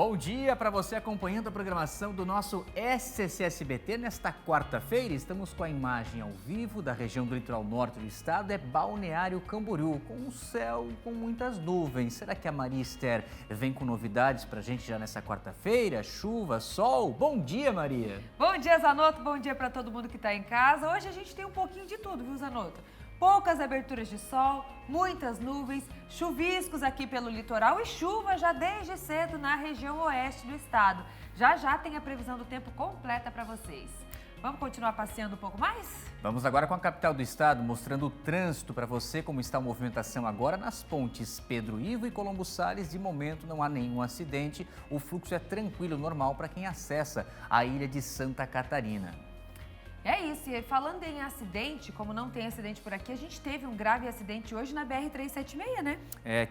Bom dia para você acompanhando a programação do nosso SCC-SBT. Nesta quarta-feira, estamos com a imagem ao vivo da região do litoral norte do estado, é Balneário Camboriú, com o céu com muitas nuvens. Será que a Maria Esther vem com novidades para a gente já nessa quarta-feira? Chuva, sol? Bom dia, Maria! Bom dia, Zanotto. Bom dia para todo mundo que está em casa. Hoje a gente tem um pouquinho de tudo, viu, Zanotto? Poucas aberturas de sol, muitas nuvens, chuviscos aqui pelo litoral e chuva já desde cedo na região oeste do estado. Já já tem a previsão do tempo completa para vocês. Vamos continuar passeando um pouco mais? Vamos agora com a capital do estado, mostrando o trânsito para você, como está a movimentação agora nas pontes Pedro Ivo e Colombo Salles. De momento não há nenhum acidente, o fluxo é tranquilo, normal para quem acessa a ilha de Santa Catarina. É isso, e falando em acidente, como não tem acidente por aqui, a gente teve um grave acidente hoje na BR-376, né?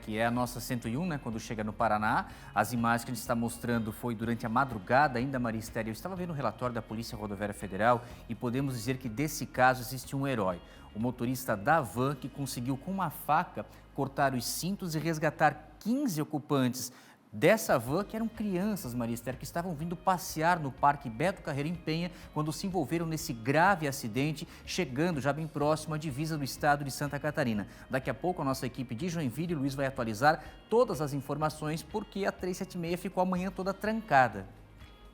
Que é a nossa 101, né, quando chega no Paraná. As imagens que a gente está mostrando foi durante a madrugada ainda, Maria Esther. Eu estava vendo o relatório da Polícia Rodoviária Federal e podemos dizer que desse caso existe um herói. O motorista da van que conseguiu com uma faca cortar os cintos e resgatar 15 ocupantes dessa van, que eram crianças, Maria Esther, que estavam vindo passear no Parque Beto Carreiro em Penha, quando se envolveram nesse grave acidente, chegando já bem próximo à divisa do estado de Santa Catarina. Daqui a pouco a nossa equipe de Joinville, Luiz, vai atualizar todas as informações, porque a 376 ficou a manhã toda trancada.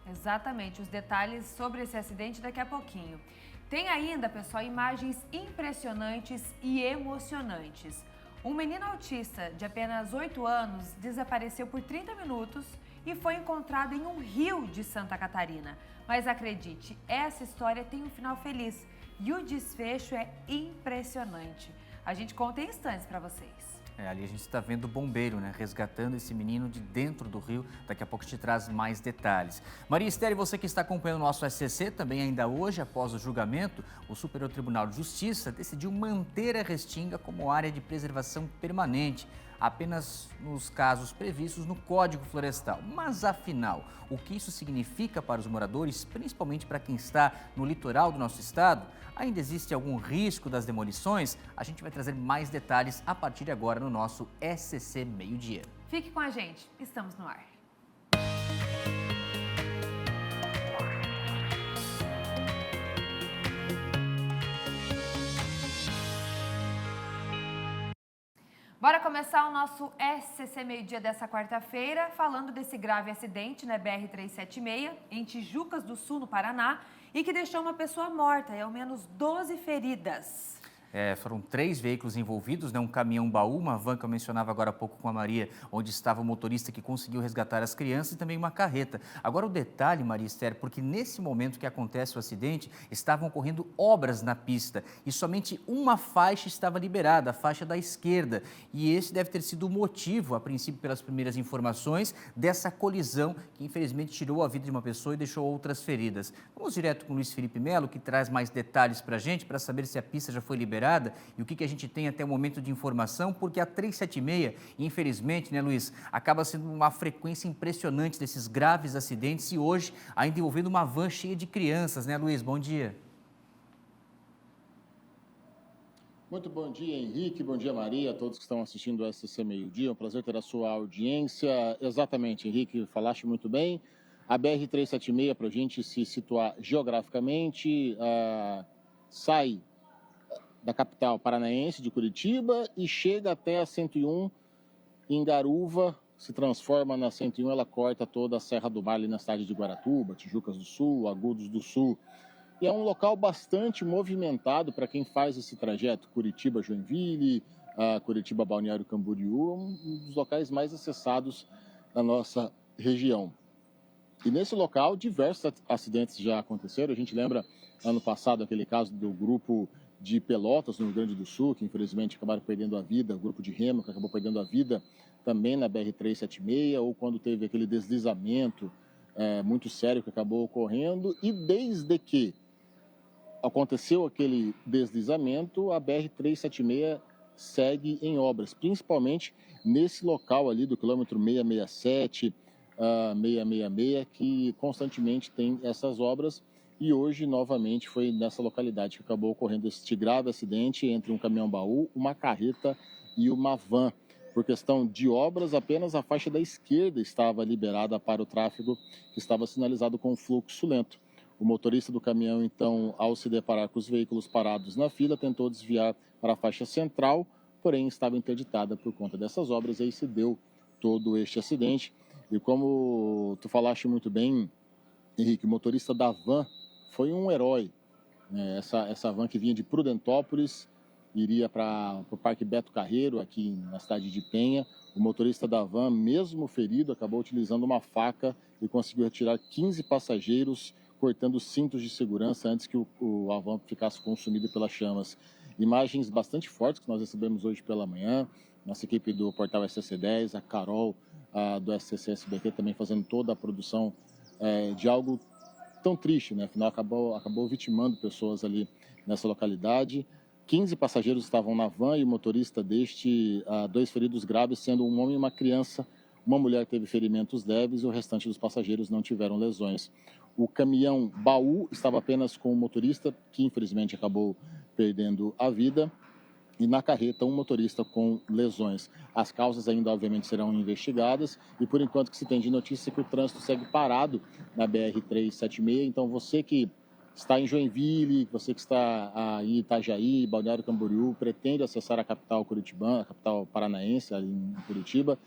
Exatamente, os detalhes sobre esse acidente daqui a pouquinho. Tem ainda, pessoal, imagens impressionantes e emocionantes. Um menino autista de apenas 8 anos desapareceu por 30 minutos e foi encontrado em um rio de Santa Catarina. Mas acredite, essa história tem um final feliz e o desfecho é impressionante. A gente conta em instantes para vocês. Ali a gente está vendo o bombeiro, né, resgatando esse menino de dentro do rio. Daqui a pouco te traz mais detalhes. Maria Esther, você que está acompanhando o nosso SCC, também ainda hoje, após o julgamento, o Superior Tribunal de Justiça decidiu manter a Restinga como área de preservação permanente, apenas nos casos previstos no Código Florestal. Mas, afinal, o que isso significa para os moradores, principalmente para quem está no litoral do nosso estado? Ainda existe algum risco das demolições? A gente vai trazer mais detalhes a partir de agora no nosso SCC Meio-Dia. Fique com a gente, estamos no ar. Bora começar o nosso SCC Meio-Dia dessa quarta-feira, falando desse grave acidente na BR-376, em Tijucas do Sul, no Paraná, e que deixou uma pessoa morta e ao menos 12 feridas. Foram 3 veículos envolvidos, né? Um caminhão-baú, uma van que eu mencionava agora há pouco com a Maria, onde estava o motorista que conseguiu resgatar as crianças, e também uma carreta. Agora o detalhe, Maria Esther, porque nesse momento que acontece o acidente, estavam ocorrendo obras na pista e somente uma faixa estava liberada, a faixa da esquerda. E esse deve ter sido o motivo, a princípio pelas primeiras informações, dessa colisão que infelizmente tirou a vida de uma pessoa e deixou outras feridas. Vamos direto com o Luiz Felipe Melo, que traz mais detalhes para a gente, para saber se a pista já foi liberada e o que a gente tem até o momento de informação, porque a 376, infelizmente, né, Luiz, acaba sendo uma frequência impressionante desses graves acidentes e hoje ainda envolvendo uma van cheia de crianças, né, Luiz? Bom dia. Muito bom dia, Henrique, bom dia, Maria, a todos que estão assistindo o SCC Meio-Dia, é um prazer ter a sua audiência. Exatamente, Henrique, falaste muito bem. A BR-376, para a gente se situar geograficamente, sai da capital paranaense, de Curitiba, e chega até a 101 em Garuva, se transforma na 101, ela corta toda a Serra do Mar ali na cidade de Guaratuba, Tijucas do Sul, Agudos do Sul. E é um local bastante movimentado para quem faz esse trajeto, Curitiba-Joinville, Curitiba-Balneário Camboriú, um dos locais mais acessados da nossa região. E nesse local, diversos acidentes já aconteceram. A gente lembra, ano passado, aquele caso do grupo de Pelotas, no Rio Grande do Sul, que infelizmente acabaram perdendo a vida, o grupo de remo que acabou perdendo a vida também na BR-376, ou quando teve aquele deslizamento muito sério que acabou ocorrendo. E desde que aconteceu aquele deslizamento, a BR-376 segue em obras, principalmente nesse local ali do quilômetro 667, 666, que constantemente tem essas obras. E hoje, novamente, foi nessa localidade que acabou ocorrendo este grave acidente entre um caminhão-baú, uma carreta e uma van. por questão de obras, apenas a faixa da esquerda estava liberada para o tráfego, que estava sinalizado com fluxo lento. O motorista do caminhão, então, ao se deparar com os veículos parados na fila, tentou desviar para a faixa central, porém estava interditada por conta dessas obras, e aí se deu todo este acidente. E como tu falaste muito bem, Henrique, o motorista da van foi um herói. Essa van que vinha de Prudentópolis, iria para o Parque Beto Carreiro, aqui na cidade de Penha. O motorista da van, mesmo ferido, acabou utilizando uma faca e conseguiu retirar 15 passageiros, cortando cintos de segurança antes que a van ficasse consumida pelas chamas. Imagens bastante fortes que nós recebemos hoje pela manhã. Nossa equipe do Portal SCC10, a Carol do SCC SBT também fazendo toda a produção de algo tão triste, né? Afinal, acabou vitimando pessoas ali nessa localidade. 15 passageiros estavam na van e o motorista deste, 2 feridos graves, sendo um homem e uma criança. Uma mulher teve ferimentos leves e o restante dos passageiros não tiveram lesões. O caminhão baú estava apenas com o motorista, que infelizmente acabou perdendo a vida, e na carreta um motorista com lesões. As causas ainda, obviamente, serão investigadas e, por enquanto, que se tem de notícia é que o trânsito segue parado na BR-376. Então, você que está em Joinville, você que está em Itajaí, Balneário Camboriú, pretende acessar a capital curitibana, a capital paranaense, ali em Curitiba,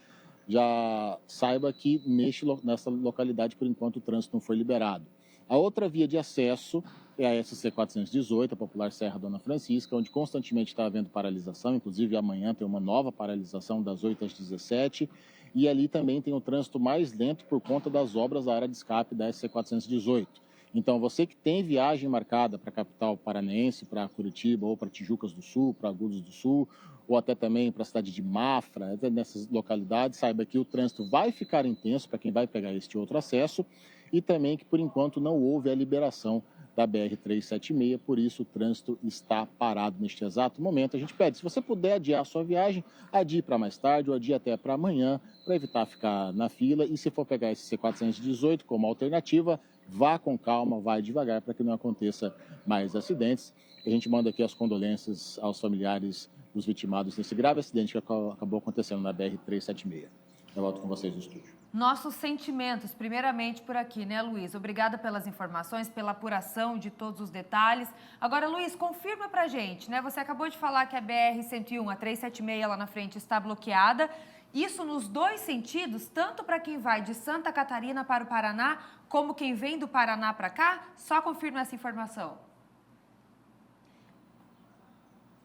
já saiba que nessa localidade, por enquanto, o trânsito não foi liberado. A outra via de acesso é a SC 418, a popular Serra Dona Francisca, onde constantemente está havendo paralisação, inclusive amanhã tem uma nova paralisação das 8 às 17, e ali também tem o trânsito mais lento por conta das obras da área de escape da SC 418. Então, você que tem viagem marcada para a capital paranaense, para Curitiba ou para Tijucas do Sul, para Agudos do Sul, ou até também para a cidade de Mafra, até nessas localidades, saiba que o trânsito vai ficar intenso para quem vai pegar este outro acesso e também que, por enquanto, não houve a liberação da BR-376, por isso o trânsito está parado neste exato momento. A gente pede, se você puder adiar a sua viagem, adie para mais tarde ou adie até para amanhã, para evitar ficar na fila. E se for pegar esse C418 como alternativa, vá com calma, vá devagar para que não aconteça mais acidentes. A gente manda aqui as condolências aos familiares dos vitimados nesse grave acidente que acabou acontecendo na BR-376. Eu volto com vocês no estúdio. Nossos sentimentos, primeiramente por aqui, né, Luiz? Obrigada pelas informações, pela apuração de todos os detalhes. Agora, Luiz, confirma pra gente, né? Você acabou de falar que a BR-101, a 376 lá na frente, está bloqueada. Isso nos dois sentidos, tanto para quem vai de Santa Catarina para o Paraná, como quem vem do Paraná para cá? Só confirma essa informação.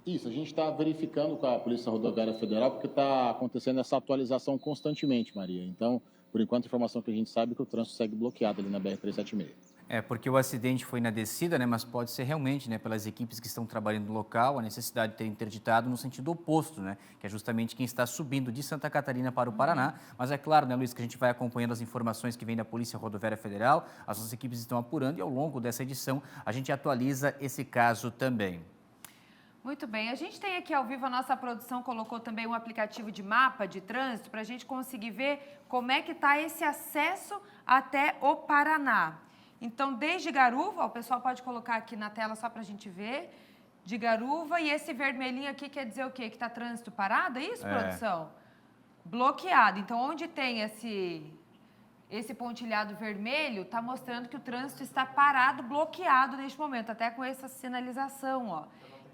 Isso, a gente está verificando com a Polícia Rodoviária Federal, porque está acontecendo essa atualização constantemente, Maria. Então, por enquanto, a informação que a gente sabe é que o trânsito segue bloqueado ali na BR-376. Porque o acidente foi na descida, né, mas pode ser realmente, né, pelas equipes que estão trabalhando no local, a necessidade de ter interditado no sentido oposto, né, que é justamente quem está subindo de Santa Catarina para o Paraná. Mas é claro, né, Luiz, que a gente vai acompanhando as informações que vêm da Polícia Rodoviária Federal, as nossas equipes estão apurando e ao longo dessa edição a gente atualiza esse caso também. Muito bem, a gente tem aqui ao vivo, a nossa produção colocou também um aplicativo de mapa de trânsito para a gente conseguir ver como é que está esse acesso até o Paraná. Então, desde Garuva, o pessoal pode colocar aqui na tela só para a gente ver, de Garuva, e esse vermelhinho aqui quer dizer o quê? Que está trânsito parado, é isso, produção? Bloqueado. Então, onde tem esse pontilhado vermelho, está mostrando que o trânsito está parado, bloqueado neste momento, até com essa sinalização, ó.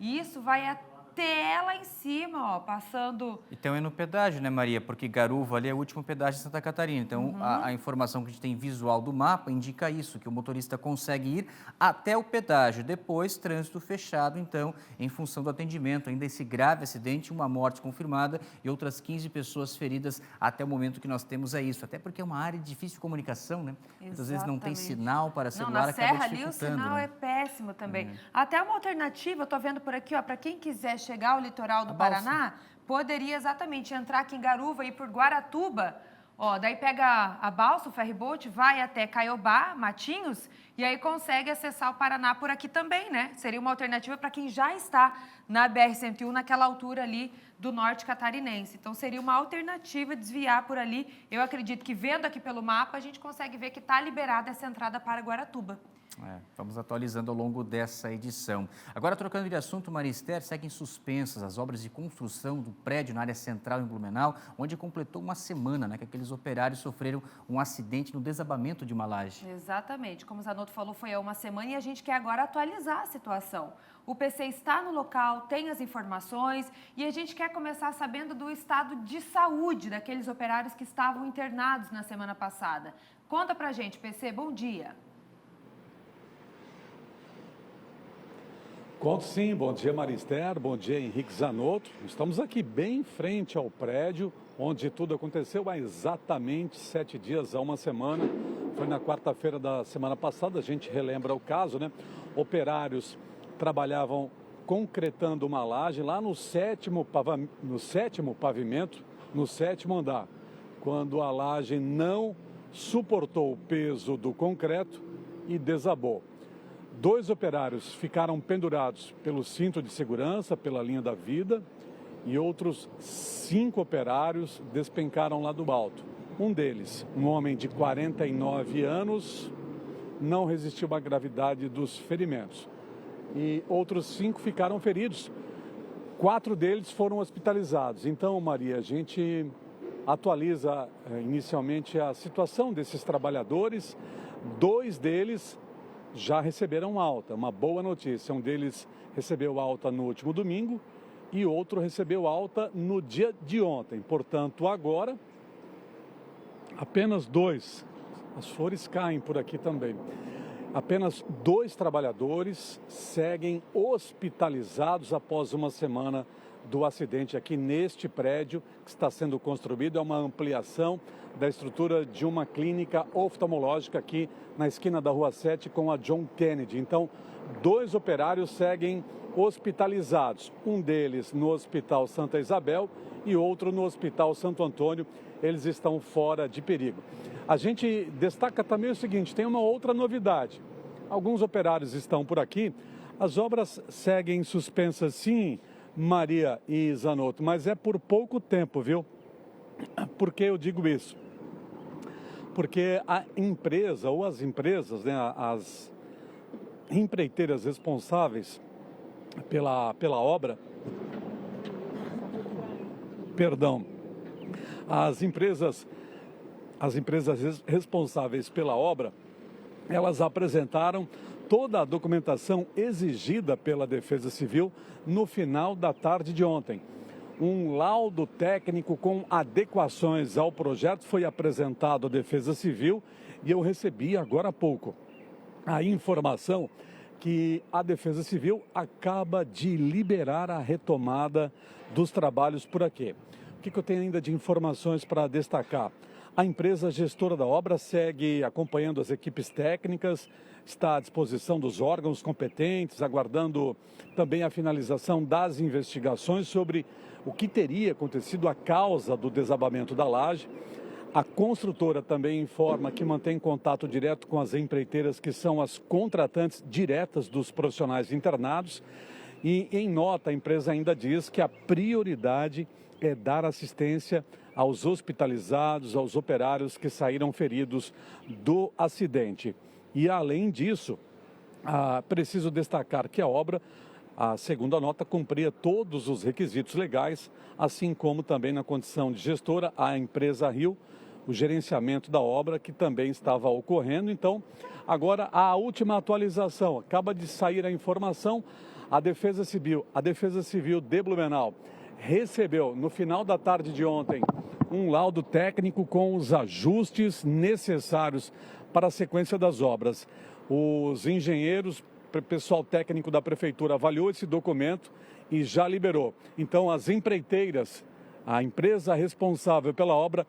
E isso vai até lá em cima, ó, passando... Então é no pedágio, né, Maria? Porque Garuva ali é o último pedágio de Santa Catarina. Então a informação que a gente tem visual do mapa indica isso, que o motorista consegue ir até o pedágio. Depois, trânsito fechado, então, em função do atendimento. Ainda esse grave acidente, uma morte confirmada e outras 15 pessoas feridas até o momento que nós temos é isso. Até porque é uma área de difícil comunicação, né? Exatamente. Muitas vezes não tem sinal para celular, na acaba serra ali o sinal né? é péssimo também. Até uma alternativa, eu tô vendo por aqui, ó, para quem quiser chegar ao litoral do Paraná, poderia exatamente entrar aqui em Garuva e ir por Guaratuba, ó, daí pega a balsa, o ferryboat, vai até Caiobá, Matinhos, e aí consegue acessar o Paraná por aqui também, né? Seria uma alternativa para quem já está na BR-101, naquela altura ali do norte catarinense. Então, seria uma alternativa desviar por ali. Eu acredito que, vendo aqui pelo mapa, a gente consegue ver que está liberada essa entrada para Guaratuba. Vamos atualizando ao longo dessa edição. Agora, trocando de assunto, Maria Esther, seguem suspensas as obras de construção do prédio na área central em Blumenau, onde completou uma semana, que aqueles operários sofreram um acidente no desabamento de uma laje. Exatamente. Como o Zanotto falou, foi há uma semana e a gente quer agora atualizar a situação. O PC está no local, tem as informações e a gente quer começar sabendo do estado de saúde daqueles operários que estavam internados na semana passada. Conta pra gente, PC, bom dia. Conto sim, bom dia Maria Esther, bom dia Henrique Zanotto. Estamos aqui bem em frente ao prédio onde tudo aconteceu há exatamente 7 dias, há uma semana. Foi na quarta-feira da semana passada, a gente relembra o caso, Operários trabalhavam concretando uma laje lá no sétimo pavimento, no 7º andar, quando a laje não suportou o peso do concreto e desabou. 2 operários ficaram pendurados pelo cinto de segurança, pela linha da vida, e outros 5 operários despencaram lá do alto. Um deles, um homem de 49 anos, não resistiu à gravidade dos ferimentos. E outros 5 ficaram feridos. 4 deles foram hospitalizados. Então, Maria, a gente atualiza inicialmente a situação desses trabalhadores. 2 deles já receberam alta, uma boa notícia. Um deles recebeu alta no último domingo e outro recebeu alta no dia de ontem. Portanto, agora, apenas 2, as flores caem por aqui também, apenas 2 trabalhadores seguem hospitalizados após uma semana do acidente aqui neste prédio que está sendo construído. É uma ampliação da estrutura de uma clínica oftalmológica aqui na esquina da Rua 7 com a John Kennedy. Então, 2 operários seguem hospitalizados. Um deles no Hospital Santa Isabel e outro no Hospital Santo Antônio. Eles estão fora de perigo. A gente destaca também o seguinte, tem uma outra novidade. Alguns operários estão por aqui. As obras seguem suspensas, sim, Maria e Zanotto, mas é por pouco tempo, viu? Por que eu digo isso? Porque a empresa ou as empresas, as empreiteiras responsáveis pela obra, as empresas responsáveis pela obra, elas apresentaram toda a documentação exigida pela Defesa Civil no final da tarde de ontem. Um laudo técnico com adequações ao projeto foi apresentado à Defesa Civil e eu recebi agora há pouco a informação que a Defesa Civil acaba de liberar a retomada dos trabalhos por aqui. O que eu tenho ainda de informações para destacar? A empresa gestora da obra segue acompanhando as equipes técnicas, está à disposição dos órgãos competentes, aguardando também a finalização das investigações sobre o que teria acontecido a causa do desabamento da laje. A construtora também informa que mantém contato direto com as empreiteiras, que são as contratantes diretas dos profissionais internados. E, em nota, a empresa ainda diz que a prioridade é dar assistência aos hospitalizados, aos operários que saíram feridos do acidente. E, além disso, preciso destacar que a obra, a segunda nota, cumpria todos os requisitos legais, assim como também na condição de gestora, a empresa Rio, o gerenciamento da obra que também estava ocorrendo. Então, agora a última atualização, acaba de sair a informação, a Defesa Civil de Blumenau recebeu no final da tarde de ontem um laudo técnico com os ajustes necessários para a sequência das obras. Os engenheiros, pessoal técnico da prefeitura avaliou esse documento e já liberou. Então, as empreiteiras, a empresa responsável pela obra,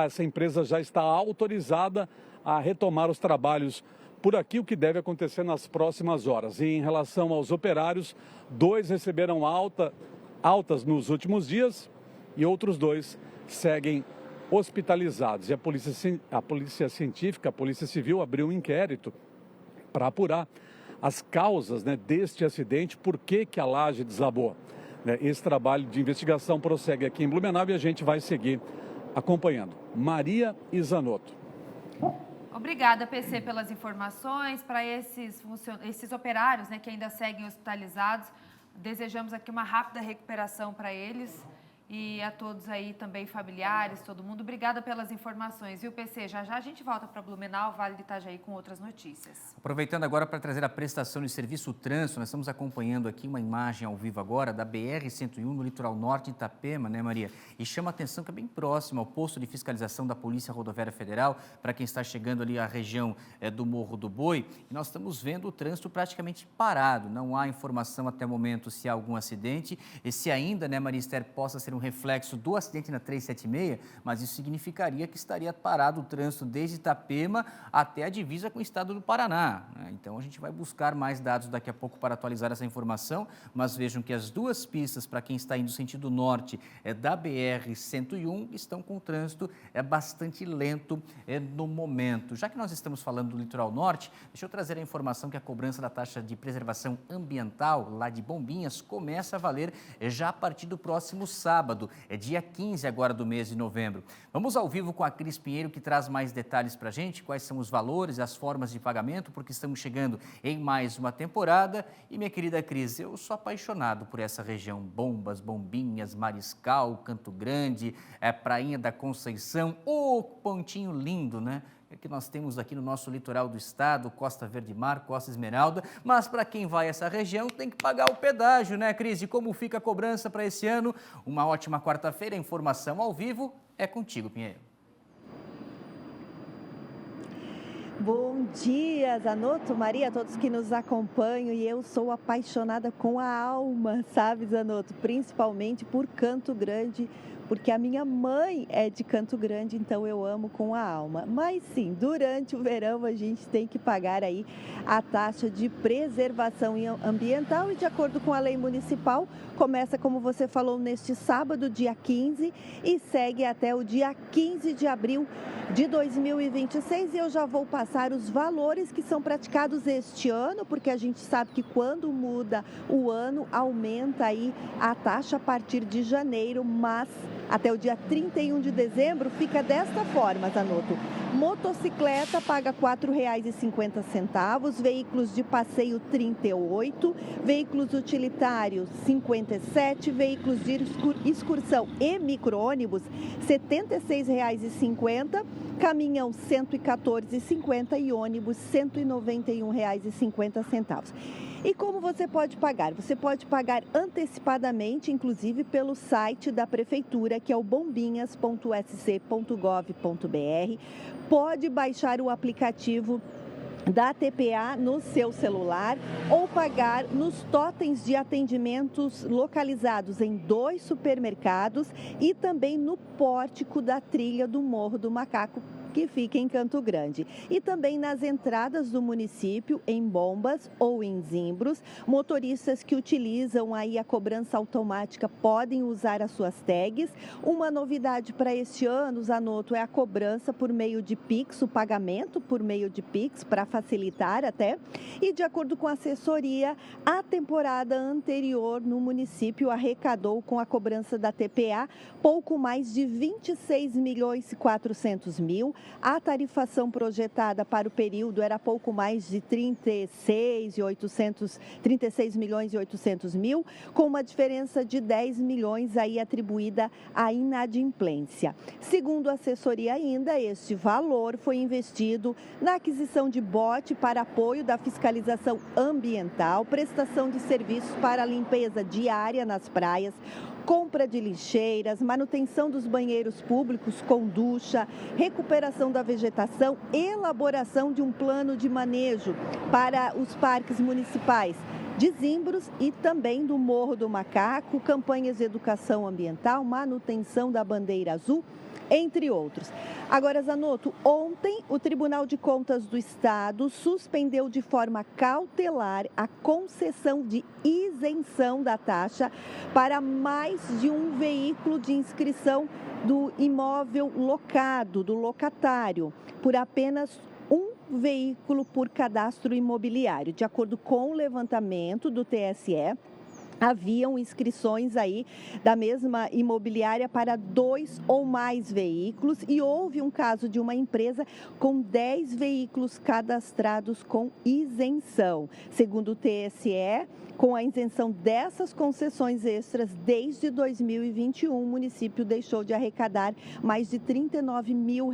essa empresa já está autorizada a retomar os trabalhos por aqui, o que deve acontecer nas próximas horas. E em relação aos operários, 2 receberam altas nos últimos dias e outros 2 seguem hospitalizados. E a polícia científica, a Polícia Civil, abriu um inquérito para apurar as causas deste acidente, por que a laje desabou. Esse trabalho de investigação prossegue aqui em Blumenau e a gente vai seguir acompanhando. Maria e Zanotto. Obrigada, PC, pelas informações. Para esses operários, né, que ainda seguem hospitalizados, desejamos aqui uma rápida recuperação para eles e a todos aí também, familiares, todo mundo. Obrigada pelas informações, viu, PC? Já já a gente volta para Blumenau, Vale do Itajaí, com outras notícias. Aproveitando agora para trazer a prestação de serviço trânsito, nós estamos acompanhando aqui uma imagem ao vivo agora da BR-101 no litoral norte, em Itapema, né, Maria? E chama a atenção que é bem próximo ao posto de fiscalização da Polícia Rodoviária Federal, para quem está chegando ali à região do Morro do Boi. E nós estamos vendo o trânsito praticamente parado, não há informação até o momento se há algum acidente e se ainda, né, Maria Esther, possa ser um reflexo do acidente na 376, mas isso significaria que estaria parado o trânsito desde Itapema até a divisa com o estado do Paraná, né? Então a gente vai buscar mais dados daqui a pouco para atualizar essa informação, mas vejam que as duas pistas para quem está indo sentido norte da BR-101 estão com o trânsito bastante lento no momento. Já que nós estamos falando do litoral norte, deixa eu trazer a informação que a cobrança da taxa de preservação ambiental lá de Bombinhas começa a valer já a partir do próximo sábado, dia 15 agora do mês de novembro. Vamos ao vivo com a Cris Pinheiro, que traz mais detalhes para a gente, quais são os valores, as formas de pagamento, porque estamos chegando em mais uma temporada. E, minha querida Cris, eu sou apaixonado por essa região, Bombas, Bombinhas, Mariscal, Canto Grande, Prainha da Conceição, pontinho lindo, né? Que nós temos aqui no nosso litoral do estado, Costa Verde Mar, Costa Esmeralda, mas para quem vai a essa região tem que pagar o pedágio, né, Cris? E como fica a cobrança para esse ano? Uma ótima quarta-feira, informação ao vivo é contigo, Pinheiro. Bom dia, Zanotto, Maria, a todos que nos acompanham, e eu sou apaixonada com a alma, sabe, Zanotto? Principalmente por Canto Grande, porque a minha mãe é de Canto Grande, então eu amo com a alma. Mas sim, durante o verão a gente tem que pagar aí a taxa de preservação ambiental e, de acordo com a lei municipal, começa, como você falou, neste sábado, dia 15, e segue até o dia 15 de abril de 2026. E eu já vou passar os valores que são praticados este ano, porque a gente sabe que quando muda o ano, aumenta aí a taxa a partir de janeiro, mas até o dia 31 de dezembro fica desta forma, Zanotto. Motocicleta paga R$ 4,50, veículos de passeio R$ 38, veículos utilitários R$ 57, veículos de excursão e micro-ônibus R$ 76,50, caminhão R$ 114,50 e ônibus R$ 191,50. E como você pode pagar? Você pode pagar antecipadamente, inclusive pelo site da Prefeitura, que é o bombinhas.sc.gov.br. Pode baixar o aplicativo da TPA no seu celular ou pagar nos totens de atendimentos localizados em 2 supermercados e também no pórtico da trilha do Morro do Macaco, que fica em Canto Grande. E também nas entradas do município, em Bombas ou em Zimbros. Motoristas que utilizam aí a cobrança automática podem usar as suas tags. Uma novidade para este ano, Zanotto, é a cobrança por meio de Pix, o pagamento por meio de Pix, para facilitar até. E de acordo com a assessoria, a temporada anterior no município arrecadou com a cobrança da TPA pouco mais de 26.400.000. A tarifação projetada para o período era pouco mais de 36.800.000, com uma diferença de 10 milhões aí atribuída à inadimplência. Segundo a assessoria ainda, este valor foi investido na aquisição de bote para apoio da fiscalização ambiental, prestação de serviços para a limpeza diária nas praias, compra de lixeiras, manutenção dos banheiros públicos com ducha, recuperação da vegetação, elaboração de um plano de manejo para os parques municipais de Zimbros e também do Morro do Macaco, campanhas de educação ambiental, manutenção da bandeira azul, entre outros. Agora, Zanotto, ontem o Tribunal de Contas do Estado suspendeu de forma cautelar a concessão de isenção da taxa para mais de um veículo de inscrição do imóvel locado, do locatário, por apenas um veículo por cadastro imobiliário. De acordo com o levantamento do TSE, haviam inscrições aí da mesma imobiliária para 2 ou mais veículos e houve um caso de uma empresa com 10 veículos cadastrados com isenção. Segundo o TSE, com a isenção dessas concessões extras, desde 2021, o município deixou de arrecadar mais de R$39 mil.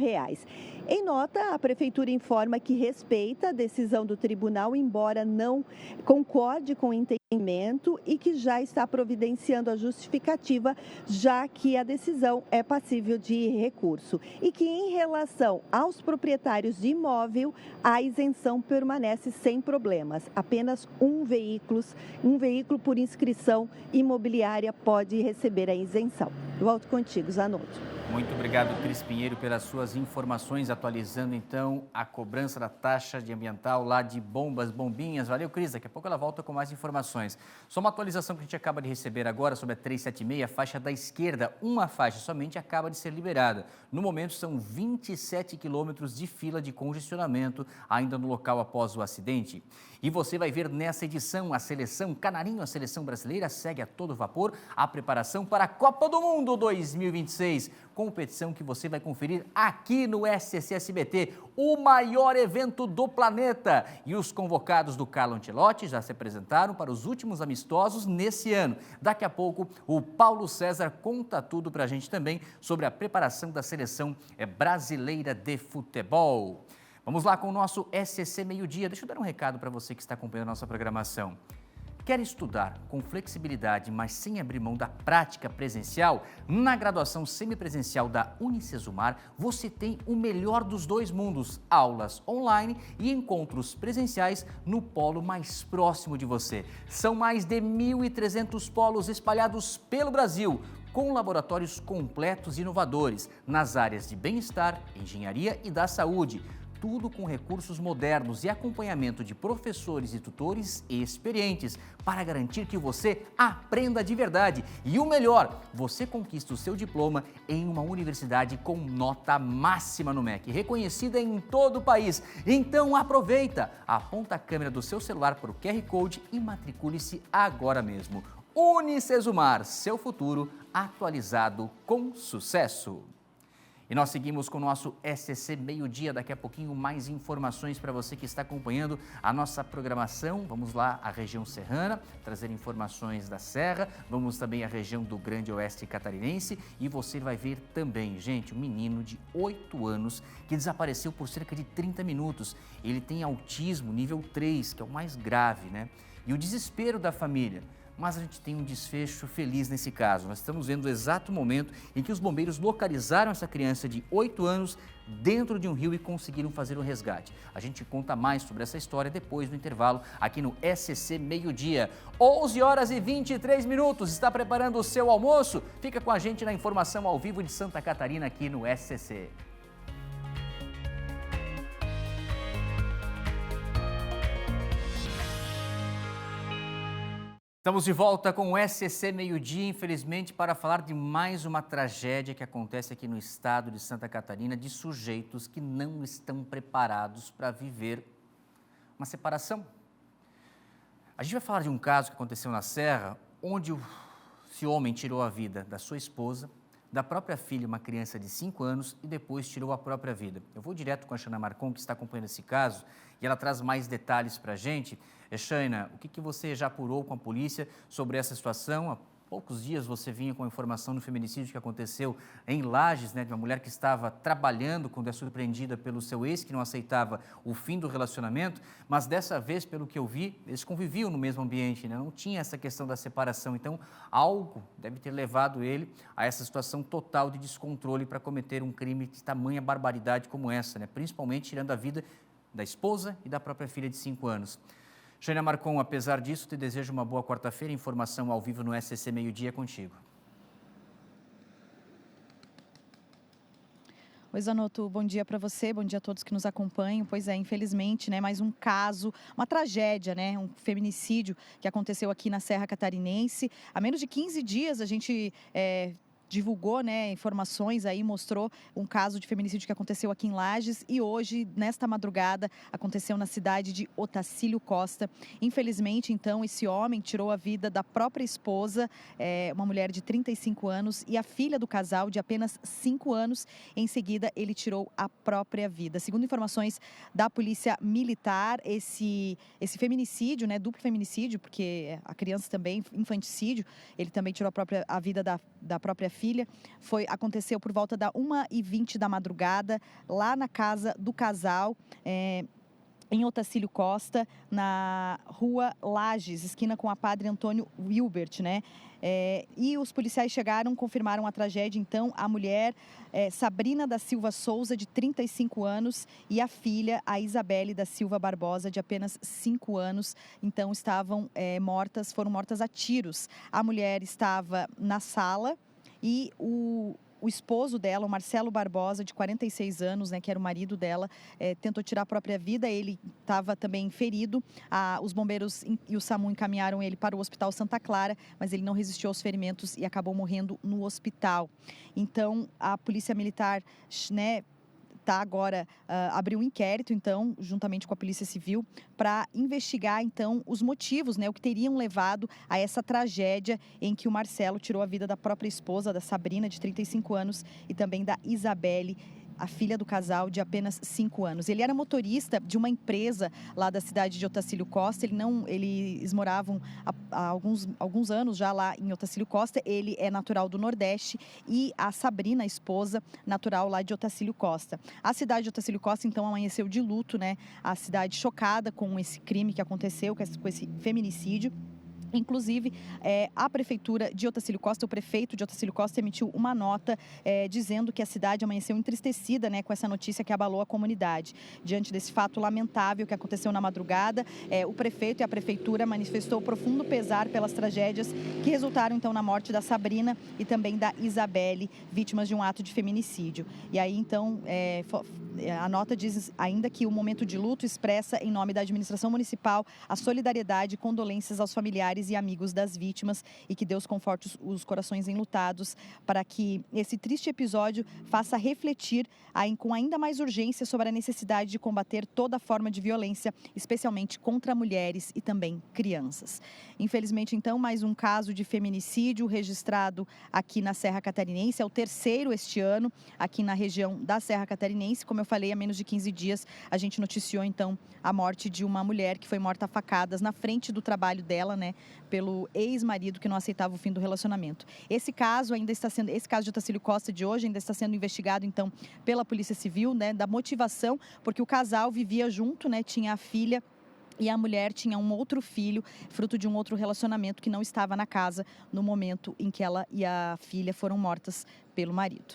Em nota, a Prefeitura informa que respeita a decisão do tribunal, embora não concorde com o entendimento e que já está providenciando a justificativa, já que a decisão é passível de recurso. E que, em relação aos proprietários de imóvel, a isenção permanece sem problemas. Apenas um veículo por inscrição imobiliária pode receber a isenção. Volto contigo, Zanotto. Muito obrigado, Cris Pinheiro, pelas suas informações, atualizando então a cobrança da taxa de ambiental lá de Bombinhas. Valeu, Cris, daqui a pouco ela volta com mais informações. Só uma atualização que a gente acaba de receber agora sobre a 376, a faixa da esquerda, uma faixa somente acaba de ser liberada. No momento são 27 quilômetros de fila de congestionamento ainda no local após o acidente. E você vai ver nessa edição a seleção Canarinho, a seleção brasileira, segue a todo vapor a preparação para a Copa do Mundo 2026. Competição que você vai conferir aqui no SCC SBT, o maior evento do planeta. E os convocados do Carlo Ancelotti já se apresentaram para os últimos amistosos nesse ano. Daqui a pouco, o Paulo César conta tudo para a gente também sobre a preparação da seleção brasileira de futebol. Vamos lá com o nosso SCC Meio-Dia. Deixa eu dar um recado para você que está acompanhando a nossa programação. Quer estudar com flexibilidade, mas sem abrir mão da prática presencial? Na graduação semipresencial da Unicesumar, você tem o melhor dos dois mundos, aulas online e encontros presenciais no polo mais próximo de você. São mais de 1.300 polos espalhados pelo Brasil, com laboratórios completos e inovadores nas áreas de bem-estar, engenharia e da saúde. Tudo com recursos modernos e acompanhamento de professores e tutores experientes para garantir que você aprenda de verdade. E o melhor, você conquista o seu diploma em uma universidade com nota máxima no MEC, reconhecida em todo o país. Então aproveita, aponta a câmera do seu celular para o QR Code e matricule-se agora mesmo. Unicesumar, seu futuro atualizado com sucesso. E nós seguimos com o nosso SCC Meio-Dia. Daqui a pouquinho mais informações para você que está acompanhando a nossa programação. Vamos lá à região serrana, trazer informações da Serra. Vamos também à região do Grande Oeste Catarinense. E você vai ver também, gente, um menino de 8 anos que desapareceu por cerca de 30 minutos. Ele tem autismo nível 3, que é o mais grave, né? E o desespero da família. Mas a gente tem um desfecho feliz nesse caso. Nós estamos vendo o exato momento em que os bombeiros localizaram essa criança de 8 anos dentro de um rio e conseguiram fazer o resgate. A gente conta mais sobre essa história depois do intervalo aqui no SCC Meio-Dia. 11h23. Está preparando o seu almoço? Fica com a gente na informação ao vivo de Santa Catarina aqui no SCC. Estamos de volta com o SCC Meio-Dia, infelizmente, para falar de mais uma tragédia que acontece aqui no estado de Santa Catarina, de sujeitos que não estão preparados para viver uma separação. A gente vai falar de um caso que aconteceu na Serra, onde esse homem tirou a vida da sua esposa, da própria filha, uma criança de 5 anos, e depois tirou a própria vida. Eu vou direto com a Xana Marcon, que está acompanhando esse caso, e ela traz mais detalhes para a gente. Xana, o que você já apurou com a polícia sobre essa situação? Há poucos dias você vinha com a informação do feminicídio que aconteceu em Lages, né, de uma mulher que estava trabalhando quando é surpreendida pelo seu ex, que não aceitava o fim do relacionamento, mas dessa vez, pelo que eu vi, eles conviviam no mesmo ambiente, né, não tinha essa questão da separação, então algo deve ter levado ele a essa situação total de descontrole para cometer um crime de tamanha barbaridade como essa, né, principalmente tirando a vida da esposa e da própria filha de 5 anos. Xana Marcon, apesar disso, te desejo uma boa quarta-feira. Informação ao vivo no SCC Meio-Dia contigo. Oi, Zanotto, bom dia para você, bom dia a todos que nos acompanham. Pois é, infelizmente, né, mais um caso, uma tragédia, né, um feminicídio que aconteceu aqui na Serra Catarinense. Há menos de 15 dias a gente divulgou, né, informações aí, mostrou um caso de feminicídio que aconteceu aqui em Lages e hoje, nesta madrugada, aconteceu na cidade de Otacílio Costa. Infelizmente, então, esse homem tirou a vida da própria esposa, uma mulher de 35 anos, e a filha do casal, de apenas 5 anos. Em seguida, ele tirou a própria vida. Segundo informações da Polícia Militar, esse feminicídio, né, duplo feminicídio, porque a criança também, infanticídio, ele também tirou a vida da própria filha, aconteceu por volta da 1h20 da madrugada, lá na casa do casal, em Otacílio Costa, na rua Lages, esquina com a Padre Antônio Wilbert, né? E os policiais chegaram, confirmaram a tragédia. Então, a mulher, Sabrina da Silva Souza, de 35 anos, e a filha, a Isabelle da Silva Barbosa, de apenas 5 anos, então foram mortas a tiros. A mulher estava na sala e o esposo dela, o Marcelo Barbosa, de 46 anos, né, que era o marido dela, tentou tirar a própria vida. Ele estava também ferido. Os bombeiros e o SAMU encaminharam ele para o Hospital Santa Clara, mas ele não resistiu aos ferimentos e acabou morrendo no hospital. Então, a Polícia Militar, né, agora abriu um inquérito, então, juntamente com a Polícia Civil, para investigar, então, os motivos, né, o que teriam levado a essa tragédia em que o Marcelo tirou a vida da própria esposa, da Sabrina, de 35 anos, e também da Isabelle, a filha do casal, de apenas 5 anos. Ele era motorista de uma empresa lá da cidade de Otacílio Costa. Eles moravam há alguns anos já lá em Otacílio Costa. Ele é natural do Nordeste e a Sabrina, a esposa, natural lá de Otacílio Costa. A cidade de Otacílio Costa, então, amanheceu de luto, né? A cidade chocada com esse crime que aconteceu, com esse feminicídio. Inclusive, a Prefeitura de Otacílio Costa, o prefeito de Otacílio Costa, emitiu uma nota dizendo que a cidade amanheceu entristecida, né, com essa notícia que abalou a comunidade. Diante desse fato lamentável que aconteceu na madrugada, o prefeito e a Prefeitura manifestou profundo pesar pelas tragédias que resultaram, então, na morte da Sabrina e também da Isabelle, vítimas de um ato de feminicídio. E aí, então, a nota diz ainda que o momento de luto expressa, em nome da administração municipal, a solidariedade e condolências aos familiares e amigos das vítimas, e que Deus conforte os corações enlutados, para que esse triste episódio faça refletir com ainda mais urgência sobre a necessidade de combater toda forma de violência, especialmente contra mulheres e também crianças. Infelizmente, então, mais um caso de feminicídio registrado aqui na Serra Catarinense. É o terceiro este ano aqui na região da Serra Catarinense. Como eu falei, há menos de 15 dias a gente noticiou, então, a morte de uma mulher que foi morta a facadas na frente do trabalho dela, né, pelo ex-marido que não aceitava o fim do relacionamento. Esse caso de Otacílio Costa de hoje ainda está sendo investigado, então, pela Polícia Civil, né, da motivação, porque o casal vivia junto, né, tinha a filha, e a mulher tinha um outro filho, fruto de um outro relacionamento, que não estava na casa no momento em que ela e a filha foram mortas pelo marido.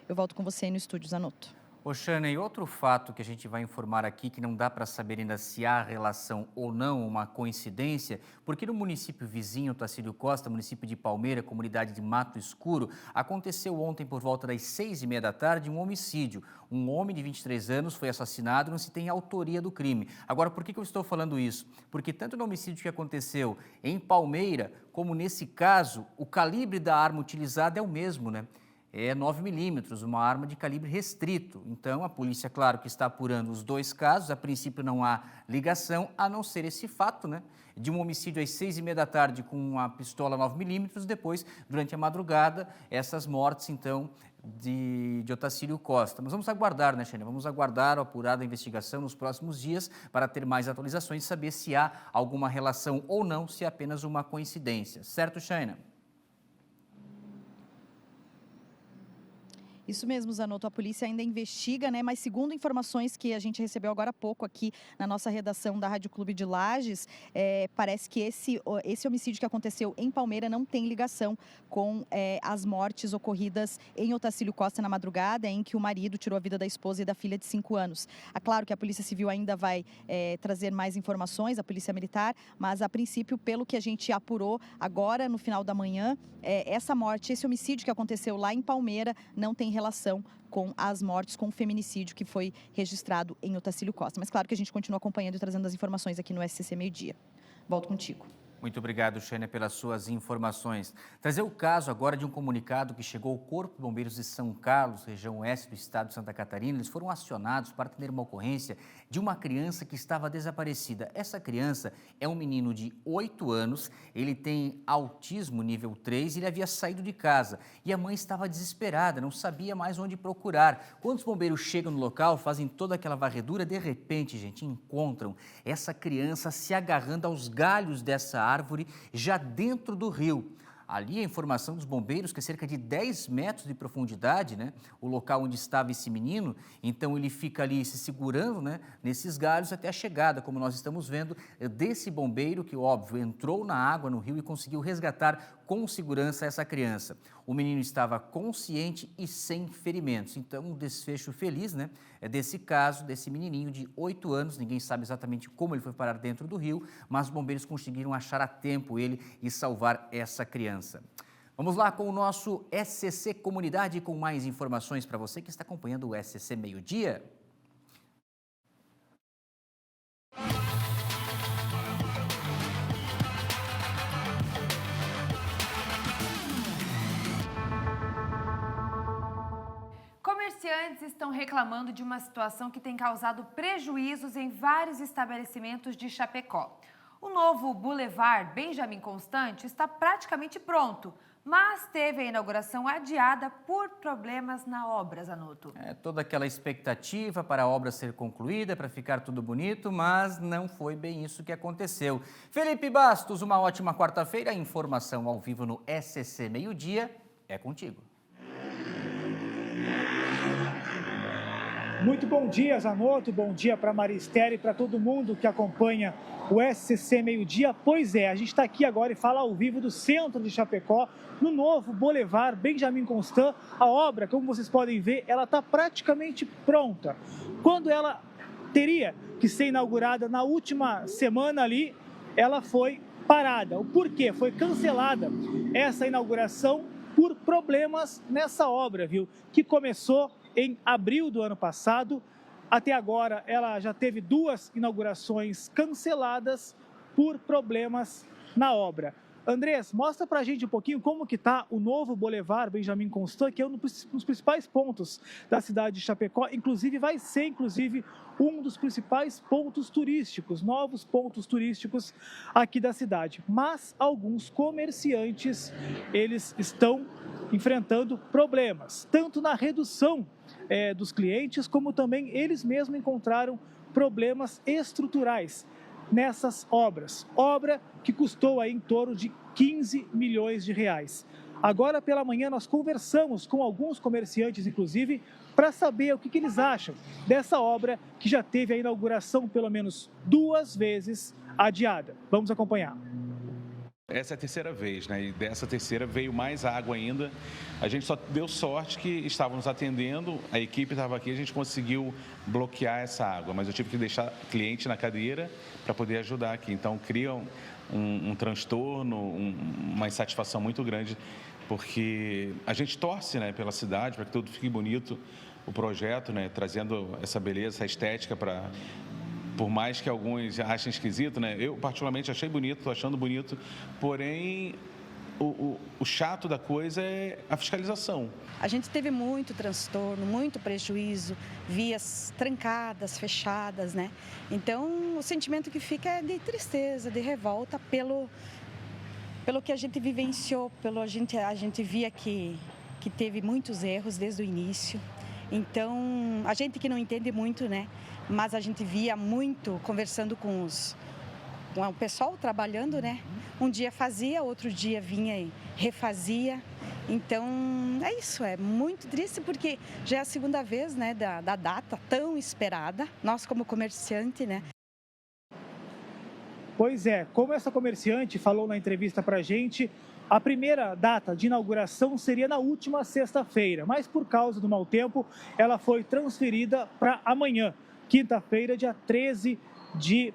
Eu volto com você aí no estúdio, Zanotto. Shana, e outro fato que a gente vai informar aqui, que não dá para saber ainda se há relação ou não, uma coincidência, porque no município vizinho, Otacílio Costa, município de Palmeira, comunidade de Mato Escuro, aconteceu ontem por volta das 6h30 da tarde um homicídio. Um homem de 23 anos foi assassinado e não se tem autoria do crime. Agora, por que eu estou falando isso? Porque tanto no homicídio que aconteceu em Palmeira, como nesse caso, o calibre da arma utilizada é o mesmo, né? É 9 milímetros, uma arma de calibre restrito. Então, a polícia, claro, que está apurando os dois casos. A princípio, não há ligação, a não ser esse fato, né, de um homicídio às 6h30 da tarde com uma pistola 9 milímetros. Depois, durante a madrugada, essas mortes, então, de Otacílio Costa. Mas vamos aguardar, né, Xênia? Vamos aguardar a apurada investigação nos próximos dias para ter mais atualizações e saber se há alguma relação ou não, se é apenas uma coincidência. Certo, Xênia? Isso mesmo, Zanotto, a polícia ainda investiga, né? Mas segundo informações que a gente recebeu agora há pouco aqui na nossa redação da Rádio Clube de Lages, parece que esse homicídio que aconteceu em Palmeira não tem ligação com as mortes ocorridas em Otacílio Costa na madrugada, em que o marido tirou a vida da esposa e da filha de 5 anos. É claro que a Polícia Civil ainda vai trazer mais informações, a Polícia Militar, mas a princípio, pelo que a gente apurou agora no final da manhã, esse homicídio que aconteceu lá em Palmeira não tem relação com as mortes, com o feminicídio que foi registrado em Otacílio Costa. Mas claro que a gente continua acompanhando e trazendo as informações aqui no SCC Meio Dia. Volto contigo. Muito obrigado, Xênia, pelas suas informações. Trazer o caso agora de um comunicado que chegou ao Corpo de Bombeiros de São Carlos, região oeste do estado de Santa Catarina. Eles foram acionados para atender uma ocorrência de uma criança que estava desaparecida. Essa criança é um menino de 8 anos, ele tem autismo nível 3 e ele havia saído de casa. E a mãe estava desesperada, não sabia mais onde procurar. Quando os bombeiros chegam no local, fazem toda aquela varredura, de repente, gente, encontram essa criança se agarrando aos galhos dessa árvore já dentro do rio. Ali a informação dos bombeiros que é cerca de 10 metros de profundidade, né, o local onde estava esse menino, então ele fica ali se segurando, né, nesses galhos até a chegada, como nós estamos vendo, desse bombeiro que, óbvio, entrou na água no rio e conseguiu resgatar com segurança essa criança. O menino estava consciente e sem ferimentos, então um desfecho feliz, né, desse caso, desse menininho de 8 anos, ninguém sabe exatamente como ele foi parar dentro do rio, mas os bombeiros conseguiram achar a tempo ele e salvar essa criança. Vamos lá com o nosso SCC Comunidade com mais informações para você que está acompanhando o SCC Meio Dia. Comerciantes estão reclamando de uma situação que tem causado prejuízos em vários estabelecimentos de Chapecó. O novo Boulevard Benjamin Constant está praticamente pronto, mas teve a inauguração adiada por problemas na obra, Zanotto. Toda aquela expectativa para a obra ser concluída, para ficar tudo bonito, mas não foi bem isso que aconteceu. Felipe Bastos, uma ótima quarta-feira. Informação ao vivo no SCC Meio Dia é contigo. Muito bom dia, Zanotto, bom dia para Maristério e para todo mundo que acompanha o SCC Meio Dia. Pois é, a gente está aqui agora e fala ao vivo do centro de Chapecó, no novo Boulevard Benjamin Constant. A obra, como vocês podem ver, ela está praticamente pronta. Quando ela teria que ser inaugurada na última semana ali, ela foi parada. O porquê? Foi cancelada essa inauguração por problemas nessa obra, viu? Que começou em abril do ano passado. Até agora, ela já teve 2 inaugurações canceladas por problemas na obra. Andrés, mostra pra gente um pouquinho como que tá o novo Boulevard Benjamin Constant, que é um dos principais pontos da cidade de Chapecó. Inclusive, vai ser um dos principais pontos turísticos, novos pontos turísticos aqui da cidade. Mas alguns comerciantes, eles estão enfrentando problemas, tanto na redução dos clientes, como também eles mesmos encontraram problemas estruturais nessas obras. Obra que custou aí em torno de 15 milhões de reais. Agora pela manhã nós conversamos com alguns comerciantes, inclusive, para saber o que eles acham dessa obra que já teve a inauguração pelo menos 2 vezes adiada. Vamos acompanhar. Essa é a terceira vez, né? E dessa terceira veio mais água ainda. A gente só deu sorte que estávamos atendendo, a equipe estava aqui, a gente conseguiu bloquear essa água, mas eu tive que deixar cliente na cadeira para poder ajudar aqui. Então cria um transtorno, uma insatisfação muito grande, porque a gente torce, né, pela cidade, para que tudo fique bonito, o projeto, né, trazendo essa beleza, essa estética para... Por mais que alguns achem esquisito, né? Eu particularmente achei bonito, estou achando bonito, porém o chato da coisa é a fiscalização. A gente teve muito transtorno, muito prejuízo, vias trancadas, fechadas, né? Então o sentimento que fica é de tristeza, de revolta pelo que a gente vivenciou, a gente via que teve muitos erros desde o início. Então, a gente que não entende muito, né? Mas a gente via muito conversando com o pessoal trabalhando, né? Um dia fazia, outro dia vinha e refazia. Então, é isso, é muito triste porque já é a segunda vez, né, da data tão esperada, nós como comerciante, né? Pois é, como essa comerciante falou na entrevista pra gente, a primeira data de inauguração seria na última sexta-feira, mas por causa do mau tempo, ela foi transferida para amanhã, quinta-feira, dia 13 de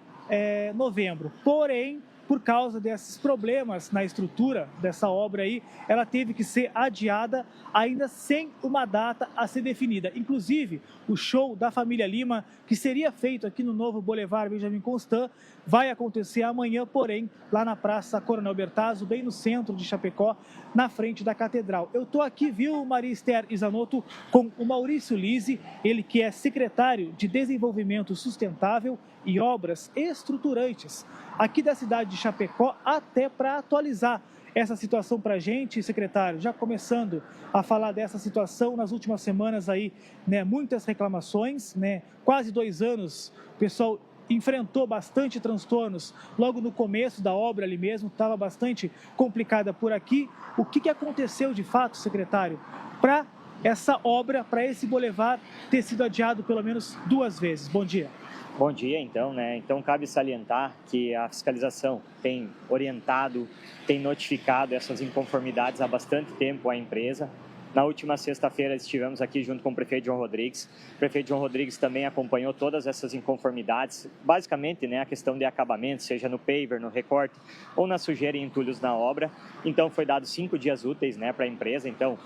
novembro. Porém, por causa desses problemas na estrutura dessa obra aí, ela teve que ser adiada ainda sem uma data a ser definida. Inclusive, o show da família Lima, que seria feito aqui no novo Boulevard Benjamin Constant, vai acontecer amanhã, porém, lá na Praça Coronel Bertazzo, bem no centro de Chapecó, na frente da Catedral. Eu estou aqui, viu, Maria Esther e Zanotto, com o Maurício Lise, ele que é secretário de Desenvolvimento Sustentável e Obras Estruturantes aqui da cidade de Chapecó, até para atualizar essa situação para a gente, secretário, já começando a falar dessa situação nas últimas semanas aí, né, muitas reclamações, né, quase 2 anos, o pessoal enfrentou bastante transtornos logo no começo da obra ali mesmo, estava bastante complicada por aqui. O que aconteceu de fato, secretário, para essa obra, para esse bulevar ter sido adiado pelo menos 2 vezes? Bom dia. Bom dia, então, né? Então, cabe salientar que a fiscalização tem orientado, tem notificado essas inconformidades há bastante tempo à empresa. Na última sexta-feira estivemos aqui junto com o prefeito João Rodrigues. O prefeito João Rodrigues também acompanhou todas essas inconformidades, basicamente, né, a questão de acabamento, seja no paver, no recorte ou na sujeira e entulhos na obra. Então, foi dado 5 dias úteis, né, para a empresa. Então,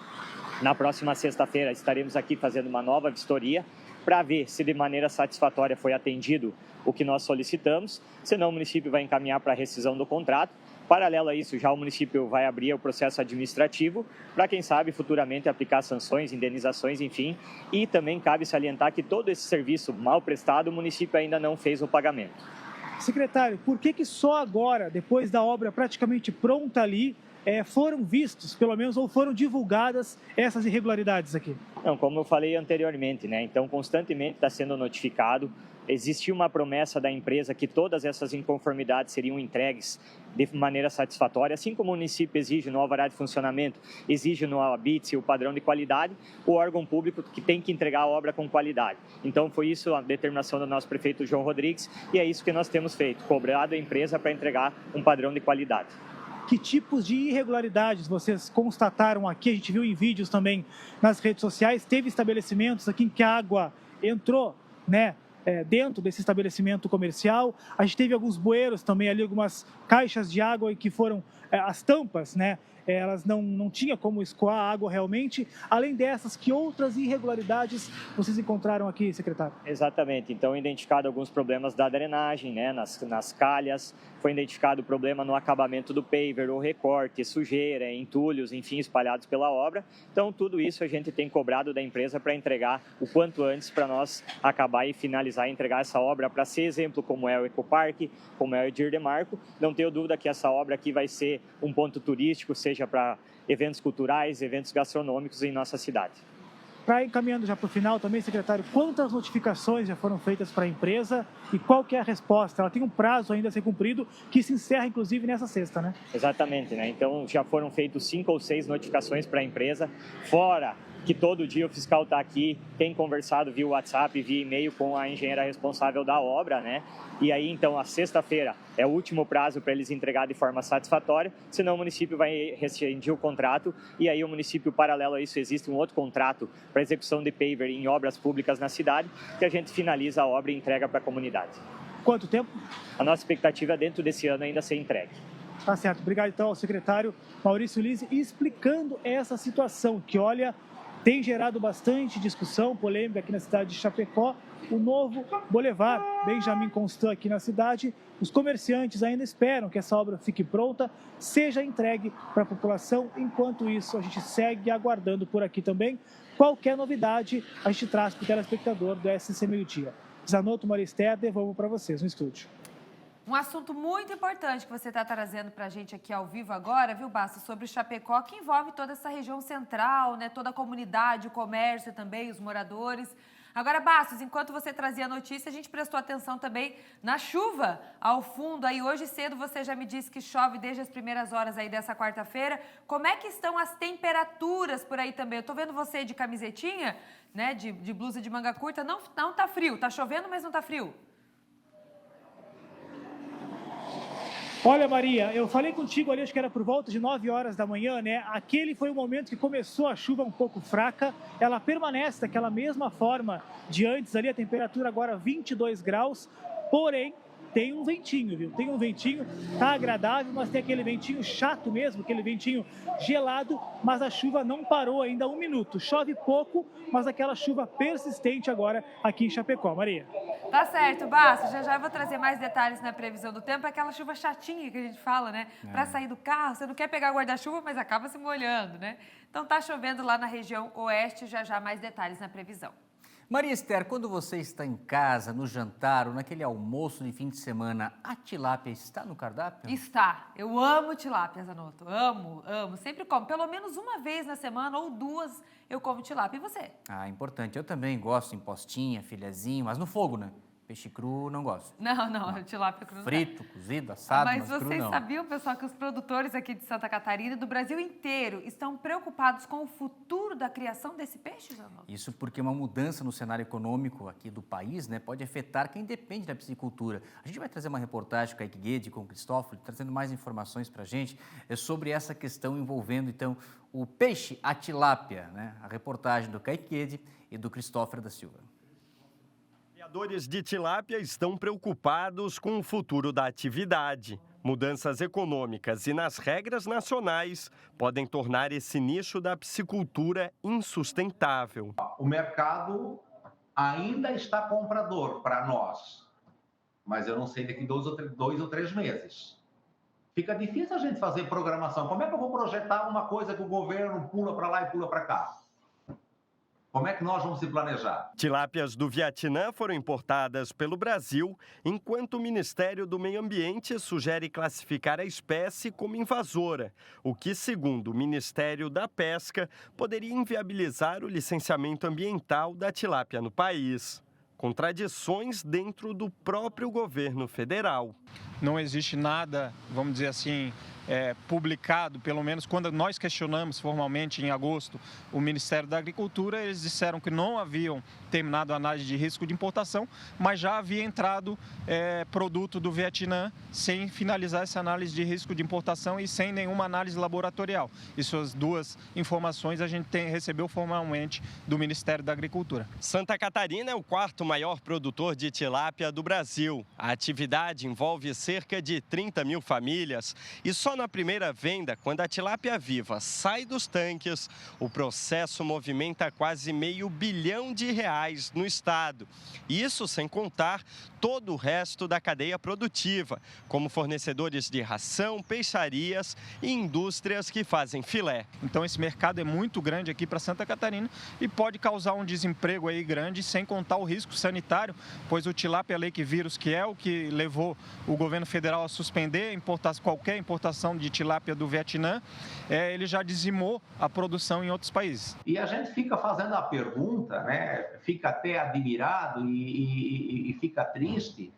na próxima sexta-feira estaremos aqui fazendo uma nova vistoria para ver se de maneira satisfatória foi atendido o que nós solicitamos, senão o município vai encaminhar para a rescisão do contrato. Paralelo a isso, já o município vai abrir o processo administrativo para, quem sabe, futuramente aplicar sanções, indenizações, enfim. E também cabe salientar que todo esse serviço mal prestado, o município ainda não fez o pagamento. Secretário, por que só agora, depois da obra praticamente pronta ali, foram vistos, pelo menos, ou foram divulgadas essas irregularidades aqui? Não, como eu falei anteriormente, né? Então, constantemente está sendo notificado. Existia uma promessa da empresa que todas essas inconformidades seriam entregues de maneira satisfatória, assim como o município exige no alvará de funcionamento, exige no ABITS o padrão de qualidade, o órgão público que tem que entregar a obra com qualidade. Então, foi isso a determinação do nosso prefeito João Rodrigues e é isso que nós temos feito, cobrado a empresa para entregar um padrão de qualidade. Que tipos de irregularidades vocês constataram aqui? A gente viu em vídeos também nas redes sociais. Teve estabelecimentos aqui em que a água entrou, né, dentro desse estabelecimento comercial. A gente teve alguns bueiros também ali, algumas caixas de água que foram as tampas, né? Elas não tinham como escoar a água realmente. Além dessas, que outras irregularidades vocês encontraram aqui, secretário? Exatamente. Então, identificado alguns problemas da drenagem, né, nas calhas. Foi identificado problema no acabamento do paver, o recorte, sujeira, entulhos, enfim, espalhados pela obra. Então, tudo isso a gente tem cobrado da empresa para entregar o quanto antes para nós acabar e finalizar e entregar essa obra para ser exemplo, como é o Ecoparque, como é o Edir Demarco. Não tenho dúvida que essa obra aqui vai ser um ponto turístico, seja para eventos culturais, eventos gastronômicos em nossa cidade. Para encaminhando já para o final também, secretário, quantas notificações já foram feitas para a empresa e qual que é a resposta? Ela tem um prazo ainda a ser cumprido, que se encerra inclusive nessa sexta, né? Exatamente, né? Então já foram feitas 5 ou 6 notificações para a empresa, fora que todo dia o fiscal está aqui, tem conversado via WhatsApp, via e-mail com a engenheira responsável da obra, né? E aí, então, a sexta-feira é o último prazo para eles entregar de forma satisfatória, senão o município vai rescindir o contrato e aí o município, paralelo a isso, existe um outro contrato para execução de paver em obras públicas na cidade, que a gente finaliza a obra e entrega para a comunidade. Quanto tempo? A nossa expectativa é dentro desse ano ainda ser entregue. Tá certo. Obrigado, então, ao secretário Maurício Lise, explicando essa situação que, olha, tem gerado bastante discussão, polêmica aqui na cidade de Chapecó. O novo Boulevard Benjamin Constant aqui na cidade. Os comerciantes ainda esperam que essa obra fique pronta, seja entregue para a população. Enquanto isso, a gente segue aguardando por aqui também. Qualquer novidade, a gente traz para o telespectador do SC Meio Dia. Zanotto, Maria Esther, devolvo para vocês no estúdio. Um assunto muito importante que você está trazendo para a gente aqui ao vivo agora, viu, Bastos, sobre o Chapecó, que envolve toda essa região central, né, toda a comunidade, o comércio também, os moradores. Agora, Bastos, enquanto você trazia a notícia, a gente prestou atenção também na chuva ao fundo. Aí hoje cedo você já me disse que chove desde as primeiras horas aí dessa quarta-feira. Como é que estão as temperaturas por aí também? Eu tô vendo você de camisetinha, né, de blusa de manga curta. Não tá frio, tá chovendo, mas não tá frio. Olha, Maria, eu falei contigo ali, acho que era por volta de 9 horas da manhã, né? Aquele foi o momento que começou a chuva um pouco fraca. Ela permanece daquela mesma forma de antes ali, a temperatura agora 22 graus. Porém, tem um ventinho, viu? Tem um ventinho, tá agradável, mas tem aquele ventinho chato mesmo, aquele ventinho gelado, mas a chuva não parou ainda há 1 minuto. Chove pouco, mas aquela chuva persistente agora aqui em Chapecó. Maria. Tá certo, Basso. Já eu vou trazer mais detalhes na previsão do tempo. É aquela chuva chatinha que a gente fala, né? Para sair do carro, você não quer pegar guarda-chuva, mas acaba se molhando, né? Então tá chovendo lá na região oeste. Já mais detalhes na previsão. Maria Esther, quando você está em casa, no jantar ou naquele almoço de fim de semana, a tilápia está no cardápio? Está. Eu amo tilápia, Zanotto. Amo. Sempre como. Pelo menos uma vez na semana ou 2 eu como tilápia. E você? Ah, importante. Eu também gosto em postinha, filezinho, mas no fogo, né? Peixe cru não gosto. Não. Tilápia cru não. Frito, cozido, assado, mas cru não. Mas vocês sabiam, pessoal, que os produtores aqui de Santa Catarina e do Brasil inteiro estão preocupados com o futuro da criação desse peixe, Zanotto? Isso porque uma mudança no cenário econômico aqui do país, né, pode afetar quem depende da piscicultura. A gente vai trazer uma reportagem com a Kaique Guede, com o Cristóforo, trazendo mais informações para a gente sobre essa questão envolvendo, então, o peixe, a tilápia, né? A reportagem do Kaique Guede e do Cristóforo da Silva. Criadores de tilápia estão preocupados com o futuro da atividade. Mudanças econômicas e nas regras nacionais podem tornar esse nicho da piscicultura insustentável. O mercado ainda está comprador para nós, mas eu não sei daqui 2 ou 3 meses. Fica difícil a gente fazer programação. Como é que eu vou projetar uma coisa que o governo pula para lá e pula para cá? Como é que nós vamos se planejar? Tilápias do Vietnã foram importadas pelo Brasil, enquanto o Ministério do Meio Ambiente sugere classificar a espécie como invasora, o que, segundo o Ministério da Pesca, poderia inviabilizar o licenciamento ambiental da tilápia no país. Contradições dentro do próprio governo federal. Não existe nada, vamos dizer assim, publicado, pelo menos quando nós questionamos formalmente em agosto o Ministério da Agricultura, eles disseram que não haviam terminado a análise de risco de importação, mas já havia entrado produto do Vietnã sem finalizar essa análise de risco de importação e sem nenhuma análise laboratorial. Essas 2 informações a gente recebeu formalmente do Ministério da Agricultura. Santa Catarina é o 4º maior produtor de tilápia do Brasil. A atividade envolve cerca de 30 mil famílias e só na primeira venda, quando a tilápia viva sai dos tanques, o processo movimenta quase R$500 bilhão no estado. Isso sem contar todo o resto da cadeia produtiva, como fornecedores de ração, peixarias e indústrias que fazem filé. Então esse mercado é muito grande aqui para Santa Catarina e pode causar um desemprego aí grande, sem contar o risco sanitário, pois o tilápia leishmaniose, que é o que levou o governo federal a suspender qualquer importação de tilápia do Vietnã, ele já dizimou a produção em outros países. E a gente fica fazendo a pergunta, né? Fica até admirado e fica triste,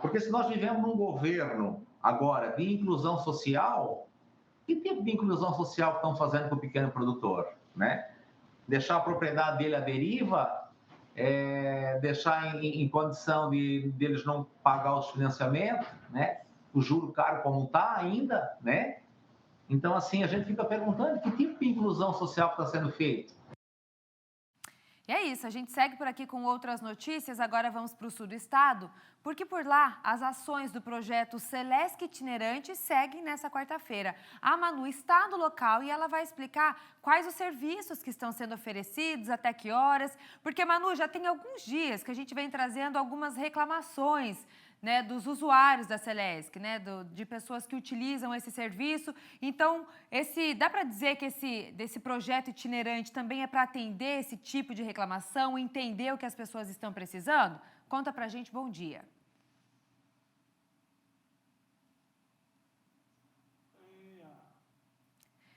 porque se nós vivemos num governo agora de inclusão social, que tipo de inclusão social estão fazendo com o pequeno produtor, né? Deixar a propriedade dele à deriva, deixar em condição deles não pagar os financiamentos, né? O juro caro como está ainda, né? Então, assim, a gente fica perguntando que tipo de inclusão social está sendo feito. E é isso, a gente segue por aqui com outras notícias. Agora vamos para o sul do estado, porque por lá as ações do projeto Celesc Itinerante seguem nessa quarta-feira. A Manu está no local e ela vai explicar quais os serviços que estão sendo oferecidos, até que horas. Porque, Manu, já tem alguns dias que a gente vem trazendo algumas reclamações, né, dos usuários da Celesc, né, de pessoas que utilizam esse serviço. Então, dá para dizer que desse projeto itinerante também é para atender esse tipo de reclamação, entender o que as pessoas estão precisando? Conta pra gente, bom dia.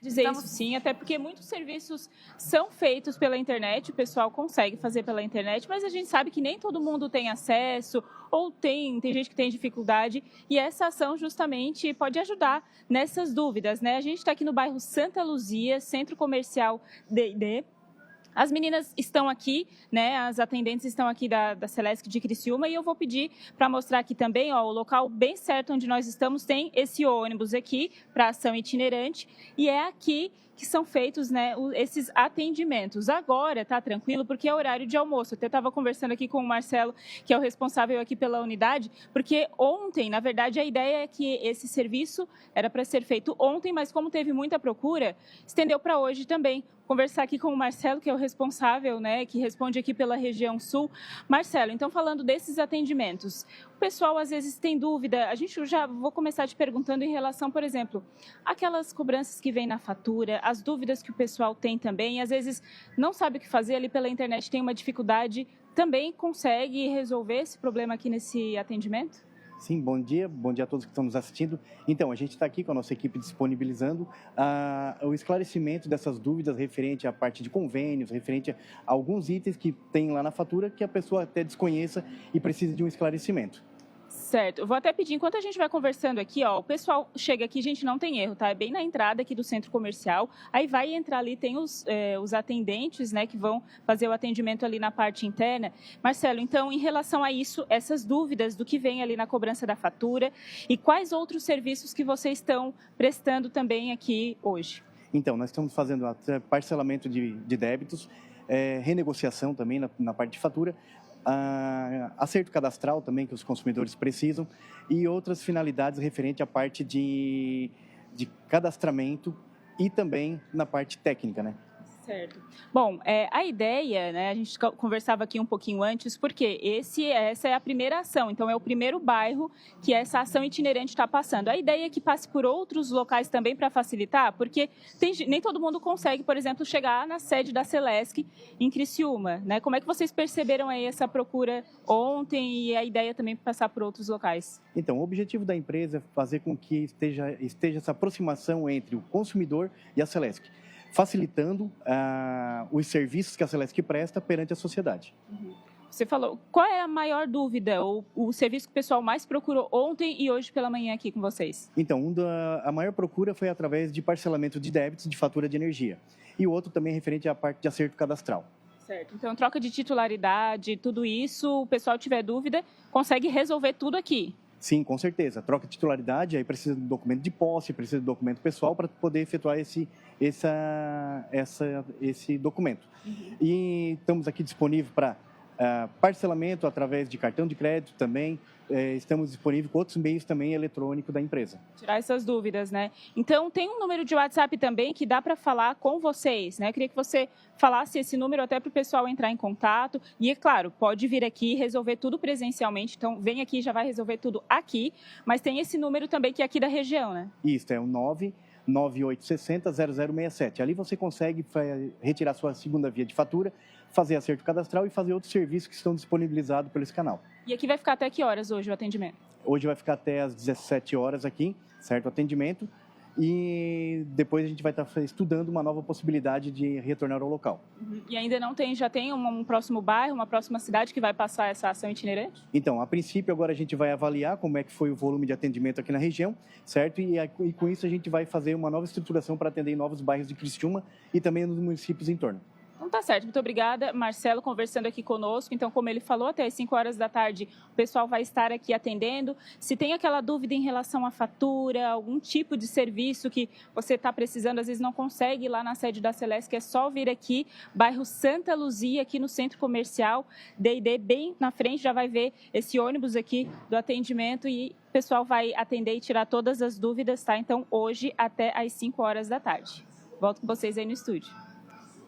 Dizer isso sim, até porque muitos serviços são feitos pela internet, o pessoal consegue fazer pela internet, mas a gente sabe que nem todo mundo tem acesso ou tem gente que tem dificuldade e essa ação justamente pode ajudar nessas dúvidas, né? A gente está aqui no bairro Santa Luzia, Centro Comercial D&D. As meninas estão aqui, né, as atendentes estão aqui da Celesc de Criciúma e eu vou pedir para mostrar aqui também, ó, o local bem certo onde nós estamos tem esse ônibus aqui para ação itinerante e é aqui que que são feitos, né, esses atendimentos. Agora está tranquilo porque é horário de almoço. Eu até estava conversando aqui com o Marcelo, que é o responsável aqui pela unidade, porque ontem, na verdade, a ideia é que esse serviço era para ser feito ontem, mas como teve muita procura, estendeu para hoje também. Conversar aqui com o Marcelo, que é o responsável, né, que responde aqui pela região sul. Marcelo, então falando desses atendimentos, o pessoal às vezes tem dúvida, a gente já vou começar te perguntando em relação, por exemplo, aquelas cobranças que vêm na fatura, as dúvidas que o pessoal tem também, às vezes não sabe o que fazer ali pela internet, tem uma dificuldade, também consegue resolver esse problema aqui nesse atendimento? Sim, bom dia a todos que estão nos assistindo. Então, a gente está aqui com a nossa equipe disponibilizando o esclarecimento dessas dúvidas referente à parte de convênios, referente a alguns itens que tem lá na fatura que a pessoa até desconheça e precisa de um esclarecimento. Certo, eu vou até pedir, enquanto a gente vai conversando aqui, ó, o pessoal chega aqui, gente, não tem erro, tá? É bem na entrada aqui do centro comercial, aí vai entrar ali, tem os atendentes, né, que vão fazer o atendimento ali na parte interna. Marcelo, então, em relação a isso, essas dúvidas do que vem ali na cobrança da fatura e quais outros serviços que vocês estão prestando também aqui hoje? Então, nós estamos fazendo parcelamento de débitos, renegociação também na parte de fatura, acerto cadastral também que os consumidores precisam e outras finalidades referente à parte de cadastramento e também na parte técnica, né? Certo. Bom, a ideia, né, a gente conversava aqui um pouquinho antes, porque essa é a primeira ação, então é o primeiro bairro que essa ação itinerante está passando. A ideia é que passe por outros locais também para facilitar, porque nem todo mundo consegue, por exemplo, chegar na sede da Celesc em Criciúma, né? Como é que vocês perceberam aí essa procura ontem e a ideia também para passar por outros locais? Então, o objetivo da empresa é fazer com que esteja essa aproximação entre o consumidor e a Celesc, facilitando os serviços que a Celesc presta perante a sociedade. Você falou, qual é a maior dúvida ou o serviço que o pessoal mais procurou ontem e hoje pela manhã aqui com vocês? Então, a maior procura foi através de parcelamento de débitos de fatura de energia. E o outro também referente à parte de acerto cadastral. Certo, então troca de titularidade, tudo isso, o pessoal tiver dúvida, consegue resolver tudo aqui? Sim, com certeza. Troca de titularidade, aí precisa de documento de posse, precisa de documento pessoal para poder efetuar esse documento. E estamos aqui disponíveis para parcelamento através de cartão de crédito também. Estamos disponíveis com outros meios também eletrônicos da empresa. Tirar essas dúvidas, né? Então, tem um número de WhatsApp também que dá para falar com vocês, né? Queria que você falasse esse número até para o pessoal entrar em contato. E, é claro, pode vir aqui e resolver tudo presencialmente. Então, vem aqui e já vai resolver tudo aqui. Mas tem esse número também que é aqui da região, né? Isso, é o 99860-0067. Ali você consegue retirar sua segunda via de fatura, fazer acerto cadastral e fazer outros serviços que estão disponibilizados por esse canal. E aqui vai ficar até que horas hoje o atendimento? Hoje vai ficar até às 17 horas aqui, certo? O atendimento. E depois a gente vai estar estudando uma nova possibilidade de retornar ao local. E ainda não tem, já tem um próximo bairro, uma próxima cidade que vai passar essa ação itinerante? Então, a princípio, agora a gente vai avaliar como é que foi o volume de atendimento aqui na região, certo? E com isso a gente vai fazer uma nova estruturação para atender em novos bairros de Criciúma e também nos municípios em torno. Então tá certo, muito obrigada. Marcelo conversando aqui conosco. Então, como ele falou, até às 5 horas da tarde o pessoal vai estar aqui atendendo. Se tem aquela dúvida em relação à fatura, algum tipo de serviço que você está precisando, às vezes não consegue ir lá na sede da Celesc, é só vir aqui, bairro Santa Luzia, aqui no Centro Comercial, D&D, bem na frente, já vai ver esse ônibus aqui do atendimento e o pessoal vai atender e tirar todas as dúvidas, tá? Então, hoje até às 5 horas da tarde. Volto com vocês aí no estúdio.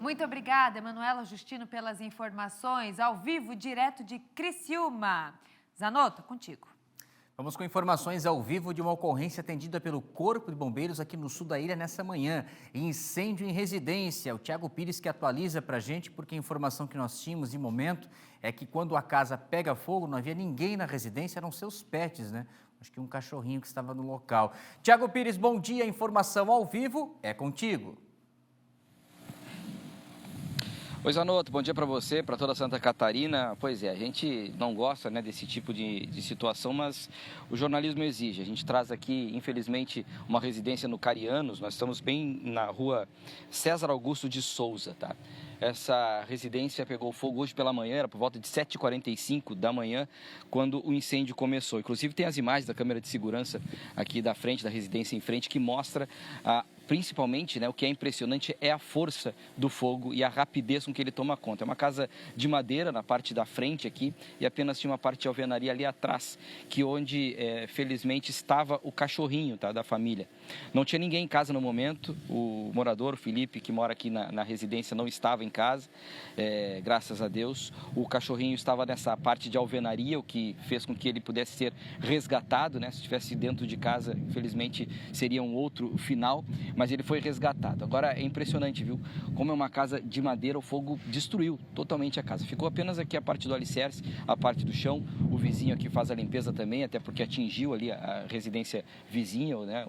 Muito obrigada, Emanuela Justino, pelas informações, ao vivo, direto de Criciúma. Zanotto, contigo. Vamos com informações ao vivo de uma ocorrência atendida pelo Corpo de Bombeiros aqui no sul da ilha nessa manhã. Incêndio em residência. O Thiago Pires que atualiza para a gente, porque a informação que nós tínhamos de momento é que quando a casa pega fogo, não havia ninguém na residência, eram seus pets, né? Acho que um cachorrinho que estava no local. Thiago Pires, bom dia. A informação ao vivo é contigo. Oi, Zanotto, bom dia para você, para toda Santa Catarina. Pois é, a gente não gosta, né, desse tipo de situação, mas o jornalismo exige. A gente traz aqui, infelizmente, uma residência no Carianos. Nós estamos bem na rua César Augusto de Souza, tá? Essa residência pegou fogo hoje pela manhã, era por volta de 7h45 da manhã, quando o incêndio começou. Inclusive tem as imagens da câmera de segurança aqui da frente, da residência em frente, que mostra principalmente, né, o que é impressionante é a força do fogo e a rapidez com que ele toma conta. É uma casa de madeira na parte da frente aqui e apenas tinha uma parte de alvenaria ali atrás, onde felizmente estava o cachorrinho, tá, da família. Não tinha ninguém em casa no momento, o morador, o Felipe, que mora aqui na residência, não estava em casa, graças a Deus. O cachorrinho estava nessa parte de alvenaria, o que fez com que ele pudesse ser resgatado, né? Se estivesse dentro de casa, infelizmente seria um outro final, mas ele foi resgatado. Agora é impressionante, viu? Como é uma casa de madeira, o fogo destruiu totalmente a casa. Ficou apenas aqui a parte do alicerce, a parte do chão. O vizinho aqui faz a limpeza também, até porque atingiu ali a residência vizinha, né?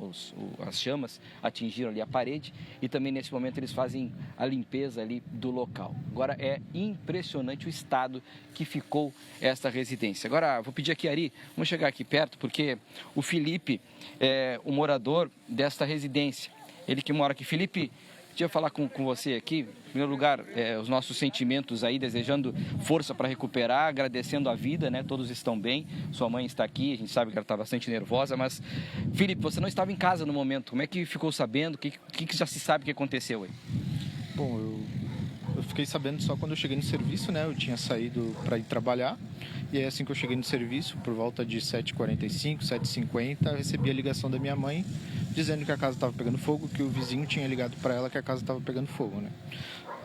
As chamas atingiram ali a parede e também nesse momento eles fazem a limpeza ali do local. Agora é impressionante o estado que ficou essa residência. Agora vou pedir aqui, Ari, vamos chegar aqui perto, porque o Felipe é o morador desta residência. Ele que mora aqui. Felipe, queria falar com você aqui. Em primeiro lugar, os nossos sentimentos aí, desejando força para recuperar, agradecendo a vida, né? Todos estão bem. Sua mãe está aqui, a gente sabe que ela está bastante nervosa, mas, Felipe, você não estava em casa no momento. Como é que ficou sabendo? O que já se sabe que aconteceu aí? Bom, eu fiquei sabendo só quando eu cheguei no serviço, né? Eu tinha saído para ir trabalhar. E aí, assim que eu cheguei no serviço, por volta de 7h45, 7h50, eu recebi a ligação da minha mãe dizendo que a casa estava pegando fogo, que o vizinho tinha ligado para ela que a casa estava pegando fogo, né?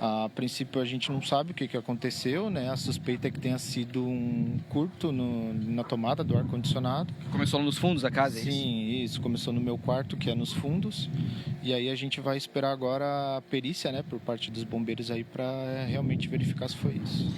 A princípio a gente não sabe o que aconteceu, né? A suspeita é que tenha sido um curto na tomada do ar-condicionado. Começou nos fundos da casa, é isso? Sim, isso. Começou no meu quarto, que é nos fundos. E aí a gente vai esperar agora a perícia, né? Por parte dos bombeiros aí para realmente verificar se foi isso.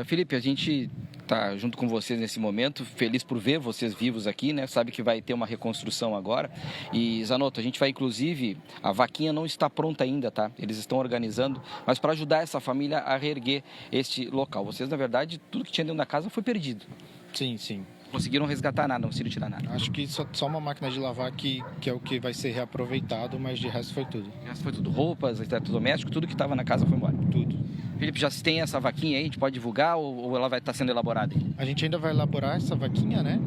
Felipe, a gente está junto com vocês nesse momento, feliz por ver vocês vivos aqui, né? Sabe que vai ter uma reconstrução agora. E, Zanotto, a gente vai, inclusive, a vaquinha não está pronta ainda, tá? Eles estão organizando, mas para ajudar essa família a reerguer este local. Vocês, na verdade, tudo que tinha dentro da casa foi perdido. Sim, sim. Conseguiram resgatar nada, não conseguiram tirar nada. Acho que só uma máquina de lavar que é o que vai ser reaproveitado, mas de resto foi tudo. O resto foi tudo, roupas, eletrodoméstico, tudo que estava na casa foi embora. Tudo. Felipe, já se tem essa vaquinha aí, a gente pode divulgar ou ela vai estar sendo elaborada aí? A gente ainda vai elaborar essa vaquinha, né?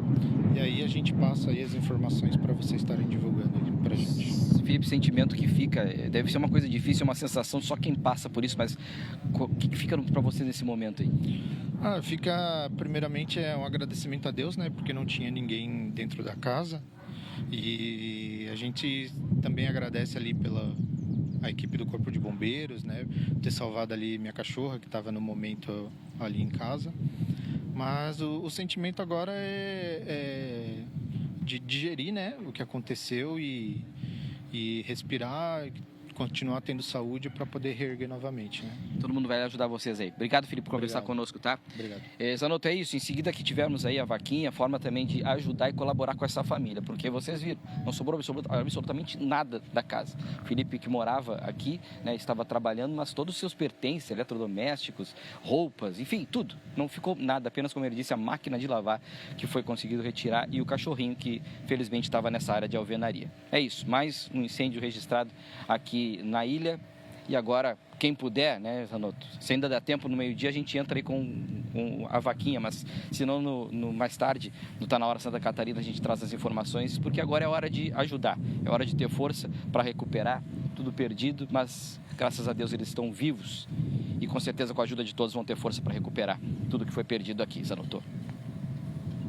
E aí a gente passa aí as informações para vocês estarem divulgando aí pra gente. Felipe, sentimento que fica, deve ser uma coisa difícil, uma sensação, só quem passa por isso, mas o que fica para vocês nesse momento aí? Fica, primeiramente, um agradecimento a Deus, né? Porque não tinha ninguém dentro da casa. E a gente também agradece ali pela a equipe do Corpo de Bombeiros, né? Ter salvado ali minha cachorra, que estava no momento ali em casa. Mas o sentimento agora é de digerir, né? O que aconteceu e respirar, continuar tendo saúde para poder reerguer novamente, né? Todo mundo vai ajudar vocês aí. Obrigado, Felipe, por conversar conosco, tá? Obrigado. Zanotto, é isso. Em seguida que tivermos aí a vaquinha, forma também de ajudar e colaborar com essa família, porque vocês viram, não sobrou absolutamente nada da casa. O Felipe, que morava aqui, né, estava trabalhando, mas todos os seus pertences, eletrodomésticos, roupas, enfim, tudo. Não ficou nada, apenas, como ele disse, a máquina de lavar que foi conseguido retirar e o cachorrinho que, felizmente, estava nessa área de alvenaria. É isso, mais um incêndio registrado aqui na ilha. E agora, quem puder, né, Zanotto, se ainda dá tempo, no meio-dia a gente entra aí com a vaquinha, mas se não, mais tarde, no Tá Na Hora Santa Catarina, a gente traz as informações, porque agora é hora de ajudar, é hora de ter força para recuperar tudo perdido, mas graças a Deus eles estão vivos e com certeza com a ajuda de todos vão ter força para recuperar tudo que foi perdido aqui, Zanotto.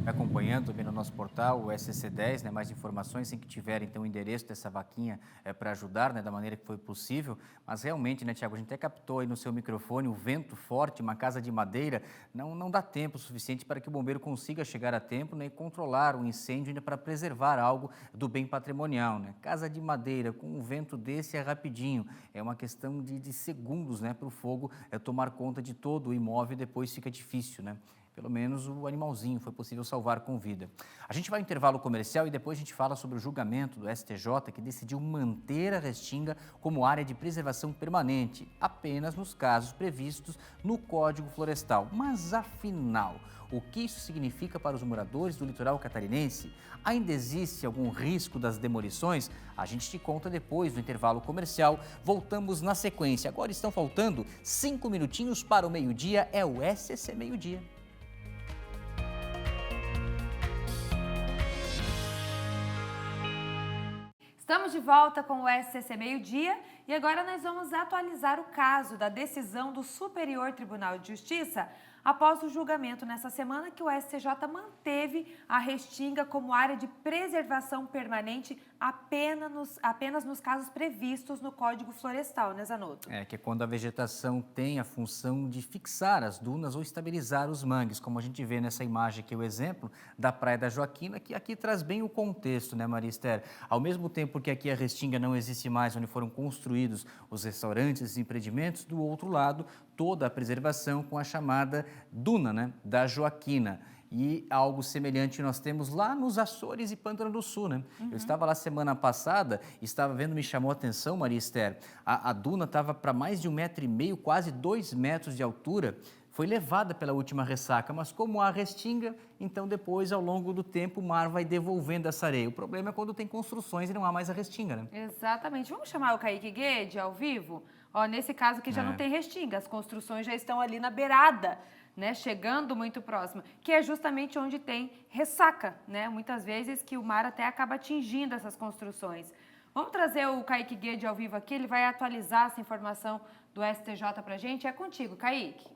Acompanhando também no nosso portal, o SC10, né, mais informações, sem que tiver então o endereço dessa vaquinha para ajudar, né, da maneira que foi possível, mas realmente, né, Tiago, a gente até captou aí no seu microfone o vento forte, uma casa de madeira, não dá tempo suficiente para que o bombeiro consiga chegar a tempo, né, e controlar o incêndio ainda para preservar algo do bem patrimonial, né? Casa de madeira com um vento desse é rapidinho, é uma questão de segundos, né, para o fogo tomar conta de todo o imóvel e depois fica difícil, né? Pelo menos o animalzinho foi possível salvar com vida. A gente vai ao intervalo comercial e depois a gente fala sobre o julgamento do STJ que decidiu manter a Restinga como área de preservação permanente, apenas nos casos previstos no Código Florestal. Mas afinal, o que isso significa para os moradores do litoral catarinense? Ainda existe algum risco das demolições? A gente te conta depois do intervalo comercial. Voltamos na sequência. Agora estão faltando 5 minutinhos para o meio-dia, é o SC Meio-Dia. Estamos de volta com o SCC Meio-Dia e agora nós vamos atualizar o caso da decisão do Superior Tribunal de Justiça após o julgamento nessa semana que o STJ manteve a restinga como área de preservação permanente apenas nos casos previstos no Código Florestal, né, Zanotto? Que é quando a vegetação tem a função de fixar as dunas ou estabilizar os mangues, como a gente vê nessa imagem aqui, o exemplo da Praia da Joaquina, que aqui traz bem o contexto, né, Maria Esther? Ao mesmo tempo que aqui a restinga não existe mais, onde foram construídos os restaurantes e empreendimentos, do outro lado, toda a preservação com a chamada duna, né, da Joaquina. E algo semelhante nós temos lá nos Açores e Pântano do Sul, né? Eu estava lá semana passada, estava vendo, me chamou a atenção, Maria Esther, a duna estava para mais de 1,5 metro, quase 2 metros de altura, foi levada pela última ressaca, mas como há restinga, então depois, ao longo do tempo, o mar vai devolvendo essa areia. O problema é quando tem construções e não há mais a restinga, né? Exatamente. Vamos chamar o Kaique Guede ao vivo? Ó, nesse caso aqui já não tem restinga, as construções já estão ali na beirada, né, chegando muito próximo, que é justamente onde tem ressaca, né? Muitas vezes que o mar até acaba atingindo essas construções. Vamos trazer o Kaique Guede ao vivo aqui, ele vai atualizar essa informação do STJ pra gente. É contigo, Kaique.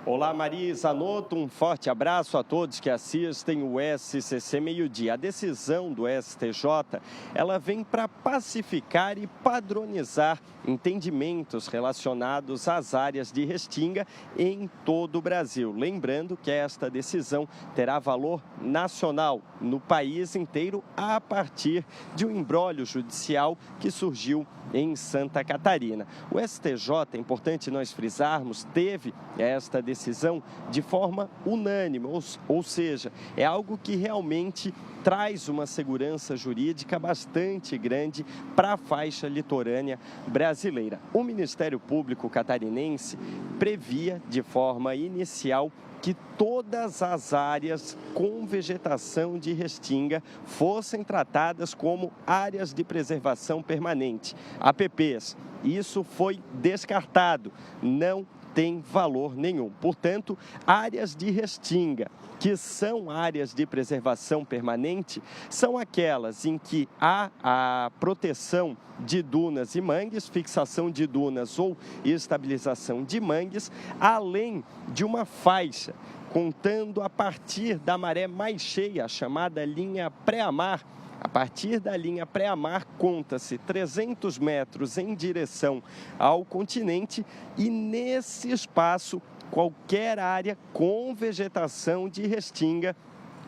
Olá, Maria Zanotto, um forte abraço a todos que assistem o SCC Meio-Dia. A decisão do STJ, ela vem para pacificar e padronizar entendimentos relacionados às áreas de restinga em todo o Brasil. Lembrando que esta decisão terá valor nacional no país inteiro a partir de um imbróglio judicial que surgiu em Santa Catarina. O STJ, é importante nós frisarmos, teve esta decisão de forma unânime, ou seja, é algo que realmente traz uma segurança jurídica bastante grande para a faixa litorânea brasileira. O Ministério Público catarinense previa de forma inicial que todas as áreas com vegetação de restinga fossem tratadas como áreas de preservação permanente, APPs. Isso foi descartado, não tem valor nenhum. Portanto, áreas de restinga, que são áreas de preservação permanente, são aquelas em que há a proteção de dunas e mangues, fixação de dunas ou estabilização de mangues, além de uma faixa contando a partir da maré mais cheia, a chamada linha pré-amar. A partir da linha pré-amar, conta-se 300 metros em direção ao continente e, nesse espaço, qualquer área com vegetação de restinga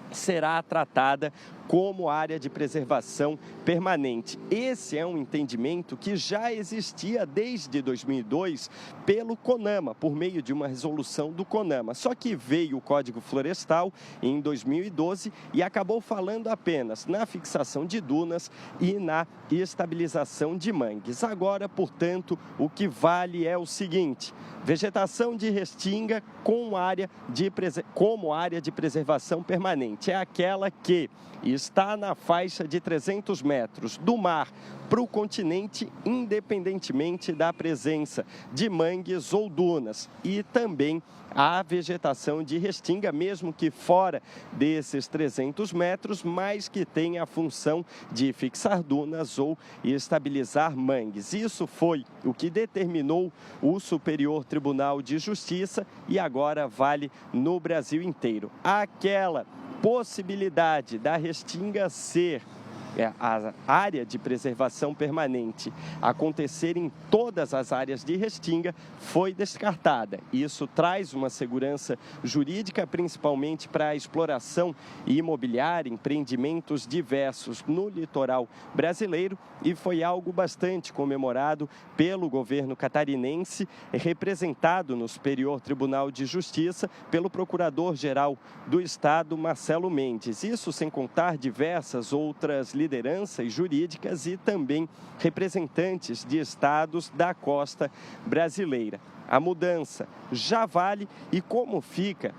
será tratada como área de preservação permanente. Esse é um entendimento que já existia desde 2002 pelo CONAMA, por meio de uma resolução do CONAMA. Só que veio o Código Florestal em 2012 e acabou falando apenas na fixação de dunas e na estabilização de mangues. Agora, portanto, o que vale é o seguinte: vegetação de restinga como área de preservação permanente. É aquela que está na faixa de 300 metros do mar para o continente, independentemente da presença de mangues ou dunas. E também a vegetação de restinga, mesmo que fora desses 300 metros, mas que tem a função de fixar dunas ou estabilizar mangues. Isso foi o que determinou o Superior Tribunal de Justiça e agora vale no Brasil inteiro. Aquela possibilidade da restinga ser a área de preservação permanente acontecer em todas as áreas de restinga foi descartada. Isso traz uma segurança jurídica, principalmente para a exploração imobiliária, empreendimentos diversos no litoral brasileiro, e foi algo bastante comemorado pelo governo catarinense, representado no Superior Tribunal de Justiça pelo Procurador-Geral do Estado, Marcelo Mendes. Isso sem contar diversas outras lideranças jurídicas e também representantes de estados da costa brasileira. A mudança já vale e como fica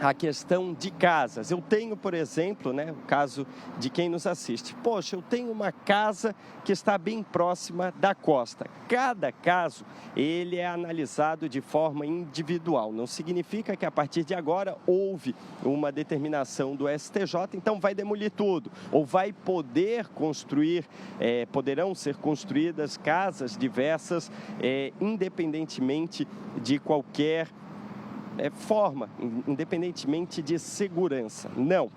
a questão de casas. Eu tenho, por exemplo, né, o caso de quem nos assiste. Poxa, eu tenho uma casa que está bem próxima da costa. Cada caso, ele é analisado de forma individual. Não significa que a partir de agora houve uma determinação do STJ, então vai demolir tudo. Ou vai poder construir, poderão ser construídas casas diversas, independentemente de qualquer forma, independentemente de segurança. Não.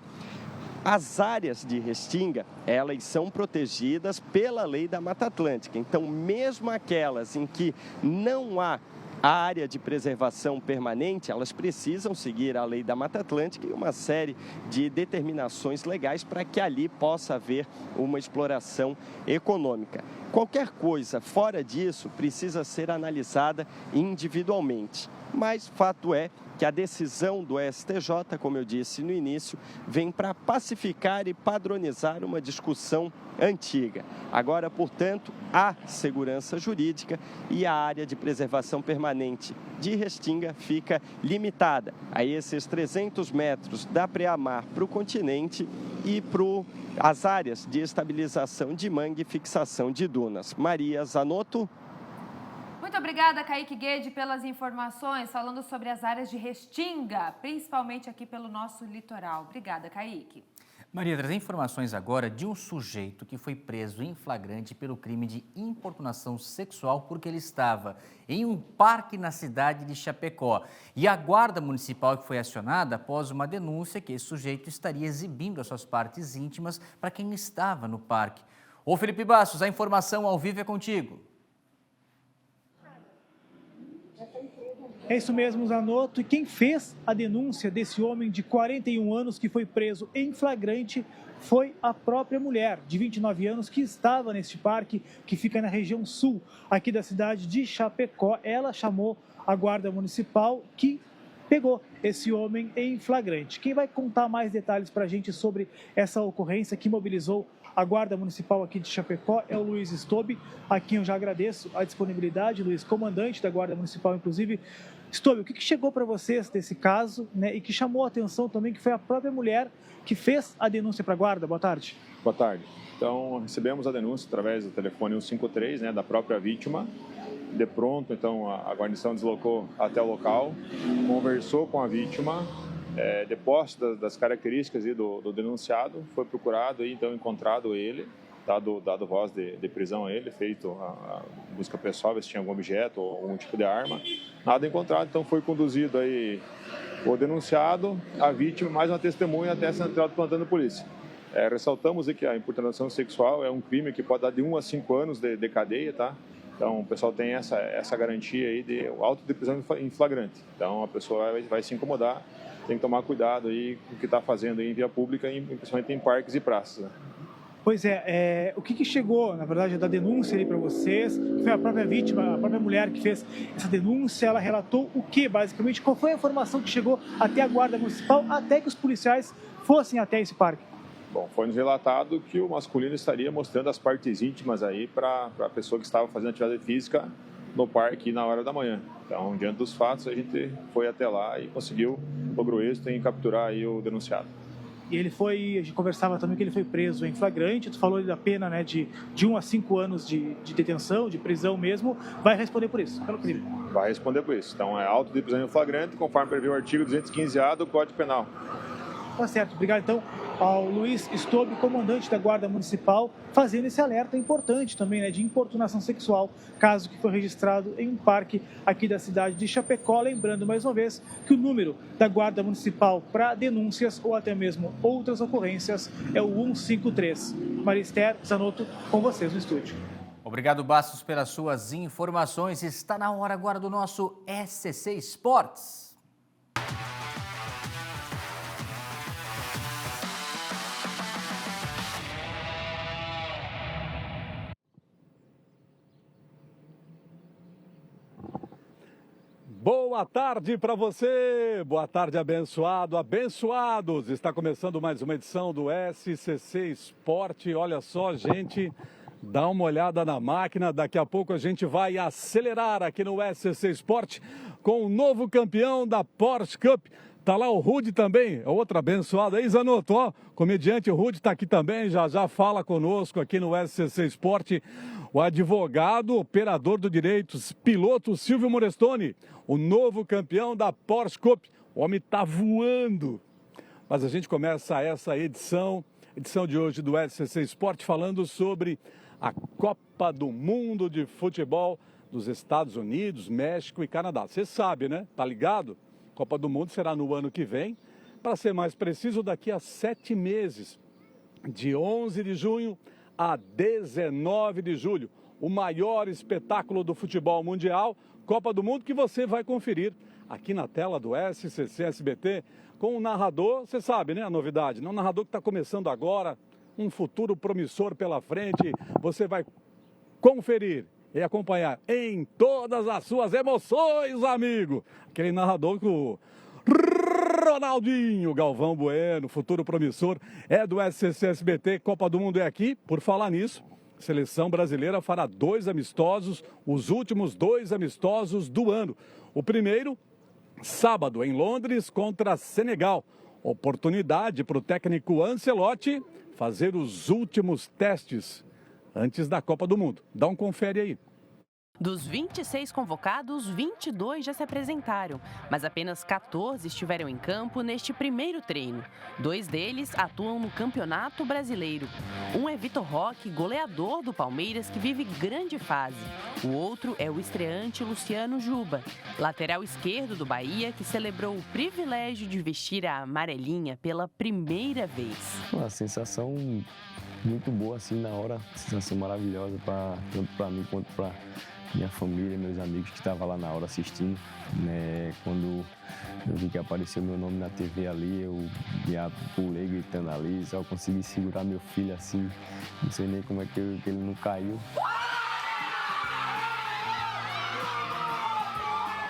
As áreas de Restinga, elas são protegidas pela lei da Mata Atlântica. Então, mesmo aquelas em que não há área de preservação permanente, elas precisam seguir a lei da Mata Atlântica e uma série de determinações legais para que ali possa haver uma exploração econômica. Qualquer coisa fora disso precisa ser analisada individualmente. Mas fato é que a decisão do STJ, como eu disse no início, vem para pacificar e padronizar uma discussão antiga. Agora, portanto, há segurança jurídica e a área de preservação permanente de Restinga fica limitada a esses 300 metros da pré-mar para o continente e para as áreas de estabilização de mangue e fixação de dunas. Maria Zanotto. Muito obrigada, Kaique Guede, pelas informações, falando sobre as áreas de Restinga, principalmente aqui pelo nosso litoral. Obrigada, Kaique. Maria, trazer informações agora de um sujeito que foi preso em flagrante pelo crime de importunação sexual porque ele estava em um parque na cidade de Chapecó. E a guarda municipal que foi acionada após uma denúncia que esse sujeito estaria exibindo as suas partes íntimas para quem estava no parque. Ô Felipe Bastos, a informação ao vivo é contigo. É isso mesmo, Zanotto. E quem fez a denúncia desse homem de 41 anos que foi preso em flagrante foi a própria mulher, de 29 anos, que estava neste parque, que fica na região sul, aqui da cidade de Chapecó. Ela chamou a guarda municipal, que pegou esse homem em flagrante. Quem vai contar mais detalhes para a gente sobre essa ocorrência que mobilizou a Guarda Municipal aqui de Chapecó é o Luiz Stobi, a quem eu já agradeço a disponibilidade, Luiz, comandante da Guarda Municipal, inclusive. Stobi, o que chegou para vocês desse caso, né, e que chamou a atenção também, que foi a própria mulher que fez a denúncia para a Guarda? Boa tarde. Boa tarde. Então, recebemos a denúncia através do telefone 153, né, da própria vítima. De pronto, então, a guarnição deslocou até o local, conversou com a vítima, deposto das características aí do denunciado, foi procurado e então encontrado ele, dado voz de prisão a ele, feito a busca pessoal, ver se tinha algum objeto ou algum tipo de arma. Nada encontrado, então foi conduzido aí o denunciado, a vítima, mais uma testemunha até a central do plantão da polícia. Ressaltamos que a importunação sexual é um crime que pode dar de 1 a 5 anos de cadeia, tá? Então, o pessoal tem essa garantia aí de auto de prisão em flagrante. Então, a pessoa vai se incomodar, tem que tomar cuidado aí com o que está fazendo aí em via pública, principalmente em parques e praças, né? Pois é, o que chegou, na verdade, da denúncia ali para vocês? Foi a própria vítima, a própria mulher que fez essa denúncia, ela relatou o que, basicamente? Qual foi a informação que chegou até a Guarda Municipal, até que os policiais fossem até esse parque? Bom, foi nos relatado que o masculino estaria mostrando as partes íntimas aí para a pessoa que estava fazendo atividade física no parque na hora da manhã. Então, diante dos fatos, a gente foi até lá e logrou êxito em capturar aí o denunciado. E ele a gente conversava também que ele foi preso em flagrante, tu falou da pena, né, de 1 a 5 anos de detenção, de prisão mesmo, vai responder por isso, pelo crime? Vai responder por isso. Então, é auto de prisão em flagrante, conforme prevê o artigo 215A do Código Penal. Tá certo, obrigado então ao Luiz Stobi, comandante da Guarda Municipal, fazendo esse alerta importante também, né, de importunação sexual, caso que foi registrado em um parque aqui da cidade de Chapecó. Lembrando mais uma vez que o número da Guarda Municipal para denúncias ou até mesmo outras ocorrências é o 153. Maria Esther Zanotto, com vocês no estúdio. Obrigado, Bastos, pelas suas informações. Está na hora agora do nosso SC Esportes. Boa tarde para você, boa tarde abençoado, abençoados. Está começando mais uma edição do SCC Esporte. Olha só, gente, dá uma olhada na máquina. Daqui a pouco a gente vai acelerar aqui no SCC Esporte com o novo campeão da Porsche Cup. Tá lá o Rude também, é outro abençoado aí, Zanotto, ó, comediante Rude está aqui também, já fala conosco aqui no SCC Esporte, o advogado, operador do direitos, piloto Silvio Morestoni, o novo campeão da Porsche Cup. O homem tá voando. Mas a gente começa essa edição de hoje do SCC Esporte falando sobre a Copa do Mundo de Futebol dos Estados Unidos, México e Canadá. Você sabe, né? Tá ligado? Copa do Mundo será no ano que vem, para ser mais preciso, daqui a 7 meses, de 11 de junho a 19 de julho. O maior espetáculo do futebol mundial, Copa do Mundo, que você vai conferir aqui na tela do SCC SBT, com um narrador, você sabe, né, a novidade, né? Um narrador que está começando agora, um futuro promissor pela frente, você vai conferir e acompanhar em todas as suas emoções, amigo. Aquele narrador que o Ronaldinho Galvão Bueno, futuro promissor, é do SCC SBT. Copa do Mundo é aqui. Por falar nisso, a seleção brasileira fará 2 amistosos, os últimos 2 amistosos do ano. O primeiro, sábado, em Londres, contra Senegal. Oportunidade para o técnico Ancelotti fazer os últimos testes antes da Copa do Mundo. Dá um confere aí. Dos 26 convocados, 22 já se apresentaram, mas apenas 14 estiveram em campo neste primeiro treino. 2 deles atuam no Campeonato Brasileiro. Um é Vitor Roque, goleador do Palmeiras, que vive grande fase. O outro é o estreante Luciano Juba, lateral esquerdo do Bahia, que celebrou o privilégio de vestir a amarelinha pela primeira vez. Uma sensação muito boa assim na hora, sensação maravilhosa tanto para mim quanto para minha família, meus amigos que estavam lá na hora assistindo, né? Quando eu vi que apareceu meu nome na TV ali, eu já pulei gritando ali, só consegui segurar meu filho assim, não sei nem como é que ele não caiu.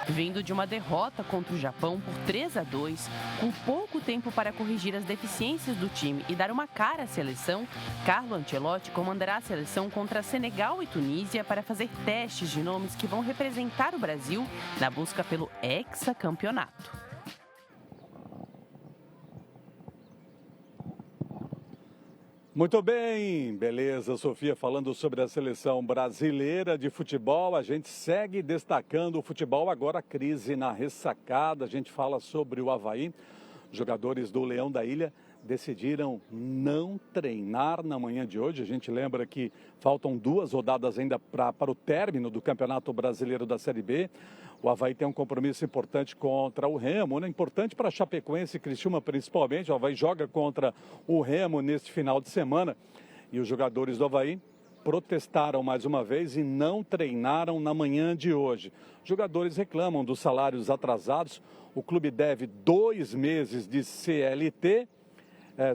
Vindo de uma derrota contra o Japão por 3-2, com pouco tempo para corrigir as deficiências do time e dar uma cara à seleção, Carlo Ancelotti comandará a seleção contra Senegal e Tunísia para fazer testes de nomes que vão representar o Brasil na busca pelo hexacampeonato. Muito bem, beleza, Sofia, falando sobre a seleção brasileira de futebol, a gente segue destacando o futebol, agora a crise na ressacada, a gente fala sobre o Avaí. Jogadores do Leão da Ilha decidiram não treinar na manhã de hoje. A gente lembra que faltam 2 rodadas ainda para o término do Campeonato Brasileiro da Série B. O Avaí tem um compromisso importante contra o Remo, né? Importante para Chapecoense e Criciúma principalmente. O Avaí joga contra o Remo neste final de semana. E os jogadores do Avaí protestaram mais uma vez e não treinaram na manhã de hoje. Os jogadores reclamam dos salários atrasados. O clube deve 2 meses de CLT,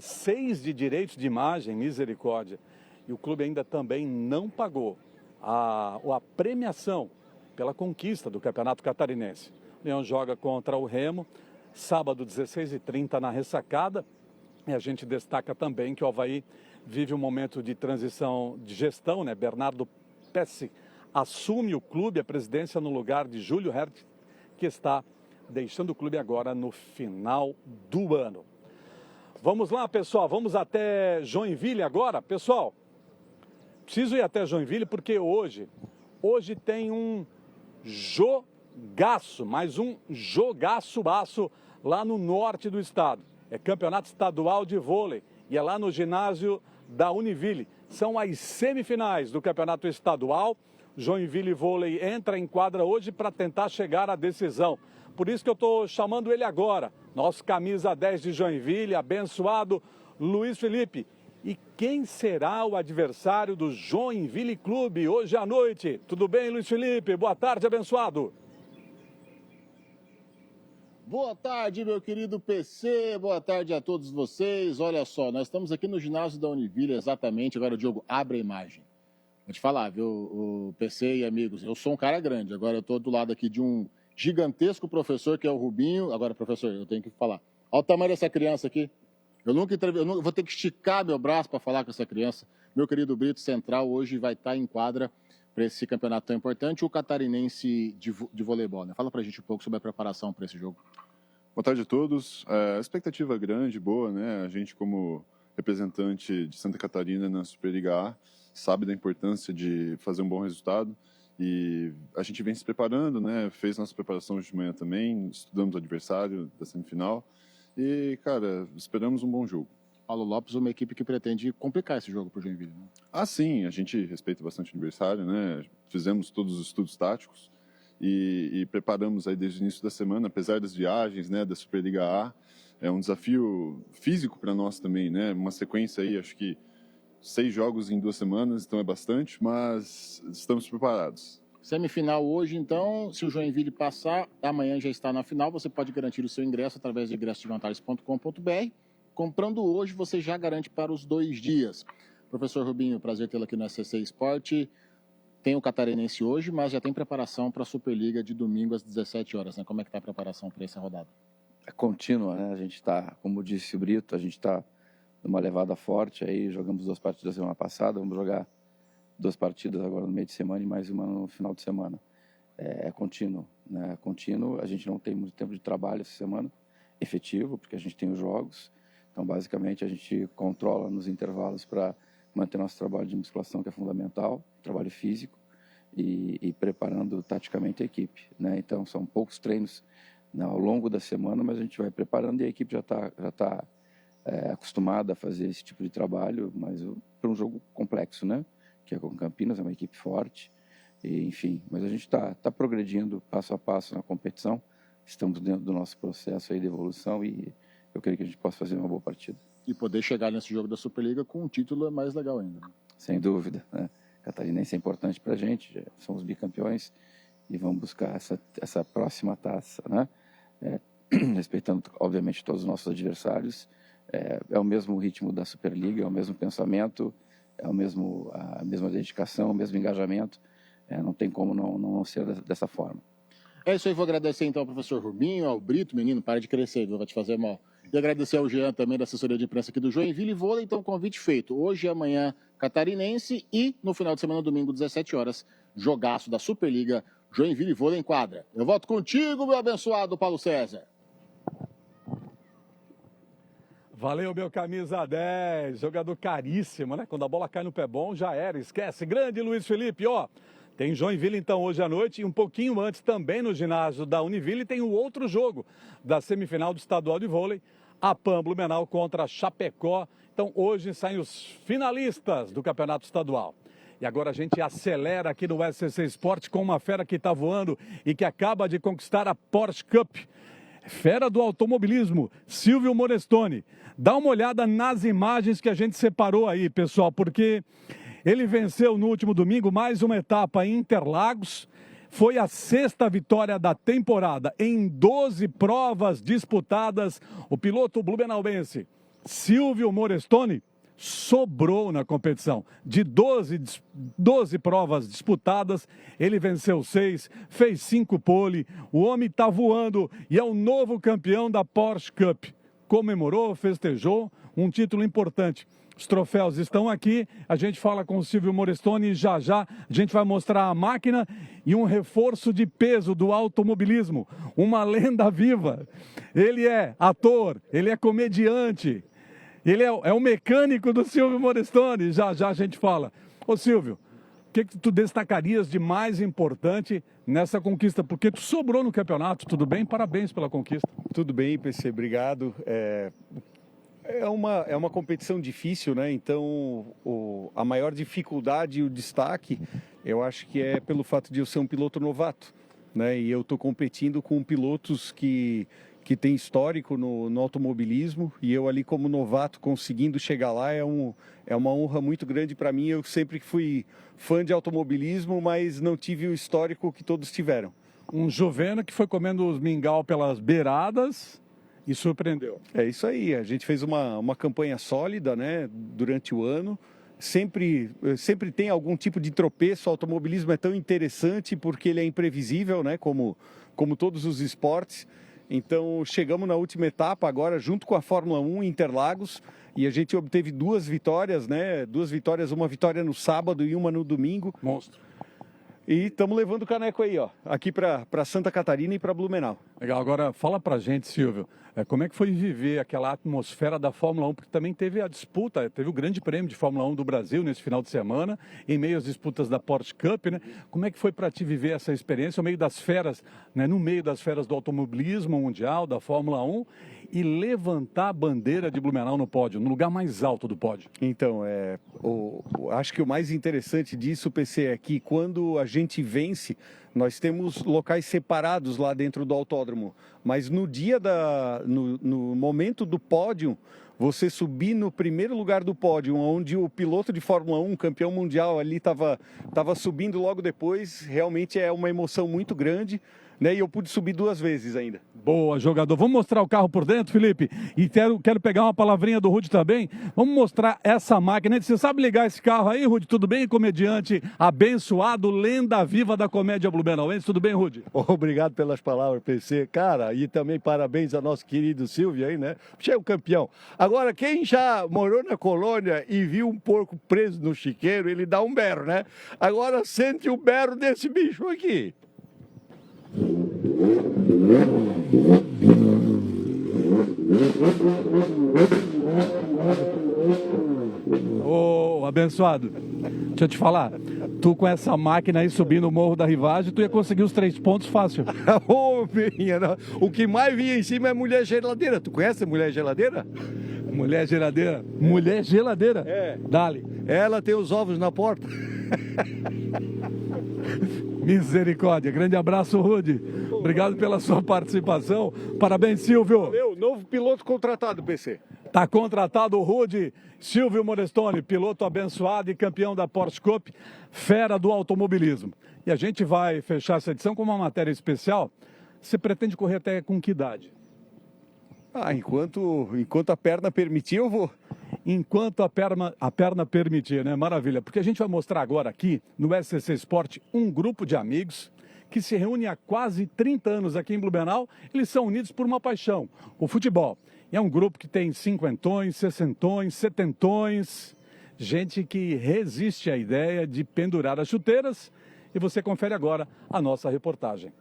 6 de direitos de imagem, misericórdia. E o clube ainda também não pagou a premiação pela conquista do Campeonato Catarinense. O Leão joga contra o Remo, sábado 16h30 na ressacada. E a gente destaca também que o Avaí vive um momento de transição de gestão, né? Bernardo Pesce assume o clube, a presidência, no lugar de Júlio Hertz, que está deixando o clube agora no final do ano. Vamos lá, pessoal, vamos até Joinville agora. Pessoal, preciso ir até Joinville porque hoje tem um jogaço, mais um jogaço-baço lá no norte do estado. É campeonato estadual de vôlei e é lá no ginásio da Univille. São as semifinais do campeonato estadual. Joinville Vôlei entra em quadra hoje para tentar chegar à decisão. Por isso que eu estou chamando ele agora, nosso camisa 10 de Joinville, abençoado Luiz Felipe. E quem será o adversário do Joinville Clube hoje à noite? Tudo bem, Luiz Felipe? Boa tarde, abençoado. Boa tarde, meu querido PC. Boa tarde a todos vocês. Olha só, nós estamos aqui no ginásio da Univille, exatamente. Agora, Diogo, abre a imagem. Vou te falar, viu, o PC e amigos, eu sou um cara grande. Agora eu estou do lado aqui de um gigantesco professor, que é o Rubinho. Agora, professor, eu tenho que falar. Olha o tamanho dessa criança aqui. Eu vou ter que esticar meu braço para falar com essa criança. Meu querido Brito Central hoje vai estar em quadra para esse campeonato tão importante, o catarinense de voleibol. Né? Fala para a gente um pouco sobre a preparação para esse jogo. Boa tarde a todos. A expectativa é grande, boa, né? A gente, como representante de Santa Catarina na Superliga A, sabe da importância de fazer um bom resultado e a gente vem se preparando, né? Fez nossa preparação hoje de manhã também, estudamos o adversário da semifinal e, cara, esperamos um bom jogo. Paulo Lopes, uma equipe que pretende complicar esse jogo para o Joinville, né? Ah, sim, a gente respeita bastante o adversário, né? Fizemos todos os estudos táticos e preparamos aí desde o início da semana, apesar das viagens, né, da Superliga A. É um desafio físico para nós também, né? Uma sequência aí, acho que 6 jogos em 2 semanas, então é bastante, mas estamos preparados. Semifinal hoje, então, se o Joinville passar, amanhã já está na final, você pode garantir o seu ingresso através de ingressodevantagens.com.br. Comprando hoje, você já garante para os 2 dias. Professor Rubinho, prazer tê-lo aqui no SCC Esporte. Tem o Catarinense hoje, mas já tem preparação para a Superliga de domingo às 17 horas, né? Como é que está a preparação para essa rodada? É contínua, né? A gente está, como disse o Brito, a gente está numa levada forte. Aí jogamos 2 partidas semana passada, vamos jogar 2 partidas agora no meio de semana e mais uma no final de semana. É contínuo, né? É contínuo. A gente não tem muito tempo de trabalho essa semana, efetivo, porque a gente tem os jogos. Então, basicamente, a gente controla nos intervalos para manter nosso trabalho de musculação, que é fundamental, trabalho físico, e preparando taticamente a equipe, né? Então, são poucos treinos ao longo da semana, mas a gente vai preparando e a equipe já está acostumada a fazer esse tipo de trabalho, mas para um jogo complexo, né? Que é com Campinas, é uma equipe forte, e, enfim, mas a gente está progredindo passo a passo na competição, estamos dentro do nosso processo aí de evolução e eu creio que a gente possa fazer uma boa partida. E poder chegar nesse jogo da Superliga com um título é mais legal ainda, né? Sem dúvida, né? Catarinense é importante para a gente, somos bicampeões e vamos buscar essa próxima taça, né? Respeitando, obviamente, todos os nossos adversários. É o mesmo ritmo da Superliga, é o mesmo pensamento, é a mesma dedicação, o mesmo engajamento. Não tem como não ser dessa forma. É isso aí, vou agradecer então ao professor Rubinho, ao Brito, menino, para de crescer, viu? Vai te fazer mal. E agradecer ao Jean também, da assessoria de imprensa aqui do Joinville. Vôlei, então, convite feito. Hoje e amanhã, Catarinense e no final de semana, domingo, 17 horas, jogaço da Superliga, Joinville Vôlei em quadra. Eu volto contigo, meu abençoado Paulo César. Valeu, meu camisa 10, jogador caríssimo, né? Quando a bola cai no pé bom, já era, esquece. Grande Luiz Felipe, ó. Tem Joinville, então, hoje à noite e um pouquinho antes também no ginásio da Univille tem o outro jogo da semifinal do estadual de vôlei, a PAN Blumenau contra a Chapecó. Então, hoje saem os finalistas do campeonato estadual. E agora a gente acelera aqui no SCC Esporte com uma fera que está voando e que acaba de conquistar a Porsche Cup. Fera do automobilismo, Silvio Morestoni. Dá uma olhada nas imagens que a gente separou aí, pessoal, porque ele venceu no último domingo mais uma etapa em Interlagos. Foi a 6ª vitória da temporada em 12 provas disputadas. O piloto blumenauense Silvio Morestoni sobrou na competição. De 12 provas disputadas, ele venceu 6, fez 5 pole. O homem está voando e é o novo campeão da Porsche Cup. Comemorou, festejou, um título importante. Os troféus estão aqui, a gente fala com o Silvio Morestoni e já a gente vai mostrar a máquina e um reforço de peso do automobilismo, uma lenda viva. Ele é ator, ele é comediante, ele é o mecânico do Silvio Morestoni, já a gente fala. Ô Silvio, o que tu destacarias de mais importante nessa conquista? Porque tu sobrou no campeonato, tudo bem? Parabéns pela conquista. Tudo bem, PC, obrigado. É uma competição difícil, né? Então, a maior dificuldade e o destaque, eu acho que é pelo fato de eu ser um piloto novato, né? E eu estou competindo com pilotos que têm histórico no automobilismo e eu ali como novato conseguindo chegar lá é uma honra muito grande para mim. Eu sempre fui fã de automobilismo, mas não tive o histórico que todos tiveram. Um jovem que foi comendo os mingau pelas beiradas e surpreendeu. É isso aí, a gente fez uma campanha sólida, né, durante o ano. Sempre tem algum tipo de tropeço. O automobilismo é tão interessante porque ele é imprevisível, né, como todos os esportes. Então chegamos na última etapa agora junto com a Fórmula 1 em Interlagos e a gente obteve 2 vitórias, né, 2 vitórias, uma vitória no sábado e uma no domingo. Monstro. E estamos levando o caneco aí, ó, aqui para Santa Catarina e para Blumenau. Legal, agora fala pra gente, Silvio, como é que foi viver aquela atmosfera da Fórmula 1, porque também teve a disputa, teve o grande prêmio de Fórmula 1 do Brasil nesse final de semana, em meio às disputas da Porsche Cup, né? Como é que foi para ti viver essa experiência, no meio das feras, né? No meio das feras do automobilismo mundial, da Fórmula 1, e levantar a bandeira de Blumenau no pódio, no lugar mais alto do pódio? Então, acho que o mais interessante disso, PC, é que quando a gente vence, nós temos locais separados lá dentro do autódromo, mas no dia no momento do pódio, você subir no primeiro lugar do pódio, onde o piloto de Fórmula 1, campeão mundial ali, estava subindo logo depois, realmente é uma emoção muito grande, né? E eu pude subir 2 vezes ainda. Boa, jogador. Vamos mostrar o carro por dentro, Felipe? E quero pegar uma palavrinha do Rudy também. Vamos mostrar essa máquina. Você sabe ligar esse carro aí, Rudy? Tudo bem? Comediante abençoado, lenda viva da comédia blumenauense. Tudo bem, Rudy? Obrigado pelas palavras, PC. Cara, e também parabéns ao nosso querido Silvio aí, né? Você é o campeão. Agora, quem já morou na colônia e viu um porco preso no chiqueiro, ele dá um berro, né? Agora, sente o berro desse bicho aqui. Ô, abençoado, deixa eu te falar, tu com essa máquina aí subindo o Morro da Rivagem, tu ia conseguir os 3 pontos fácil. Ô, minha, o que mais vinha em cima é mulher geladeira. Tu conhece a mulher geladeira? Mulher geladeira? Mulher geladeira? É. Dali. Ela tem os ovos na porta. Misericórdia. Grande abraço, Rudy. Obrigado pela sua participação. Parabéns, Silvio. Valeu, novo piloto contratado, PC. Tá contratado o Rudy Silvio Morestoni, piloto abençoado e campeão da Porsche Cup, fera do automobilismo. E a gente vai fechar essa edição com uma matéria especial. Você pretende correr até com que idade? Enquanto a perna permitir, eu vou. Enquanto a perna permitir, né? Maravilha. Porque a gente vai mostrar agora aqui no SCC Sport um grupo de amigos que se reúne há quase 30 anos aqui em Blumenau. Eles são unidos por uma paixão, o futebol. E é um grupo que tem 50ões, 60ões, 70ões, gente que resiste à ideia de pendurar as chuteiras. E você confere agora a nossa reportagem.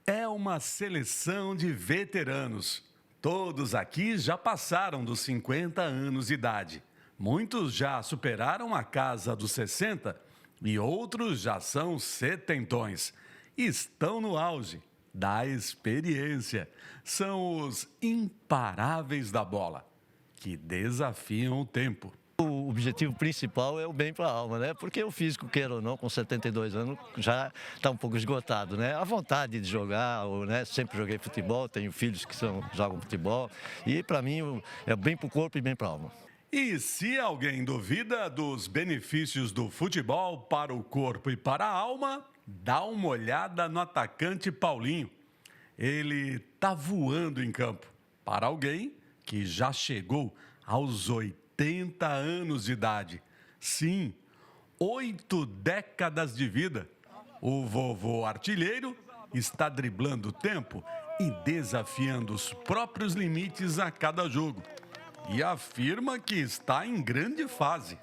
É uma seleção de veteranos. Todos aqui já passaram dos 50 anos de idade. Muitos já superaram a casa dos 60 e outros já são setentões. Estão no auge da experiência. São os imparáveis da bola, que desafiam o tempo. O objetivo principal é o bem para a alma, né? Porque o físico, queira ou não, com 72 anos, já está um pouco esgotado, né? A vontade de jogar, né? Sempre joguei futebol, tenho filhos que jogam futebol. E para mim é bem para o corpo e bem para a alma. E se alguém duvida dos benefícios do futebol para o corpo e para a alma, dá uma olhada no atacante Paulinho. Ele está voando em campo. Para alguém que já chegou aos 80 anos de idade. Sim, 8 décadas de vida. O vovô artilheiro está driblando o tempo e desafiando os próprios limites a cada jogo. E afirma que está em grande fase.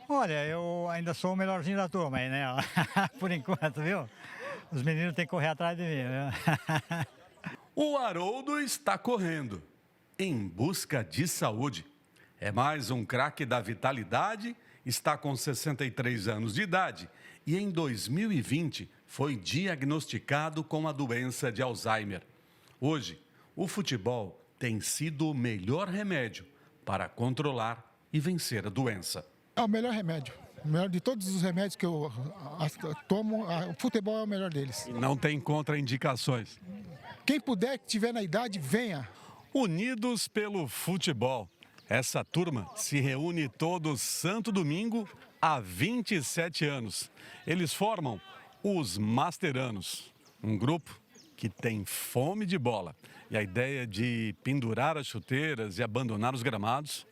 Olha, eu ainda sou o melhorzinho da turma aí, né? Por enquanto, viu? Os meninos têm que correr atrás de mim, viu? O Haroldo está correndo em busca de saúde. É mais um craque da vitalidade, está com 63 anos de idade e em 2020 foi diagnosticado com a doença de Alzheimer. Hoje, o futebol tem sido o melhor remédio para controlar e vencer a doença. É o melhor remédio. O melhor de todos os remédios que eu tomo, o futebol é o melhor deles. E não tem contraindicações. Quem puder, que tiver na idade, venha. Unidos pelo futebol. Essa turma se reúne todo santo domingo há 27 anos. Eles formam os Masteranos, um grupo que tem fome de bola. E a ideia de pendurar as chuteiras e abandonar os gramados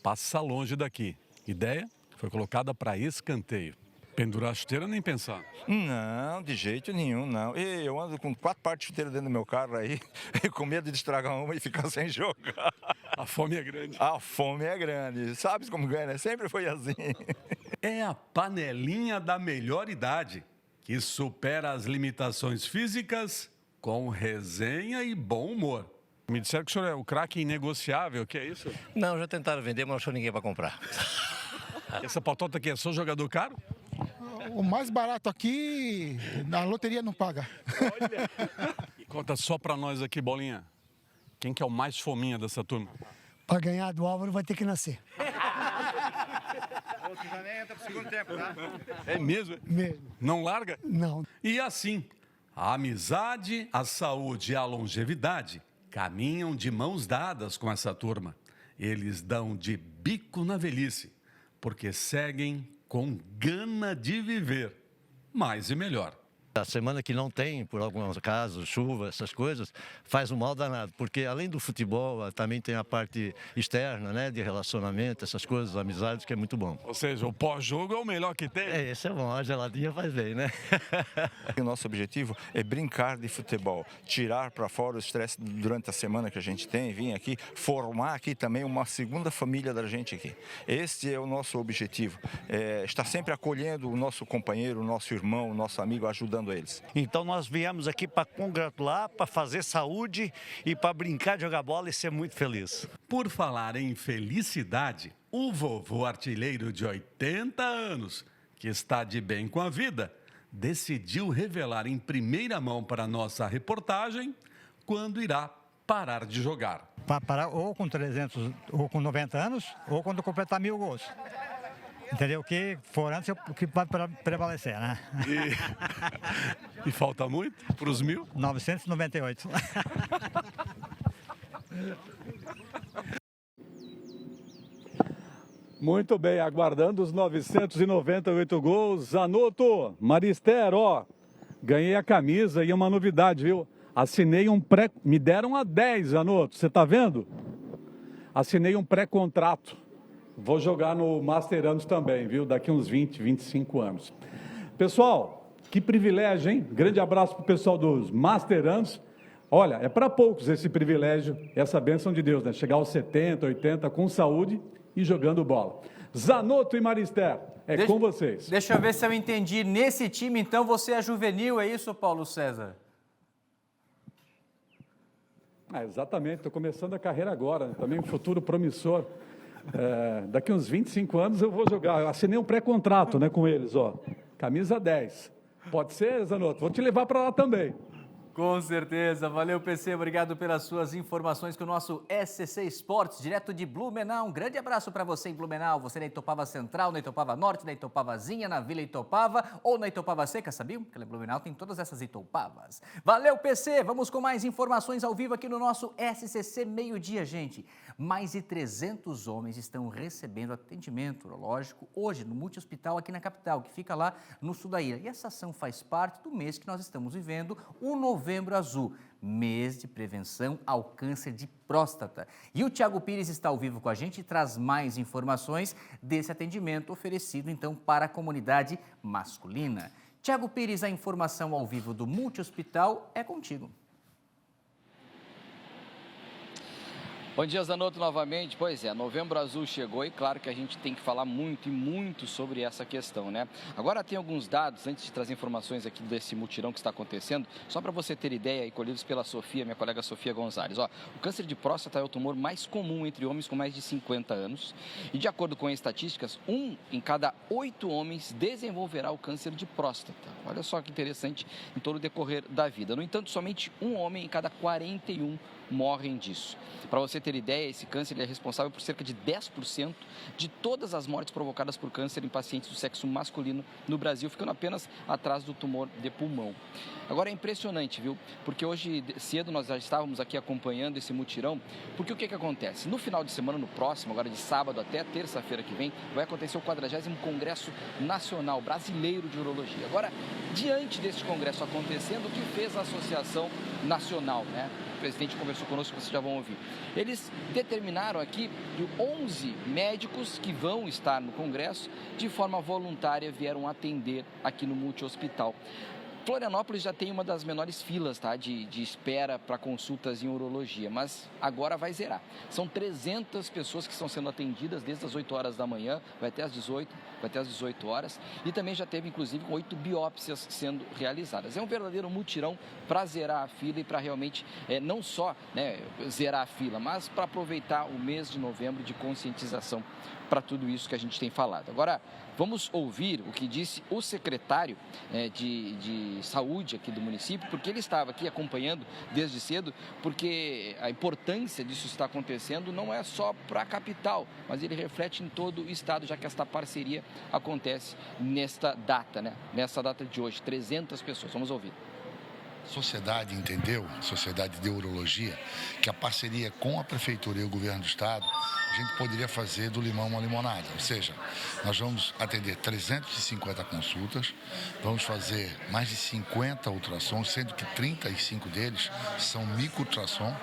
passa longe daqui. Ideia foi colocada para escanteio. Pendurar a chuteira, nem pensar. Não, de jeito nenhum, não. Eu ando com 4 partes de chuteira dentro do meu carro aí, com medo de estragar uma e ficar sem jogar. A fome é grande. A fome é grande. Sabes como ganha, né? Sempre foi assim. É a panelinha da melhor idade, que supera as limitações físicas com resenha e bom humor. Me disseram que o senhor é o craque inegociável, o que é isso? Não, já tentaram vender, mas não achou ninguém para comprar. Essa patota aqui é só jogador caro? O mais barato aqui, na loteria não paga. E conta só pra nós aqui, Bolinha. Quem que é o mais fominha dessa turma? Para ganhar do Álvaro vai ter que nascer. É mesmo? Mesmo. Não larga? Não. E assim, a amizade, a saúde e a longevidade caminham de mãos dadas com essa turma. Eles dão de bico na velhice, porque seguem com gana de viver mais e melhor. A semana que não tem, por alguns casos, chuva, essas coisas, faz um mal danado, porque além do futebol, também tem a parte externa, né, de relacionamento, essas coisas, amizades, que é muito bom. Ou seja, o pós-jogo é o melhor que tem. É, esse é bom, a geladinha faz bem, né? O nosso objetivo é brincar de futebol, tirar para fora o estresse durante a semana que a gente tem, vir aqui, formar aqui também uma segunda família da gente aqui. Este é o nosso objetivo, estar sempre acolhendo o nosso companheiro, o nosso irmão, o nosso amigo, ajudando eles. Então nós viemos aqui para congratular, para fazer saúde e para brincar de jogar bola e ser muito feliz. Por falar em felicidade, o vovô artilheiro de 80 anos, que está de bem com a vida, decidiu revelar em primeira mão para a nossa reportagem quando irá parar de jogar. Para parar ou com 300 ou com 90 anos ou quando completar 1000 gols. Entendeu? O que for antes, o que vai prevalecer, né? E falta muito para os 1000? 998. Muito bem, aguardando os 998 gols. Zanotto, Marister, ó, ganhei a camisa e uma novidade, viu? Assinei um pré... Me deram a 10, Zanotto, você tá vendo? Assinei um pré-contrato. Vou jogar no Masteranos também, viu? Daqui uns 20, 25 anos. Pessoal, que privilégio, hein? Grande abraço para o pessoal dos Masteranos. Olha, é para poucos esse privilégio, essa bênção de Deus, né? Chegar aos 70, 80 com saúde e jogando bola. Zanotto e Marister, com vocês. Deixa eu ver se eu entendi. Nesse time, então, você é juvenil, é isso, Paulo César? Exatamente, estou começando a carreira agora, também um futuro promissor. Daqui uns 25 anos eu vou jogar. Eu assinei um pré-contrato, né, com eles, ó. Camisa 10. Pode ser, Zanotto? Vou te levar para lá também. Com certeza. Valeu, PC. Obrigado pelas suas informações com o nosso SCC Esportes, direto de Blumenau. Um grande abraço para você em Blumenau. Você na Itopava Central, na Itopava Norte, na Itopavazinha, na Vila Itopava ou na Itopava Seca. Sabiam que Blumenau tem todas essas Itopavas. Valeu, PC. Vamos com mais informações ao vivo aqui no nosso SCC Meio-Dia, gente. Mais de 300 homens estão recebendo atendimento urológico hoje no multi-hospital aqui na capital, que fica lá no sul da ilha. E essa ação faz parte do mês que nós estamos vivendo, o Novembro Azul, mês de prevenção ao câncer de próstata. E o Thiago Pires está ao vivo com a gente e traz mais informações desse atendimento oferecido, então, para a comunidade masculina. Thiago Pires, a informação ao vivo do multi-hospital é contigo. Bom dia, Zanotto, novamente. Pois é, Novembro Azul chegou e claro que a gente tem que falar muito e muito sobre essa questão, né? Agora tem alguns dados, antes de trazer informações aqui desse mutirão que está acontecendo, só para você ter ideia e colhidos pela Sofia, minha colega Sofia Gonzalez. Ó, o câncer de próstata é o tumor mais comum entre homens com mais de 50 anos e, de acordo com as estatísticas, 1 em cada 8 homens desenvolverá o câncer de próstata. Olha só que interessante em todo o decorrer da vida. No entanto, somente 1 homem em cada 41 morrem disso. Para você ter ideia, esse câncer ele é responsável por cerca de 10% de todas as mortes provocadas por câncer em pacientes do sexo masculino no Brasil, ficando apenas atrás do tumor de pulmão. Agora é impressionante, viu? Porque hoje cedo nós já estávamos aqui acompanhando esse mutirão, porque o que acontece? No final de semana, no próximo, agora de sábado até terça-feira que vem, vai acontecer o 40º Congresso Nacional Brasileiro de Urologia. Agora, diante deste congresso acontecendo, o que fez a Associação Nacional, né? O presidente conversou conosco, vocês já vão ouvir. Eles determinaram aqui que 11 médicos que vão estar no congresso, de forma voluntária, vieram atender aqui no multi-hospital. Florianópolis já tem uma das menores filas, tá, de espera para consultas em urologia, mas agora vai zerar. São 300 pessoas que estão sendo atendidas desde as 8 horas da manhã, vai até as 18 horas, e também já teve, inclusive, 8 biópsias sendo realizadas. É um verdadeiro mutirão para zerar a fila e para realmente, não só, né, zerar a fila, mas para aproveitar o mês de novembro de conscientização para tudo isso que a gente tem falado. Agora, vamos ouvir o que disse o secretário de saúde aqui do município, porque ele estava aqui acompanhando desde cedo, porque a importância disso estar acontecendo não é só para a capital, mas ele reflete em todo o estado, já que esta parceria acontece nesta data, né? Nessa data de hoje, 300 pessoas. Vamos ouvir. A sociedade entendeu, a Sociedade de Urologia, que a parceria com a Prefeitura e o Governo do Estado, a gente poderia fazer do limão uma limonada. Ou seja, nós vamos atender 350 consultas, vamos fazer mais de 50 ultrassons, sendo que 35 deles são micro-ultrassom,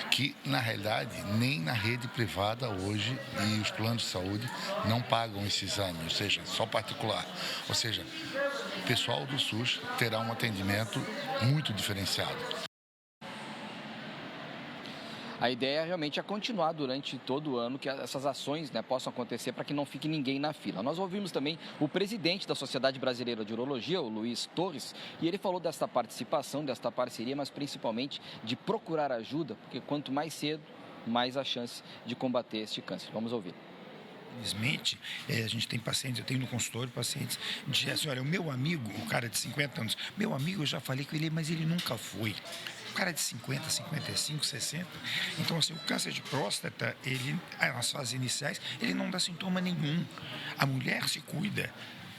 que, na realidade, nem na rede privada hoje e os planos de saúde não pagam esse exame, ou seja, só particular. Ou seja, o pessoal do SUS terá um atendimento muito diferenciado. A ideia realmente é continuar durante todo o ano, que essas ações, né, possam acontecer para que não fique ninguém na fila. Nós ouvimos também o presidente da Sociedade Brasileira de Urologia, o Luiz Torres, e ele falou desta participação, desta parceria, mas principalmente de procurar ajuda, porque quanto mais cedo, mais a chance de combater este câncer. Vamos ouvir. Infelizmente, a gente tem pacientes, eu tenho no consultório pacientes, dizem assim, olha, o meu amigo, o cara de 50 anos, meu amigo, eu já falei com ele, mas ele nunca foi. O cara de 50, 55, 60. Então, assim, o câncer de próstata, ele, nas fases iniciais, ele não dá sintoma nenhum. A mulher se cuida,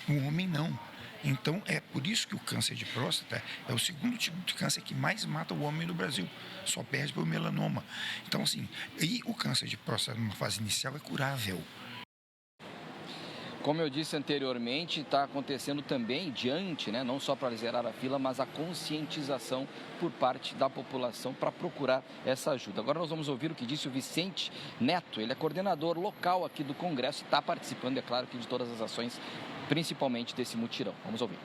o homem não. Então, é por isso que o câncer de próstata é o segundo tipo de câncer que mais mata o homem no Brasil. Só perde para o melanoma. Então, assim, e o câncer de próstata numa fase inicial é curável. Como eu disse anteriormente, está acontecendo também diante, né, não só para zerar a fila, mas a conscientização por parte da população para procurar essa ajuda. Agora nós vamos ouvir o que disse o Vicente Neto, ele é coordenador local aqui do Congresso e está participando, é claro, aqui de todas as ações, principalmente desse mutirão. Vamos ouvir.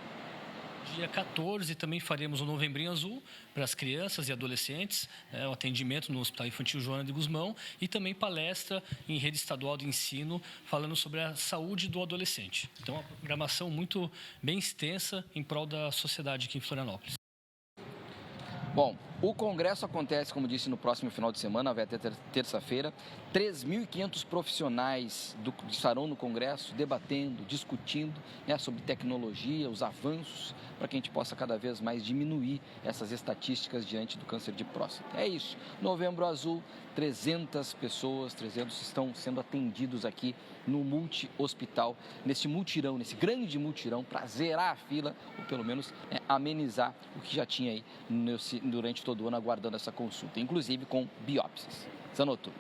Dia 14 também faremos o Novembrinho Azul para as crianças e adolescentes, o atendimento no Hospital Infantil Joana de Guzmão e também palestra em rede estadual de ensino falando sobre a saúde do adolescente. Então, uma programação muito bem extensa em prol da sociedade aqui em Florianópolis. Bom, o Congresso acontece, como disse, no próximo final de semana, vai até terça-feira. 3.500 profissionais estarão no Congresso debatendo, discutindo, né, sobre tecnologia, os avanços, para que a gente possa cada vez mais diminuir essas estatísticas diante do câncer de próstata. É isso. Novembro Azul, 300 pessoas, 300 estão sendo atendidos aqui no multi-hospital, nesse mutirão, nesse grande mutirão, para zerar a fila, ou pelo menos amenizar o que já tinha aí durante todo o ano aguardando essa consulta, inclusive com biópsias. Zanotto.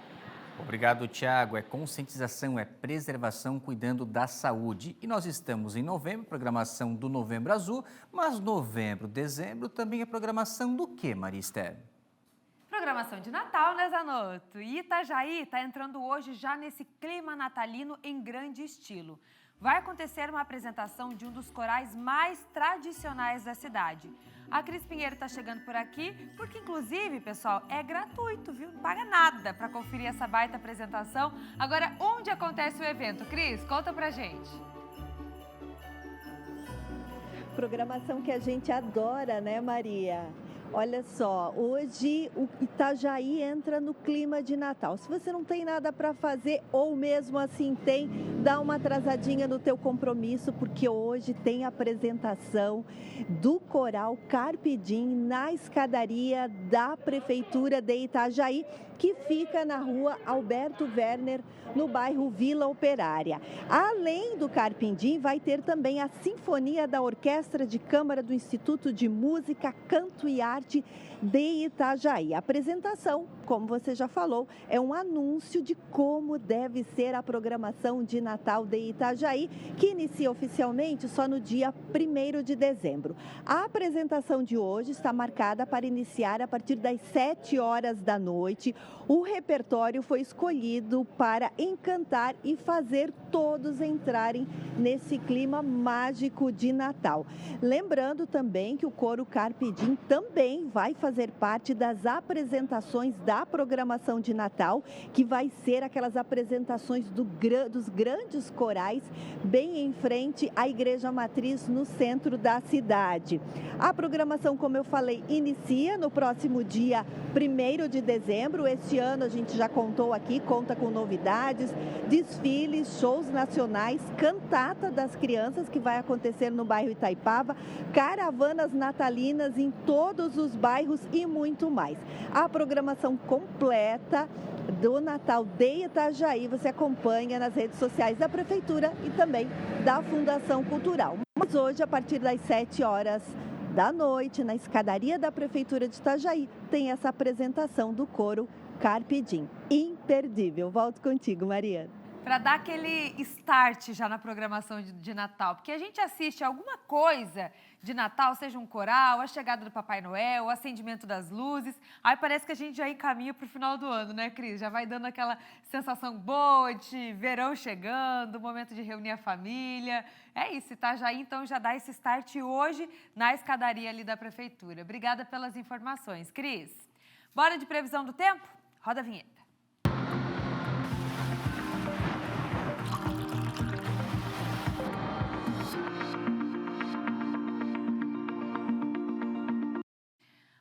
Obrigado, Tiago. É conscientização, é preservação, cuidando da saúde. E nós estamos em novembro, programação do Novembro Azul, mas novembro, dezembro também é programação do quê, Maria Esther? Programação de Natal, né, Zanotto? E Itajaí está entrando hoje já nesse clima natalino em grande estilo. Vai acontecer uma apresentação de um dos corais mais tradicionais da cidade. A Cris Pinheiro está chegando por aqui, porque inclusive, pessoal, é gratuito, viu? Não paga nada para conferir essa baita apresentação. Agora, onde acontece o evento? Cris, conta pra gente. Programação que a gente adora, né, Maria? Olha só, hoje o Itajaí entra no clima de Natal. Se você não tem nada para fazer ou mesmo assim tem, dá uma atrasadinha no teu compromisso, porque hoje tem apresentação do coral Carpe Diem na escadaria da Prefeitura de Itajaí, que fica na rua Alberto Werner, no bairro Vila Operária. Além do Carpe Diem, vai ter também a Sinfonia da Orquestra de Câmara do Instituto de Música, Canto e Arte de Itajaí. A apresentação, como você já falou, é um anúncio de como deve ser a programação de Natal de Itajaí, que inicia oficialmente só no dia 1º de dezembro. A apresentação de hoje está marcada para iniciar a partir das 7 horas da noite. O repertório foi escolhido para encantar e fazer todos entrarem nesse clima mágico de Natal. Lembrando também que o coro Carpe Diem também vai fazer parte das apresentações da programação de Natal, que vai ser aquelas apresentações dos grandes corais bem em frente à Igreja Matriz no centro da cidade. A programação, como eu falei, inicia no próximo dia 1º de dezembro. Este ano a gente já contou aqui, conta com novidades, desfiles, shows nacionais, cantata das crianças que vai acontecer no bairro Itaipava, caravanas natalinas em todos os bairros e muito mais. A programação completa do Natal de Itajaí você acompanha nas redes sociais da Prefeitura e também da Fundação Cultural. Mas hoje, a partir das 7 horas da noite, na escadaria da Prefeitura de Itajaí, tem essa apresentação do coro Carpe Diem. Imperdível. Volto contigo, Mariana. Para dar aquele start já na programação de Natal, porque a gente assiste alguma coisa de Natal, seja um coral, a chegada do Papai Noel, o acendimento das luzes, aí parece que a gente já encaminha para o final do ano, né, Cris? Já vai dando aquela sensação boa de verão chegando, momento de reunir a família. É isso, Itajaí então já dá esse start hoje na escadaria ali da Prefeitura. Obrigada pelas informações, Cris. Bora de previsão do tempo? Roda a vinheta.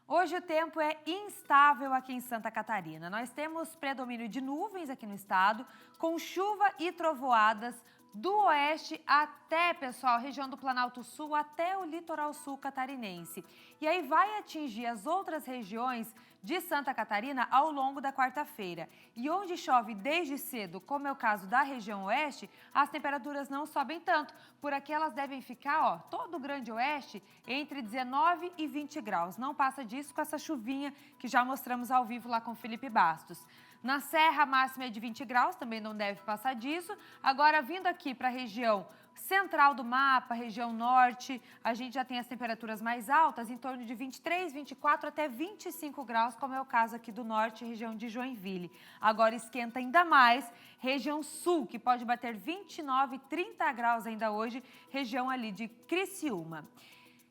Hoje o tempo é instável aqui em Santa Catarina. Nós temos predomínio de nuvens aqui no estado, com chuva e trovoadas do oeste até, pessoal, região do Planalto Sul, até o litoral sul catarinense. E aí vai atingir as outras regiões de Santa Catarina ao longo da quarta-feira. E onde chove desde cedo, como é o caso da região oeste, as temperaturas não sobem tanto. Por aqui elas devem ficar, ó, todo o grande oeste, entre 19 e 20 graus. Não passa disso com essa chuvinha que já mostramos ao vivo lá com o Felipe Bastos. Na Serra, a máxima é de 20 graus, também não deve passar disso. Agora, vindo aqui para a região central do mapa, região norte, a gente já tem as temperaturas mais altas, em torno de 23, 24 até 25 graus, como é o caso aqui do norte, região de Joinville. Agora esquenta ainda mais, região sul, que pode bater 29, 30 graus ainda hoje, região ali de Criciúma.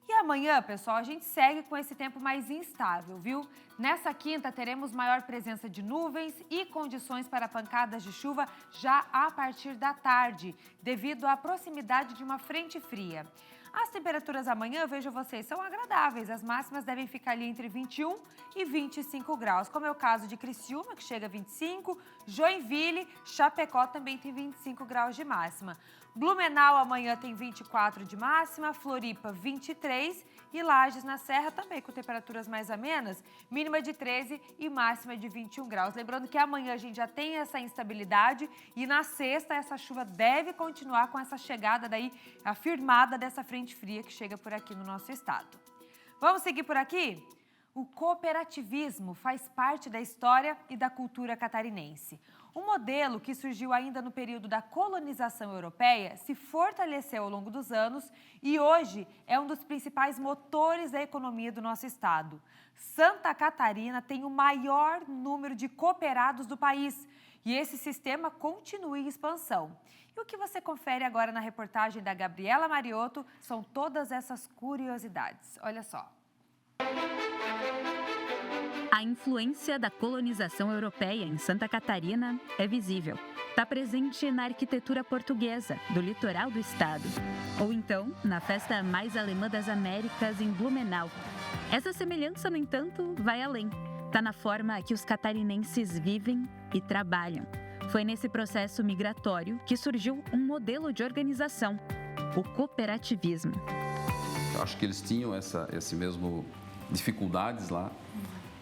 E amanhã, pessoal, a gente segue com esse tempo mais instável, viu? Nessa quinta, teremos maior presença de nuvens e condições para pancadas de chuva já a partir da tarde, devido à proximidade de uma frente fria. As temperaturas amanhã, vejo vocês, são agradáveis. As máximas devem ficar ali entre 21 e 25 graus, como é o caso de Criciúma, que chega a 25, Joinville, Chapecó também tem 25 graus de máxima. Blumenau amanhã tem 24 de máxima, Floripa 23 e Lages na Serra também com temperaturas mais amenas, mínima de 13 e máxima de 21 graus. Lembrando que amanhã a gente já tem essa instabilidade e na sexta essa chuva deve continuar com essa chegada daí afirmada dessa frente fria que chega por aqui no nosso estado. Vamos seguir por aqui? O cooperativismo faz parte da história e da cultura catarinense. Um modelo que surgiu ainda no período da colonização europeia se fortaleceu ao longo dos anos e hoje é um dos principais motores da economia do nosso estado. Santa Catarina tem o maior número de cooperados do país e esse sistema continua em expansão. E o que você confere agora na reportagem da Gabriela Mariotto são todas essas curiosidades. Olha só. A influência da colonização europeia em Santa Catarina é visível. Está presente na arquitetura portuguesa do litoral do estado. Ou então, na festa mais alemã das Américas, em Blumenau. Essa semelhança, no entanto, vai além. Está na forma que os catarinenses vivem e trabalham. Foi nesse processo migratório que surgiu um modelo de organização, o cooperativismo. Eu acho que eles tinham esse mesmo dificuldades lá.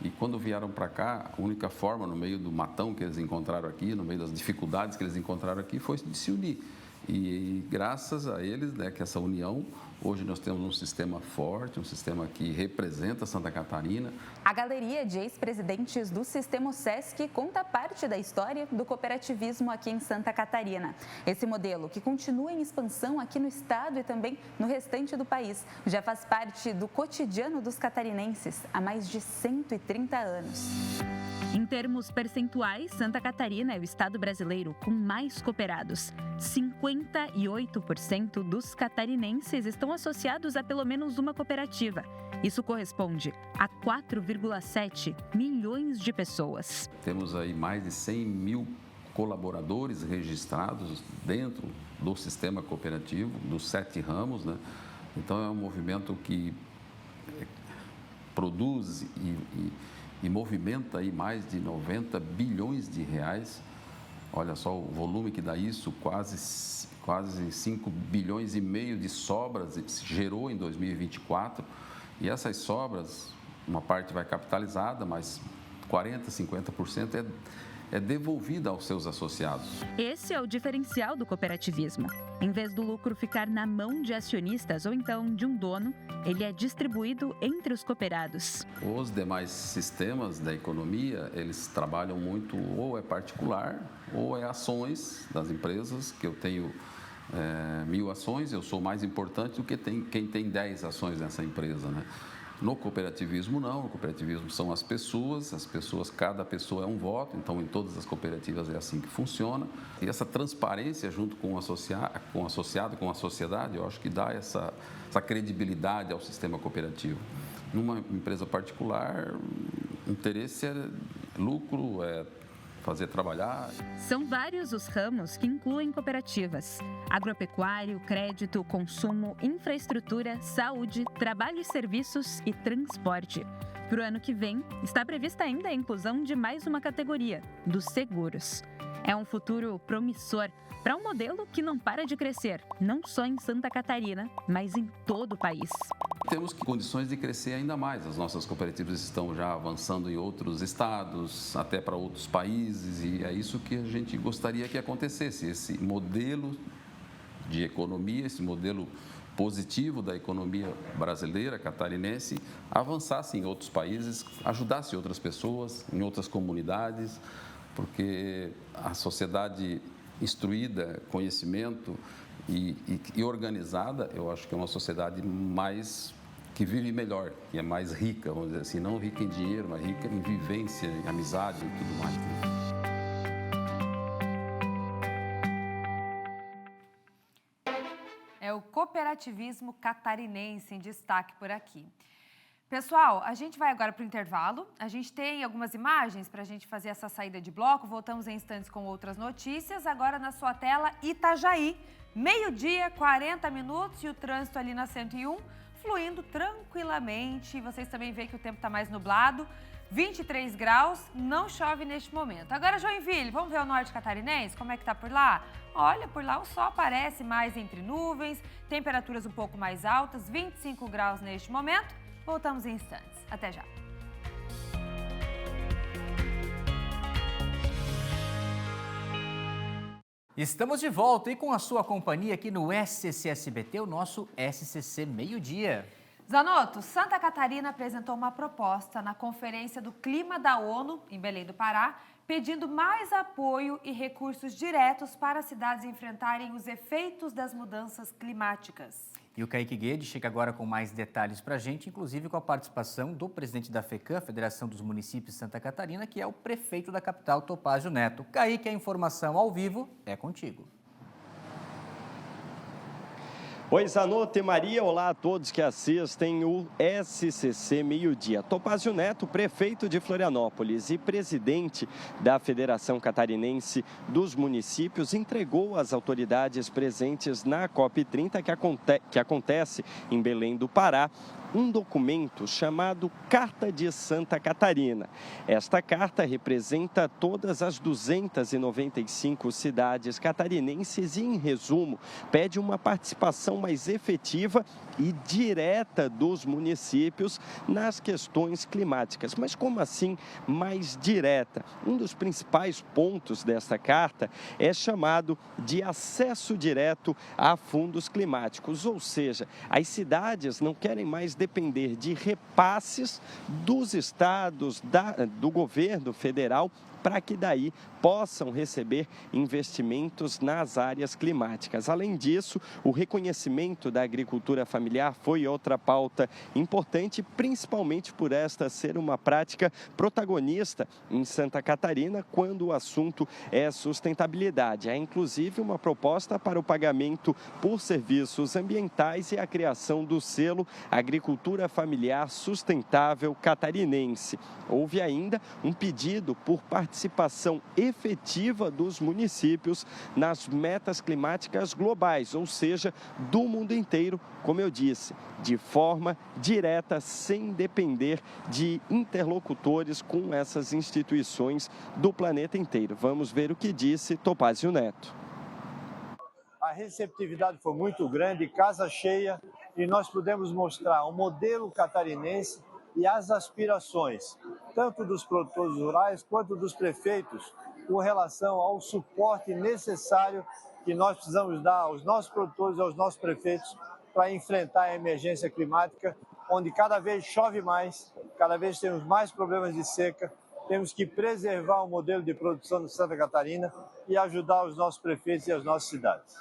E quando vieram para cá, a única forma, no meio do matão que eles encontraram aqui, no meio das dificuldades que eles encontraram aqui, foi de se unir. E graças a eles, né, que essa união, Hoje nós temos um sistema forte, um sistema que representa Santa Catarina. A galeria de ex-presidentes do Sistema Sesc conta parte da história do cooperativismo aqui em Santa Catarina. Esse modelo, que continua em expansão aqui no estado e também no restante do país, já faz parte do cotidiano dos catarinenses há mais de 130 anos. Em termos percentuais, Santa Catarina é o estado brasileiro com mais cooperados. 58% dos catarinenses estão associados a pelo menos uma cooperativa. Isso corresponde a 4,7 milhões de pessoas. Temos aí mais de 100 mil colaboradores registrados dentro do sistema cooperativo, dos 7 ramos, né? Então é um movimento que produz e movimenta aí mais de 90 bilhões de reais. Olha só o volume que dá isso, quase 5 bilhões e meio de sobras se gerou em 2024. E essas sobras, uma parte vai capitalizada, mas 40%, 50% é devolvida aos seus associados. Esse é o diferencial do cooperativismo. Em vez do lucro ficar na mão de acionistas ou então de um dono, ele é distribuído entre os cooperados. Os demais sistemas da economia, eles trabalham muito, ou é particular, ou é ações das empresas, que eu tenho 1.000 ações, eu sou mais importante do que quem tem 10 ações nessa empresa, né? No cooperativismo não, no cooperativismo são as pessoas, cada pessoa é um voto, então em todas as cooperativas é assim que funciona. E essa transparência junto com o associado, com a sociedade, eu acho que dá essa credibilidade ao sistema cooperativo. Numa empresa particular, o interesse é lucro, é fazer trabalhar. São vários os ramos que incluem cooperativas: agropecuário, crédito, consumo, infraestrutura, saúde, trabalho e serviços e transporte. Para o ano que vem, está prevista ainda a inclusão de mais uma categoria, dos seguros. É um futuro promissor para um modelo que não para de crescer, não só em Santa Catarina, mas em todo o país. Temos condições de crescer ainda mais. As nossas cooperativas estão já avançando em outros estados, até para outros países, e é isso que a gente gostaria que acontecesse. Esse modelo de economia, esse modelo positivo da economia brasileira, catarinense, avançasse em outros países, ajudasse outras pessoas, em outras comunidades, porque a sociedade instruída, conhecimento e organizada, eu acho que é uma sociedade que vive melhor, que é mais rica, vamos dizer assim, não rica em dinheiro, mas rica em vivência, em amizade e tudo mais. É o cooperativismo catarinense em destaque por aqui. Pessoal, a gente vai agora para o intervalo. A gente tem algumas imagens para a gente fazer essa saída de bloco. Voltamos em instantes com outras notícias. Agora na sua tela, Itajaí. 12h, 40 minutos e o trânsito ali na 101 fluindo tranquilamente. Vocês também veem que o tempo está mais nublado. 23 graus, não chove neste momento. Agora, Joinville, vamos ver o norte catarinense, como é que está por lá? Olha, por lá o sol aparece mais entre nuvens, temperaturas um pouco mais altas, 25 graus neste momento. Voltamos em instantes. Até já. Estamos de volta e com a sua companhia aqui no SCC-SBT, o nosso SCC Meio-Dia. Zanotto, Santa Catarina apresentou uma proposta na Conferência do Clima da ONU, em Belém do Pará, pedindo mais apoio e recursos diretos para as cidades enfrentarem os efeitos das mudanças climáticas. E o Kaique Guede chega agora com mais detalhes para a gente, inclusive com a participação do presidente da FECAM, Federação dos Municípios de Santa Catarina, que é o prefeito da capital, Topázio Neto. Kaique, a informação ao vivo é contigo. Oi, Zanotto e Maria, olá a todos que assistem o SCC Meio-Dia. Topázio Neto, prefeito de Florianópolis e presidente da Federação Catarinense dos Municípios, entregou às autoridades presentes na COP30, que acontece em Belém do Pará, um documento chamado Carta de Santa Catarina. Esta carta representa todas as 295 cidades catarinenses e, em resumo, pede uma participação mais efetiva e direta dos municípios nas questões climáticas. Mas como assim mais direta? Um dos principais pontos desta carta é chamado de acesso direto a fundos climáticos, ou seja, as cidades não querem mais depender de repasses dos estados, do governo federal, para que daí possam receber investimentos nas áreas climáticas. Além disso, o reconhecimento da agricultura familiar foi outra pauta importante, principalmente por esta ser uma prática protagonista em Santa Catarina quando o assunto é sustentabilidade. Há inclusive uma proposta para o pagamento por serviços ambientais e a criação do selo Agricultura Familiar Sustentável Catarinense. Houve ainda um pedido por participação efetiva dos municípios nas metas climáticas globais, ou seja, do mundo inteiro, como eu disse, de forma direta, sem depender de interlocutores com essas instituições do planeta inteiro. Vamos ver o que disse Topázio Neto. A receptividade foi muito grande, casa cheia, e nós pudemos mostrar o modelo catarinense e as aspirações, tanto dos produtores rurais quanto dos prefeitos, com relação ao suporte necessário que nós precisamos dar aos nossos produtores e aos nossos prefeitos para enfrentar a emergência climática, onde cada vez chove mais, cada vez temos mais problemas de seca, temos que preservar o modelo de produção de Santa Catarina e ajudar os nossos prefeitos e as nossas cidades.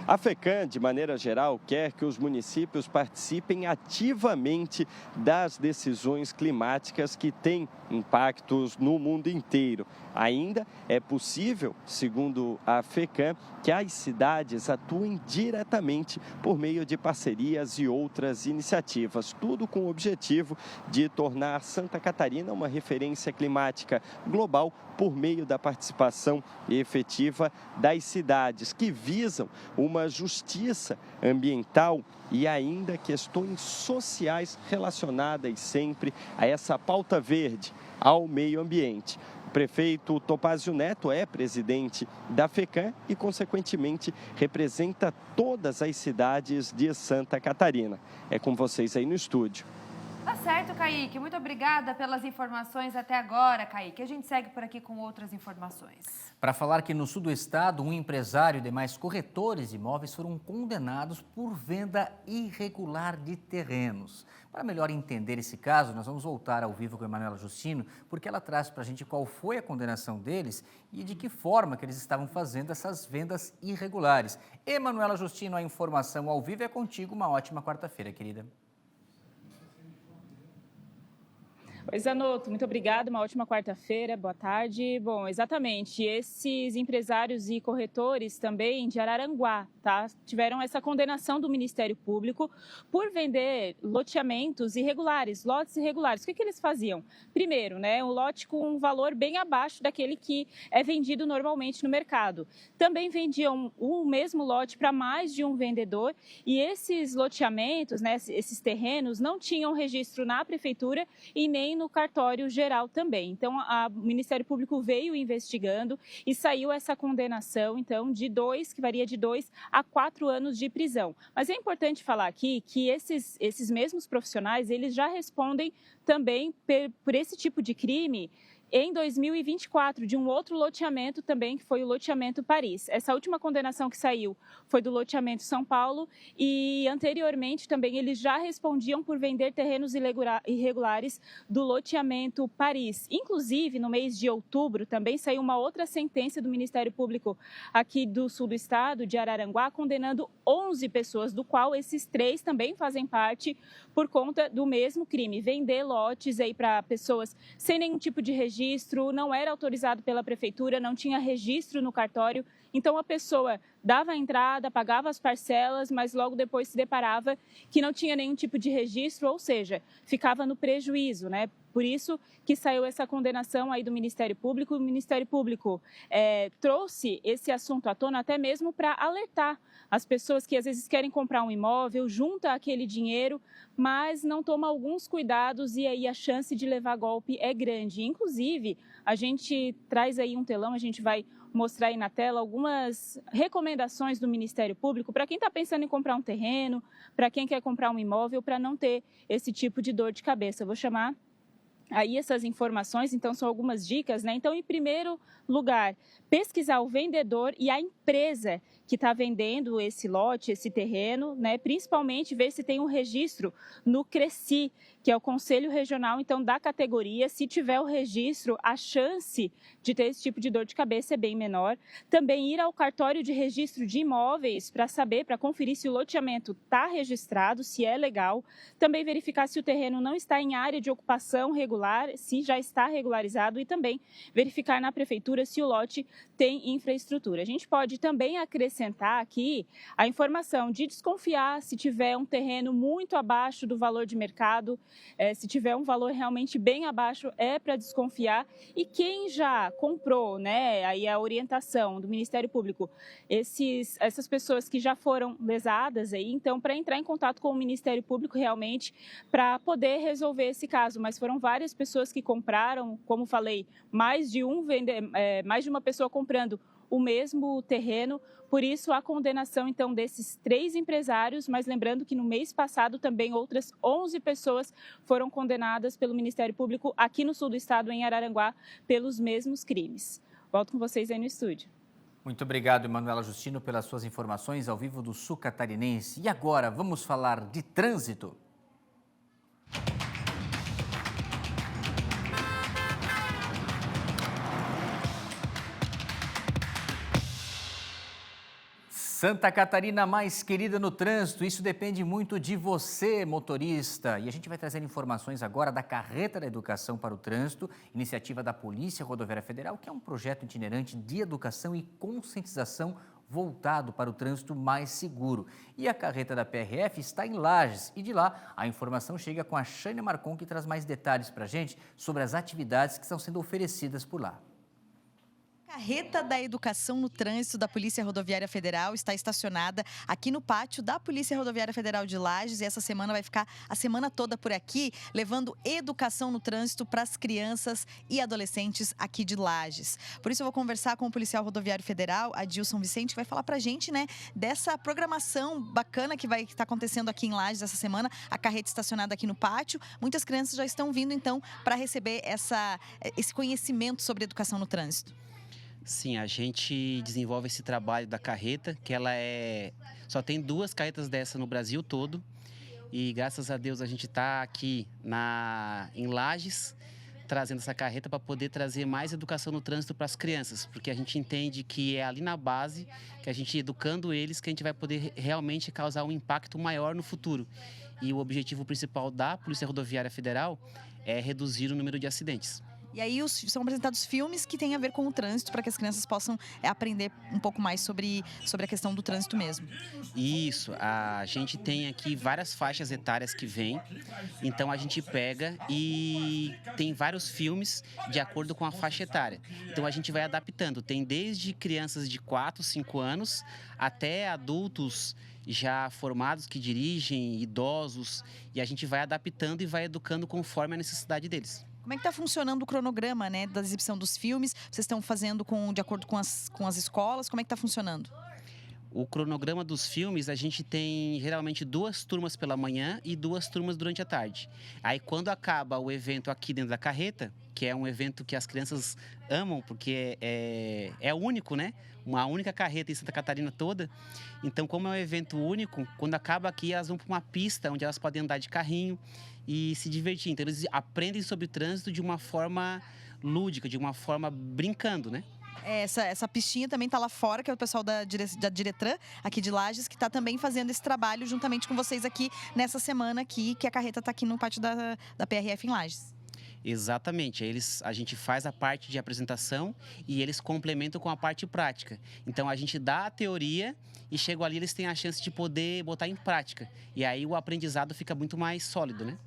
A FECAM, de maneira geral, quer que os municípios participem ativamente das decisões climáticas que têm impactos no mundo inteiro. Ainda é possível, segundo a FECAM, que as cidades atuem diretamente por meio de parcerias e outras iniciativas, tudo com o objetivo de tornar Santa Catarina uma referência climática global por meio da participação efetiva das cidades, que visam uma justiça ambiental e ainda questões sociais relacionadas sempre a essa pauta verde, ao meio ambiente. O prefeito Topázio Neto é presidente da FECAM e, consequentemente, representa todas as cidades de Santa Catarina. É com vocês aí no estúdio. Tá certo, Kaique. Muito obrigada pelas informações até agora, Kaique. A gente segue por aqui com outras informações. Para falar que no sul do estado, um empresário e demais corretores de imóveis foram condenados por venda irregular de terrenos. Para melhor entender esse caso, nós vamos voltar ao vivo com a Emanuela Justino, porque ela traz para a gente qual foi a condenação deles e de que forma que eles estavam fazendo essas vendas irregulares. Emanuela Justino, a informação ao vivo é contigo. Uma ótima quarta-feira, querida. Oi, Zanotto, muito obrigada, uma ótima quarta-feira, boa tarde. Bom, exatamente, esses empresários e corretores também de Araranguá, tá? Tiveram essa condenação do Ministério Público por vender loteamentos irregulares, lotes irregulares. O que eles faziam? Primeiro, né, um lote com um valor bem abaixo daquele que é vendido normalmente no mercado. Também vendiam o mesmo lote para mais de um vendedor e esses loteamentos, né, esses terrenos, não tinham registro na prefeitura e nem no cartório geral também. Então, o Ministério Público veio investigando e saiu essa condenação, então, que varia de 2 a 4 anos de prisão. Mas é importante falar aqui que esses mesmos profissionais, eles já respondem também por esse tipo de crime em 2024, de um outro loteamento também, que foi o loteamento Paris. Essa última condenação que saiu foi do loteamento São Paulo e, anteriormente, também eles já respondiam por vender terrenos irregulares do loteamento Paris. Inclusive, no mês de outubro, também saiu uma outra sentença do Ministério Público aqui do sul do estado, de Araranguá, condenando 11 pessoas, do qual esses 3 também fazem parte por conta do mesmo crime, vender lotes aí para pessoas sem nenhum tipo de registro, não era autorizado pela prefeitura, não tinha registro no cartório. Então, a pessoa dava a entrada, pagava as parcelas, mas logo depois se deparava que não tinha nenhum tipo de registro, ou seja, ficava no prejuízo, né? Por isso que saiu essa condenação aí do Ministério Público. O Ministério Público trouxe esse assunto à tona até mesmo para alertar as pessoas que às vezes querem comprar um imóvel, junta aquele dinheiro, mas não toma alguns cuidados e aí a chance de levar golpe é grande. Inclusive, a gente traz aí um telão, a gente vai mostrar aí na tela algumas recomendações do Ministério Público para quem está pensando em comprar um terreno, para quem quer comprar um imóvel, para não ter esse tipo de dor de cabeça. Eu vou chamar aí essas informações, então são algumas dicas, né? Então, em primeiro lugar, pesquisar o vendedor e a empresa que está vendendo esse lote, esse terreno, né? Principalmente ver se tem um registro no CRECI, que é o Conselho Regional, então, da categoria. Se tiver o registro, a chance de ter esse tipo de dor de cabeça é bem menor. Também ir ao cartório de registro de imóveis para saber, para conferir se o loteamento está registrado, se é legal. Também verificar se o terreno não está em área de ocupação regular, se já está regularizado, e também verificar na prefeitura se o lote tem infraestrutura. A gente pode também acrescentar aqui a informação de desconfiar se tiver um terreno muito abaixo do valor de mercado. Se tiver um valor realmente bem abaixo, é para desconfiar. E quem já comprou, né, aí a orientação do Ministério Público, essas pessoas que já foram lesadas, aí, então, para entrar em contato com o Ministério Público realmente, para poder resolver esse caso. Mas foram várias pessoas que compraram, como falei, mais de uma pessoa comprando o mesmo terreno. Por isso, a condenação, então, desses 3 empresários, mas lembrando que no mês passado também outras 11 pessoas foram condenadas pelo Ministério Público aqui no sul do estado, em Araranguá, pelos mesmos crimes. Volto com vocês aí no estúdio. Muito obrigado, Emanuela Justino, pelas suas informações ao vivo do Sul Catarinense. E agora, vamos falar de trânsito. Santa Catarina mais querida no trânsito, isso depende muito de você, motorista. E a gente vai trazer informações agora da Carreta da Educação para o Trânsito, iniciativa da Polícia Rodoviária Federal, que é um projeto itinerante de educação e conscientização voltado para o trânsito mais seguro. E a Carreta da PRF está em Lages e de lá a informação chega com a Xânia Marcon, que traz mais detalhes para a gente sobre as atividades que estão sendo oferecidas por lá. A Carreta da Educação no Trânsito da Polícia Rodoviária Federal está estacionada aqui no pátio da Polícia Rodoviária Federal de Lages e essa semana vai ficar a semana toda por aqui, levando educação no trânsito para as crianças e adolescentes aqui de Lages. Por isso eu vou conversar com o policial rodoviário federal, Adilson Vicente, que vai falar para a gente, né, dessa programação bacana que vai estar acontecendo aqui em Lages essa semana. A carreta estacionada aqui no pátio. Muitas crianças já estão vindo, então, para receber esse conhecimento sobre educação no trânsito. Sim, a gente desenvolve esse trabalho da carreta, que só tem 2 carretas dessa no Brasil todo. E graças a Deus a gente está aqui em Lages, trazendo essa carreta para poder trazer mais educação no trânsito para as crianças, porque a gente entende que é ali na base, que a gente educando eles, que a gente vai poder realmente causar um impacto maior no futuro. E o objetivo principal da Polícia Rodoviária Federal é reduzir o número de acidentes. E aí são apresentados filmes que têm a ver com o trânsito, para que as crianças possam aprender um pouco mais sobre a questão do trânsito mesmo. Isso, a gente tem aqui várias faixas etárias que vêm, então a gente pega e tem vários filmes de acordo com a faixa etária. Então a gente vai adaptando, tem desde crianças de 4, 5 anos até adultos já formados que dirigem, idosos, e a gente vai adaptando e vai educando conforme a necessidade deles. Como é que está funcionando o cronograma, né, da exibição dos filmes? Vocês estão fazendo de acordo com as escolas? Como é que está funcionando? O cronograma dos filmes, a gente tem geralmente 2 turmas pela manhã e 2 turmas durante a tarde. Aí quando acaba o evento aqui dentro da carreta, que é um evento que as crianças amam, porque é único, né? Uma única carreta em Santa Catarina toda. Então, como é um evento único, quando acaba aqui, elas vão para uma pista onde elas podem andar de carrinho e se divertir. Então, eles aprendem sobre o trânsito de uma forma lúdica, de uma forma brincando, né? Essa pistinha também está lá fora, que é o pessoal da Diretran, aqui de Lages, que está também fazendo esse trabalho juntamente com vocês aqui nessa semana aqui, que a carreta está aqui no pátio da PRF em Lages. Exatamente, a gente faz a parte de apresentação e eles complementam com a parte prática. Então a gente dá a teoria e chegam ali, eles têm a chance de poder botar em prática. E aí o aprendizado fica muito mais sólido, né?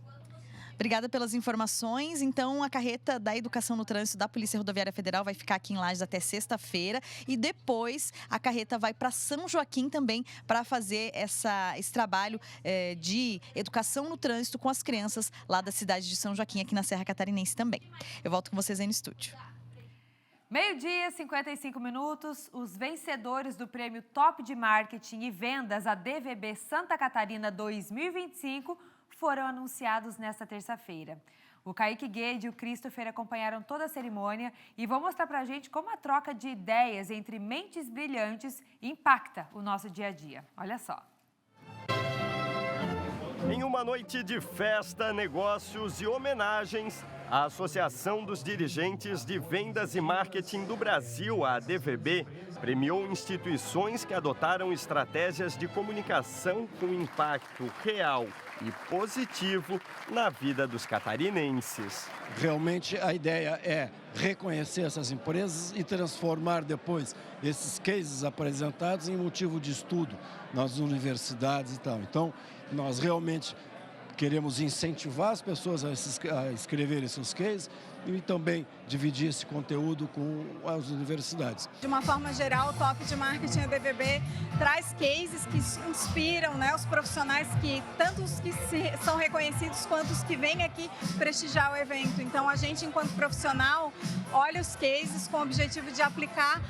Obrigada pelas informações. Então, a carreta da Educação no Trânsito da Polícia Rodoviária Federal vai ficar aqui em Lages até sexta-feira e depois a carreta vai para São Joaquim também para fazer esse trabalho de educação no trânsito com as crianças lá da cidade de São Joaquim, aqui na Serra Catarinense também. Eu volto com vocês aí no estúdio. 12h, 55 minutos, os vencedores do prêmio Top de Marketing e Vendas ADVB Santa Catarina 2025 foram anunciados nesta terça-feira. O Kaique Guede e o Christopher acompanharam toda a cerimônia e vão mostrar pra gente como a troca de ideias entre mentes brilhantes impacta o nosso dia a dia. Olha só. Em uma noite de festa, negócios e homenagens, a Associação dos Dirigentes de Vendas e Marketing do Brasil, a ADVB, premiou instituições que adotaram estratégias de comunicação com impacto real e positivo na vida dos catarinenses. Realmente a ideia é reconhecer essas empresas e transformar depois esses cases apresentados em motivo de estudo nas universidades e tal. Então, nós realmente queremos incentivar as pessoas a escreverem seus cases e também dividir esse conteúdo com as universidades. De uma forma geral, o Top de Marketing ADVB traz cases que inspiram, né, os profissionais, tanto os que são reconhecidos quanto os que vêm aqui prestigiar o evento. Então, a gente, enquanto profissional, olha os cases com o objetivo de aplicar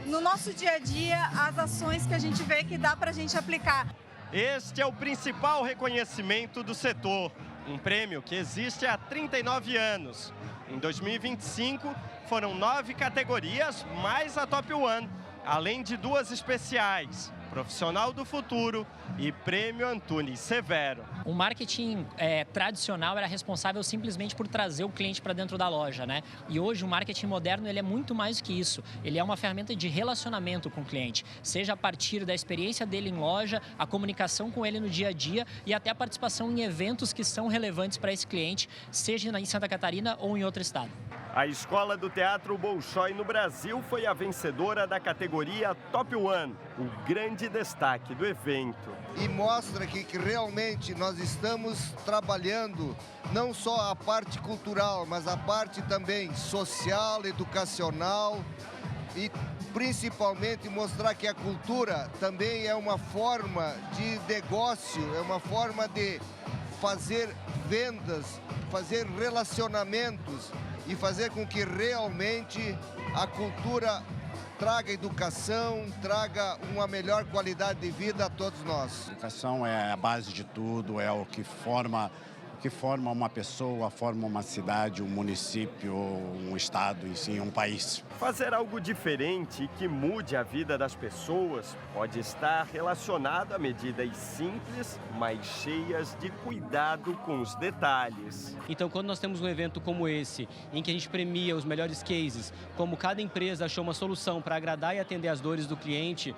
no nosso dia a dia as ações que a gente vê que dá para a gente aplicar. Este é o principal reconhecimento do setor, um prêmio que existe há 39 anos. Em 2025, foram 9 categorias, mais a Top One, além de 2 especiais, Profissional do Futuro e Prêmio Antunes Severo. O marketing tradicional era responsável simplesmente por trazer o cliente para dentro da loja, né? E hoje o marketing moderno ele é muito mais do que isso. Ele é uma ferramenta de relacionamento com o cliente, seja a partir da experiência dele em loja, a comunicação com ele no dia a dia e até a participação em eventos que são relevantes para esse cliente, seja em Santa Catarina ou em outro estado. A Escola do Teatro Bolshoi no Brasil foi a vencedora da categoria Top One, o grande destaque do evento. E mostra aqui que realmente nós estamos trabalhando não só a parte cultural, mas a parte também social, educacional e principalmente mostrar que a cultura também é uma forma de negócio, é uma forma de fazer vendas, fazer relacionamentos e fazer com que realmente a cultura traga educação, traga uma melhor qualidade de vida a todos nós. A educação é a base de tudo, é o que forma uma pessoa, forma uma cidade, um município, um estado, e sim, um país. Fazer algo diferente que mude a vida das pessoas pode estar relacionado a medidas simples, mas cheias de cuidado com os detalhes. Então, quando nós temos um evento como esse, em que a gente premia os melhores cases, como cada empresa achou uma solução para agradar e atender as dores do cliente,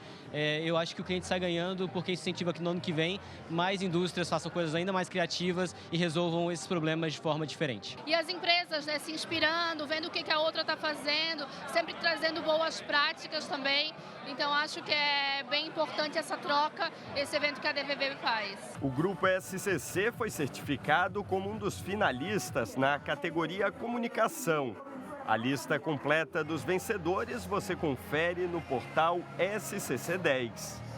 eu acho que o cliente sai ganhando, porque incentiva que no ano que vem mais indústrias façam coisas ainda mais criativas e resolvam esses problemas de forma diferente. E as empresas, né, se inspirando, vendo o que a outra está fazendo, sempre trazendo boas práticas também. Então, acho que é bem importante essa troca, esse evento que a ADVB faz. O Grupo SCC foi certificado como um dos finalistas na categoria Comunicação. A lista completa dos vencedores você confere no portal SCC10.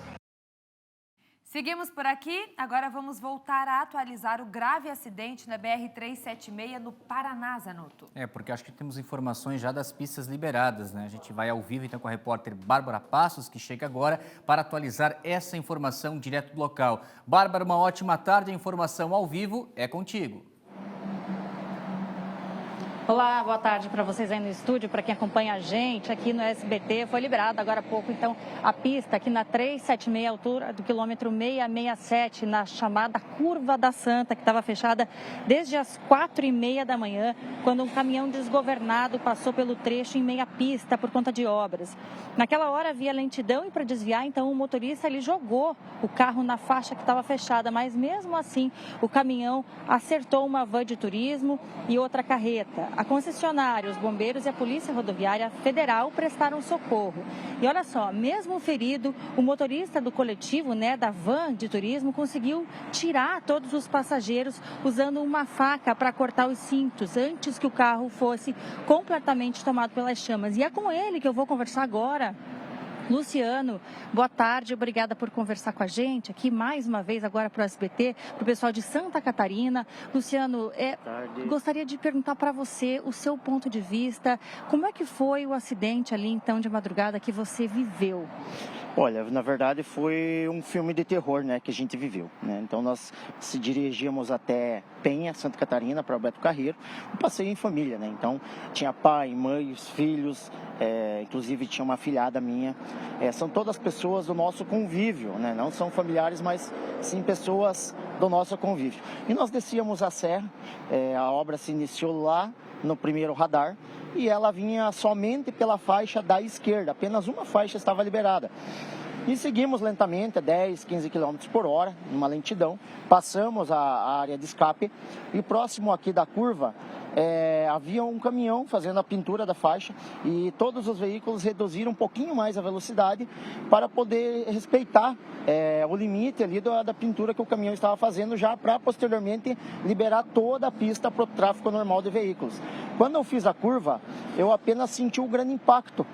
Seguimos por aqui, agora vamos voltar a atualizar o grave acidente na BR-376 no Paraná, Zanuto. Porque acho que temos informações já das pistas liberadas, né? A gente vai ao vivo então com a repórter Bárbara Passos, que chega agora para atualizar essa informação direto do local. Bárbara, uma ótima tarde, a informação ao vivo é contigo. Olá, boa tarde para vocês aí no estúdio, para quem acompanha a gente aqui no SBT. Foi liberada agora há pouco, então, a pista aqui na 376, altura do quilômetro 667, na chamada Curva da Santa, que estava fechada desde as 4h30 da manhã, quando um caminhão desgovernado passou pelo trecho em meia pista por conta de obras. Naquela hora havia lentidão e para desviar, então, o motorista ele jogou o carro na faixa que estava fechada, mas mesmo assim o caminhão acertou uma van de turismo e outra carreta. a concessionária, os bombeiros e a Polícia Rodoviária Federal prestaram socorro. E olha só, mesmo ferido, o motorista do coletivo, da van de turismo, conseguiu tirar todos os passageiros usando uma faca para cortar os cintos antes que o carro fosse completamente tomado pelas chamas. E é com ele que eu vou conversar agora. Luciano, boa tarde, obrigada por conversar com a gente aqui mais uma vez agora para o SBT, para o pessoal de Santa Catarina. Luciano, gostaria de perguntar para você o seu ponto de vista, como é que foi o acidente ali então de madrugada que você viveu? Olha, na verdade foi um filme de terror, que a gente viveu, Então nós se dirigíamos até Penha, Santa Catarina, para Alberto Carreiro, um passeio em família, Então tinha pai, mãe, os filhos, inclusive tinha uma afilhada minha, são todas pessoas do nosso convívio, Não são familiares, mas sim pessoas do nosso convívio. E nós descíamos a serra, a obra se iniciou lá no primeiro radar, e ela vinha somente pela faixa da esquerda, apenas uma faixa estava liberada. E seguimos lentamente a 10, 15 km por hora, numa lentidão, passamos a área de escape e próximo aqui da curva havia um caminhão fazendo a pintura da faixa e todos os veículos reduziram um pouquinho mais a velocidade para poder respeitar o limite ali da pintura que o caminhão estava fazendo, já para posteriormente liberar toda a pista para o tráfego normal de veículos. Quando eu fiz a curva, eu apenas senti um grande impacto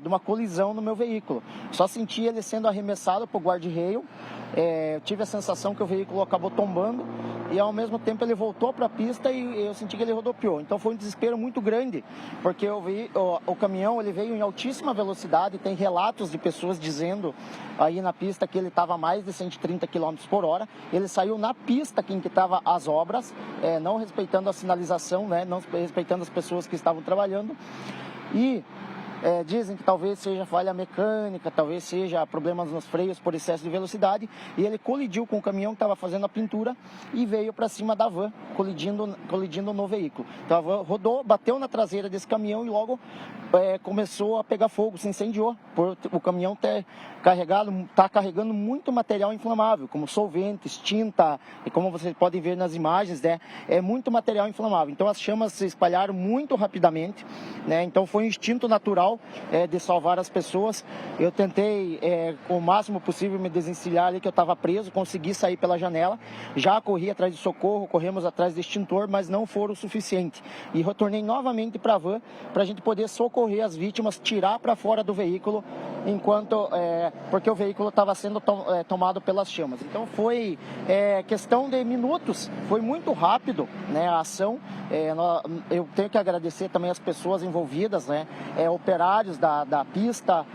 de uma colisão no meu veículo. Só senti ele sendo arremessado para o guarda-reio. Eu tive a sensação que o veículo acabou tombando e ao mesmo tempo ele voltou para a pista e eu senti que ele rodopiou. Então foi um desespero muito grande, porque o caminhão ele veio em altíssima velocidade, tem relatos de pessoas dizendo aí na pista que ele estava a mais de 130 km por hora. Ele saiu na pista em que estavam as obras, não respeitando a sinalização, não respeitando as pessoas que estavam trabalhando. E dizem que talvez seja falha mecânica, talvez seja problemas nos freios por excesso de velocidade, e ele colidiu com o caminhão que estava fazendo a pintura e veio para cima da van, colidindo no veículo. Então a van rodou, bateu na traseira desse caminhão e logo começou a pegar fogo, se incendiou, por o caminhão está carregando muito material inflamável, como solventes, tinta, e como vocês podem ver nas imagens, é muito material inflamável. Então as chamas se espalharam muito rapidamente, então foi um instinto natural de salvar as pessoas. Eu tentei o máximo possível me desencilhar ali, que eu estava preso, consegui sair pela janela, já corri atrás de socorro, corremos atrás de extintor, mas não foram o suficiente. E retornei novamente para a van, para a gente poder socorrer as vítimas, tirar para fora do veículo, porque o veículo estava sendo tomado pelas chamas. Então foi questão de minutos, foi muito rápido a ação. Eu tenho que agradecer também as pessoas envolvidas, operários da pista,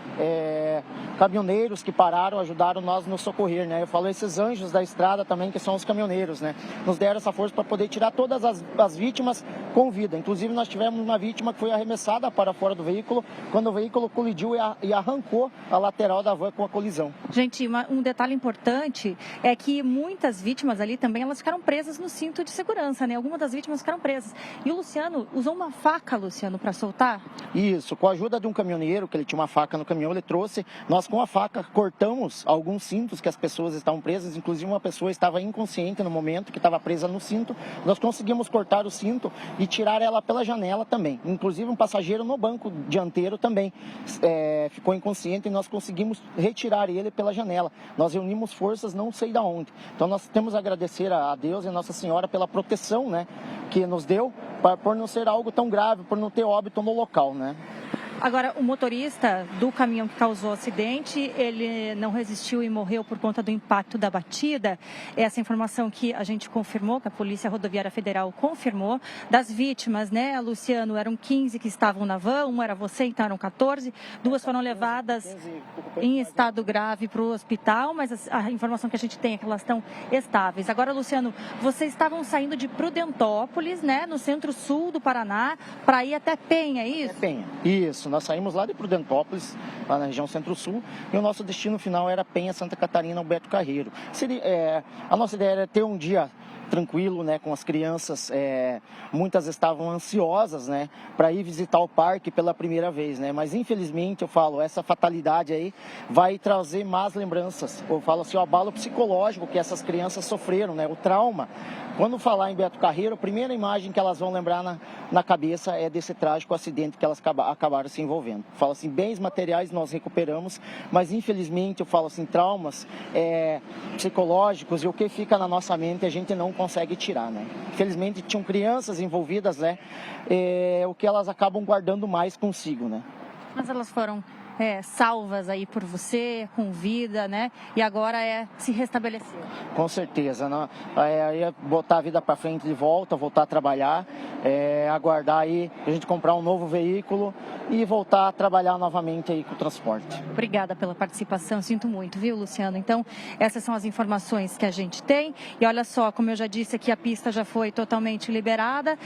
caminhoneiros que pararam, ajudaram nós nos socorrer, Eu falo esses anjos da estrada também, que são os caminhoneiros, Nos deram essa força para poder tirar todas as vítimas com vida. Inclusive nós tivemos uma vítima que foi arremessada para fora do veículo, quando o veículo colidiu e arrancou a lateral da van com a colisão. Gente, um detalhe importante é que muitas vítimas ali também, elas ficaram presas no cinto de segurança, Algumas das vítimas ficaram presas. E o Luciano usou uma faca, para soltar? Isso, com a ajuda de um caminhoneiro, que ele tinha uma faca no caminhão, ele trouxe, nós com a faca cortamos alguns cintos que as pessoas estavam presas, inclusive uma pessoa estava inconsciente no momento, que estava presa no cinto, nós conseguimos cortar o cinto e tirar ela pela janela também, inclusive um passageiro no banco dianteiro também ficou inconsciente e nós conseguimos retirar ele pela janela. Nós reunimos forças não sei de onde, então nós temos a agradecer a Deus e a Nossa Senhora pela proteção, que nos deu, por não ser algo tão grave, por não ter óbito no local, Agora, o motorista do caminhão que causou o acidente, ele não resistiu e morreu por conta do impacto da batida. Essa informação que a gente confirmou, que a Polícia Rodoviária Federal confirmou. Das vítimas, Luciano, eram 15 que estavam na van, uma era você, então eram 14. 2 foram levadas em estado grave para o hospital, mas a informação que a gente tem é que elas estão estáveis. Agora, Luciano, vocês estavam saindo de Prudentópolis, no centro-sul do Paraná, para ir até Penha, é isso? Penha, isso. Nós saímos lá de Prudentópolis, lá na região centro-sul, e o nosso destino final era Penha, Santa Catarina, Alberto Carreiro. A nossa ideia era ter um dia tranquilo, né, com as crianças. Muitas estavam ansiosas, né, para ir visitar o parque pela primeira vez, né, mas infelizmente eu falo, essa fatalidade aí vai trazer más lembranças. Eu falo assim, o abalo psicológico que essas crianças sofreram, né, o trauma. Quando falar em Beto Carreiro, a primeira imagem que elas vão lembrar na cabeça é desse trágico acidente que elas acabaram se envolvendo. Eu falo assim, bens materiais nós recuperamos, mas infelizmente eu falo assim, traumas psicológicos e o que fica na nossa mente a gente não consegue tirar, né? Infelizmente tinham crianças envolvidas, né? O que elas acabam guardando mais consigo, né? Mas elas foram salvas aí por você, com vida, né? E agora se restabelecer. Com certeza, né? Botar a vida para frente de volta, voltar a trabalhar, aguardar aí a gente comprar um novo veículo e voltar a trabalhar novamente aí com o transporte. Obrigada pela participação, sinto muito, viu, Luciano? Então, essas são as informações que a gente tem. E olha só, como eu já disse aqui, a pista já foi totalmente liberada.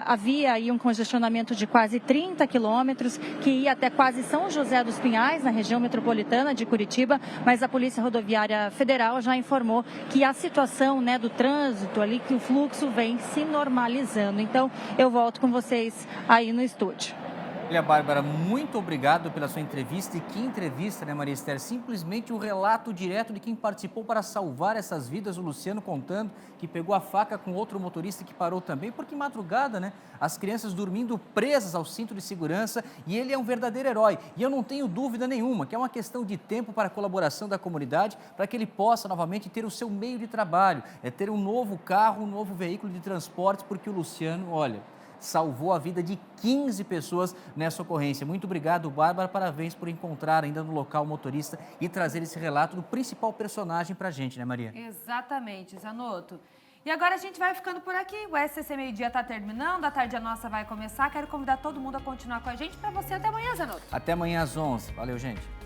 Havia aí um congestionamento de quase 30 quilômetros, que ia até quase São José dos Pinhais, na região metropolitana de Curitiba, mas a Polícia Rodoviária Federal já informou que a situação, né, do trânsito ali, que o fluxo vem se normalizando. Então, eu volto com vocês aí no estúdio. Olha, Bárbara, muito obrigado pela sua entrevista. E que entrevista, né, Maria Esther? Simplesmente um relato direto de quem participou para salvar essas vidas. O Luciano contando que pegou a faca com outro motorista que parou também, porque madrugada, né? As crianças dormindo presas ao cinto de segurança e ele é um verdadeiro herói. E eu não tenho dúvida nenhuma que é uma questão de tempo para a colaboração da comunidade para que ele possa novamente ter o seu meio de trabalho, ter um novo carro, um novo veículo de transporte, porque o Luciano, olha, salvou a vida de 15 pessoas nessa ocorrência. Muito obrigado, Bárbara. Parabéns por encontrar ainda no local o motorista e trazer esse relato do principal personagem para a gente, né, Maria? Exatamente, Zanotto. E agora a gente vai ficando por aqui. O SCC Meio Dia está terminando, a Tarde Nossa vai começar. Quero convidar todo mundo a continuar com a gente. Para você, até amanhã, Zanotto. Até amanhã às 11. Valeu, gente.